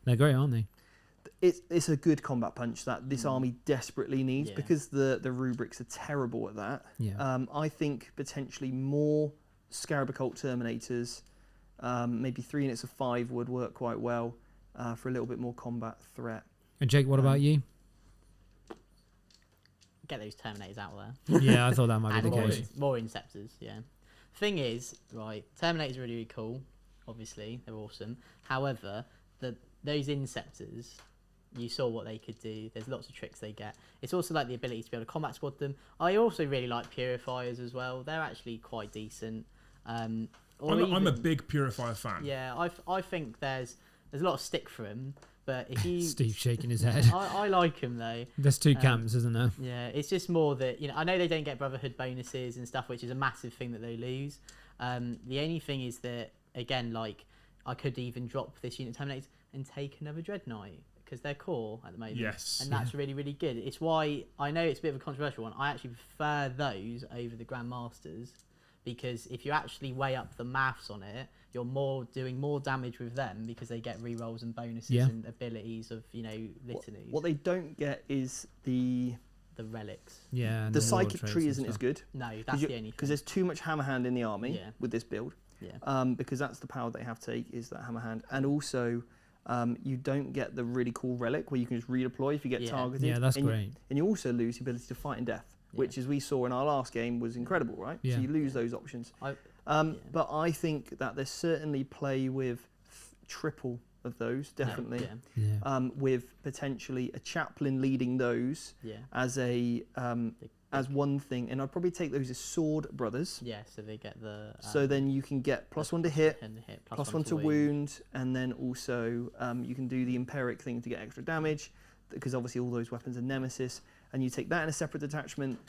They're great, aren't they? It's a good combat punch that this army desperately needs, because the rubrics are terrible at that. Yeah. I think potentially more Scarab Occult Terminators, maybe 3 units of 5 would work quite well for a little bit more combat threat. And Jake, what about you? Get those Terminators out there. Yeah, I thought that might be the case. More Inceptors, yeah. Thing is, right, Terminators are really, really cool. Obviously, they're awesome. However, those Inceptors, you saw what they could do. There's lots of tricks they get. It's also like the ability to be able to combat squad them. I also really like Purifiers as well. They're actually quite decent. I'm a big Purifier fan. Yeah, I think there's a lot of stick for him. But if you Steve's shaking his head. I like him though. There's 2 camps, isn't there? Yeah, it's just more that, I know they don't get Brotherhood bonuses and stuff, which is a massive thing that they lose. The only thing is that, again, like, I could even drop this unit Terminators and take another Dread Knight, because they're core at the moment. Yes. And that's really, really good. It's why, I know it's a bit of a controversial one, I actually prefer those over the Grandmasters, because if you actually weigh up the maths on it, you're doing more damage with them, because they get rerolls and bonuses and abilities of, litanies. What they don't get is the relics. Yeah. The psychic tree isn't as good. No, that's the only thing. Because there's too much hammer hand in the army with this build. Yeah. Because that's the power they have to take, is that hammer hand. And also, you don't get the really cool relic where you can just redeploy if you get targeted. Yeah, that's great. And you also lose the ability to fight in death, which, as we saw in our last game, was incredible, right? Yeah. So you lose those options. But I think that there's certainly play with triple of those, definitely. With potentially a chaplain leading those as a as one thing, and I'd probably take those as sword brothers. Yeah, so they get the. So then you can get +1 to hit, +1 to wound, and then also you can do the Empiric thing to get extra damage, because obviously all those weapons are nemesis, and you take that in a separate detachment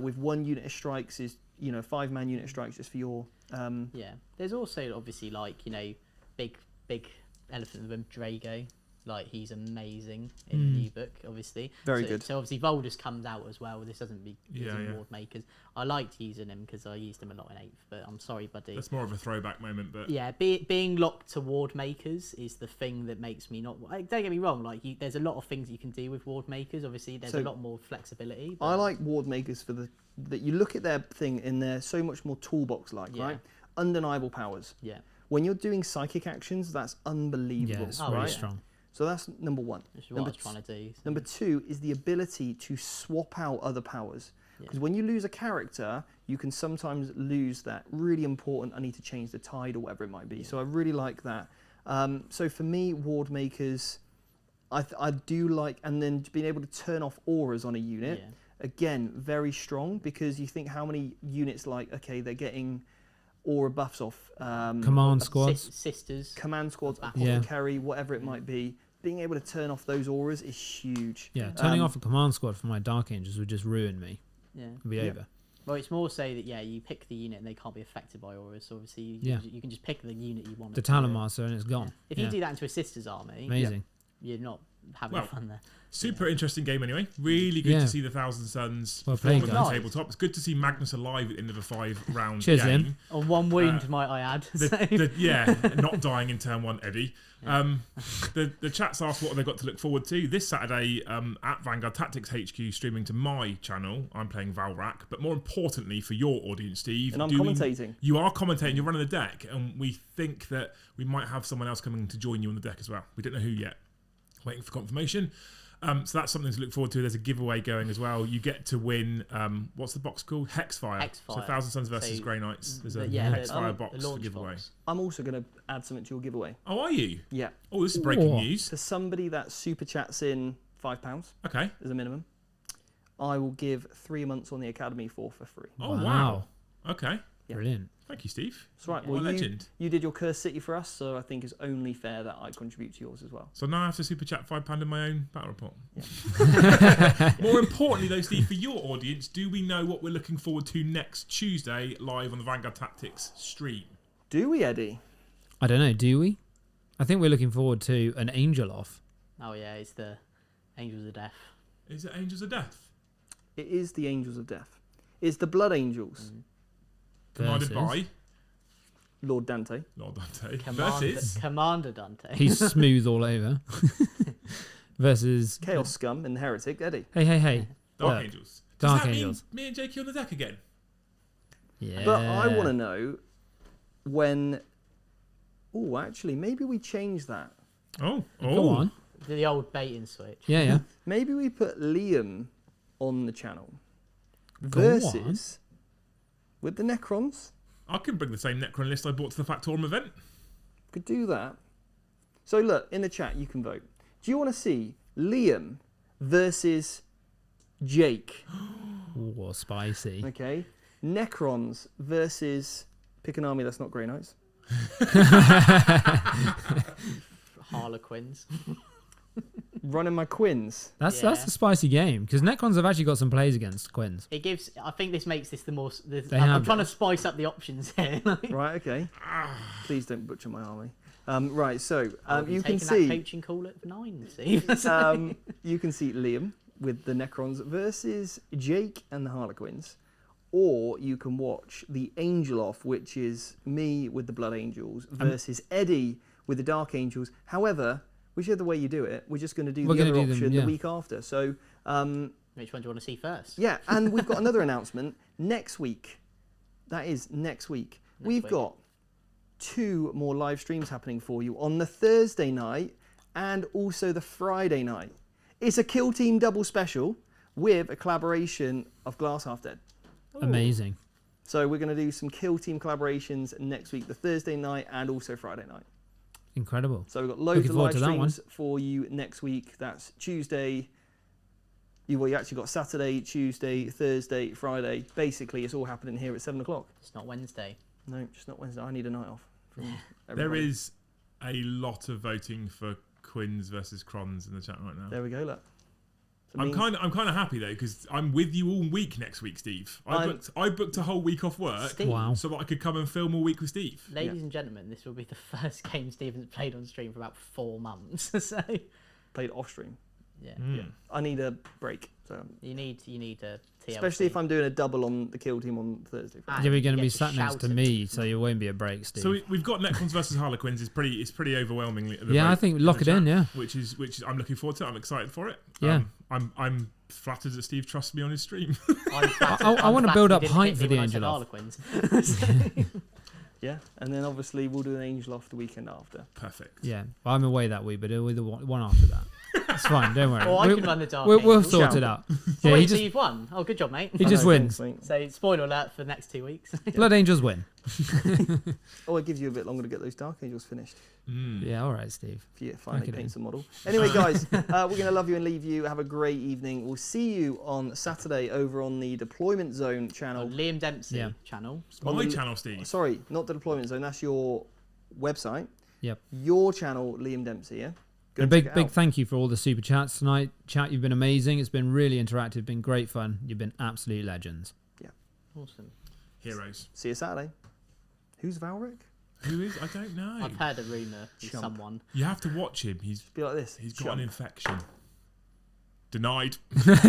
with 1 unit of strikes is 5-man unit of strikes just for your. There's also obviously big elephant in the room, Drago. Like, he's amazing in the new book, obviously. Very good. So obviously Voldus comes out as well. This doesn't be Ward Makers. I liked using him because I used him a lot in 8th, but I'm sorry, buddy. That's more of a throwback moment, but yeah, being locked to Ward Makers is the thing that makes me not. Don't get me wrong. Like, there's a lot of things you can do with Ward Makers. Obviously, there's a lot more flexibility. I like Ward Makers for that you look at their thing and they're so much more toolbox-like, right? Undeniable powers. Yeah. When you're doing psychic actions, that's unbelievable. Yeah, it's really strong. So that's number 1. Which is what I was trying to do. So. Number 2 is the ability to swap out other powers. Because when you lose a character, you can sometimes lose that really important, I need to change the tide or whatever it might be. So I really like that. So for me, Ward Makers, I do like, and then being able to turn off auras on a unit, again, very strong, because you think how many units, they're getting aura buffs off. Command squads. Sisters. Command squads, apothecary, whatever it might be. Being able to turn off those auras is huge. Yeah, turning off a command squad for my Dark Angels would just ruin me. Yeah. It'd be over. Well, it's more so that, you pick the unit and they can't be affected by auras. So obviously, you can just pick the unit you want. The Talon Master and it's gone. If you do that into a Sisters army, amazing. You're not having fun there. Super interesting game anyway. Really good to see the Thousand Suns Well perform played, on the guys. tabletop. It's good to see Magnus alive at the end of a 5-round Cheers, game. Liam. On one wound, might I add. Not dying in turn 1, Eddie. The chat's asked what have they got to look forward to. This Saturday at Vanguard Tactics HQ, streaming to my channel, I'm playing Valrak. But more importantly for your audience, Steve. And I'm commentating. You are commentating, you're running the deck. And we think that we might have someone else coming to join you on the deck as well. We don't know who yet. Waiting for confirmation. So that's something to look forward to. There's a giveaway going as well. You get to win, what's the box called? Hexfire. Hexfire. So Thousand Suns versus Grey Knights. There's a Yeah, Hexfire box the to launch give away. box. I'm also going to add something to your giveaway. Oh, are you? Yeah. Oh, this is breaking Whoa. news. To somebody that super chats in £5 Okay. as a minimum, I will give 3 months on the Academy for free. Oh, wow. Wow. Okay. Yeah. Brilliant. Thank you, Steve. That's right. What a Well, legend. you did your Cursed City for us, so I think it's only fair that I contribute to yours as well. So now I have to super chat £5 in my own battle report. More importantly, though, Steve, for your audience, do we know what we're looking forward to next Tuesday live on the Vanguard Tactics stream? Do we, Eddie? I don't know, do we? I think we're looking forward to an Angel off. Oh yeah, it's the Angels of Death. Is it Angels of Death? It is the Angels of Death. It's the Blood Angels. Commanded Versus- by Lord Dante. Lord Dante. Versus Commander Dante. He's smooth all over. Versus Chaos Scum and the Heretic, Eddie. Hey. Dark Look, Angels. Does Dark that Angels. mean me and Jakey on the deck again? Yeah. But I want to know when... Oh, actually, maybe we change that. Oh. Go on. The old bait and switch. Yeah. Maybe we put Liam on the channel. Go Versus... With the Necrons. I can bring the same Necron list I bought to the Factorum event. Could do that. So look, in the chat, you can vote. Do you want to see Liam versus Jake? Ooh, spicy. Okay. Necrons versus... Pick an army that's not Grey Knights. Harlequins. Running my Quins. That's Yeah. a spicy game because Necrons have actually got some plays against Quins. It gives. I think this makes this the more. They I'm have trying to it. spice up the options here. Right, okay. Please don't butcher my army. Right, so I'll be you can taking that see... coaching call at 9, Steve. You can see Liam with the Necrons versus Jake and the Harlequins. Or you can watch the Angel off, which is me with the Blood Angels versus Eddie with the Dark Angels. However, whichever way you do it, we're just going to do We're the gonna other do them, option yeah. the week after. So, Which one do you want to see first? yeah, and we've got another announcement next week. That is next week. We've week. got 2 more live streams happening for you on the Thursday night and also the Friday night. It's a Kill Team double special with a collaboration of Glass Half Dead. Amazing. So we're going to do some Kill Team collaborations next week, the Thursday night and also Friday night. Incredible. So we've got loads Looking of forward live to that one. streams for you next week. That's Tuesday. You actually got Saturday, Tuesday, Thursday, Friday. Basically, it's all happening here at 7 o'clock. It's not Wednesday. No, just not Wednesday. I need a night off. From There everybody. is a lot of voting for Quins versus Crons in the chat right now. There we go, look. So it I'm means- kind of happy though because I'm with you all week next week, Steve. I booked a whole week off work Steve, Wow. so that I could come and film all week with Steve. Ladies and gentlemen, this will be the first game Stephen's played on stream for about 4 months. So, played off stream. yeah. I need a break. So You need a TLC. especially if I'm doing a double on the Kill Team on Thursday. And Yeah, we're you going to get be sat next shout to at me, people. so you won't be a break, Steve. So we've got Necrons versus Harlequins. It's pretty overwhelmingly. the Yeah, vote I think in lock the it in, chat, yeah. Which is I'm looking forward to. I'm excited for it. Yeah. I'm flattered that Steve trusts me on his stream. I wanna build up hype for the Angel off. Harlequins. Yeah, and then obviously we'll do an Angel off the weekend after. Perfect. Yeah, well, I'm away that week, but it'll be the one after that. It's fine, don't worry. Or I can run the Dark We'll Angels. sort Shout. it out. Oh, Yeah, wait, he so just you've won. Oh, good job, mate. he just I know, wins. thanks, So mate. spoiler alert for the next 2 weeks. Blood Angels win. Oh, it gives you a bit longer to get those Dark Angels finished. Yeah, all right, Steve. If you finally Okay, paint then. some model. Anyway, guys, we're going to love you and leave you. Have a great evening. We'll see you on Saturday over on the Deployment Zone channel. On Liam Dempsey Yeah. channel. It's my channel, Steve. Sorry, not the Deployment Zone. That's your website. Yep. Your channel, Liam Dempsey, yeah? Go And check big it big out. thank you for all the super chats tonight. Chat, you've been amazing. It's been really interactive, been great fun. You've been absolute legends. Awesome. Heroes. See you Saturday. Who's Valric? Who is? I don't know. I've heard a rumour he's Chump. someone. You have to watch him. Be like this. He's got Chump. an infection. Denied.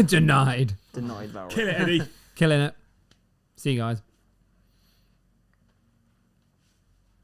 Denied. Denied Valorant. Kill it, Eddie. Killing it. See you guys.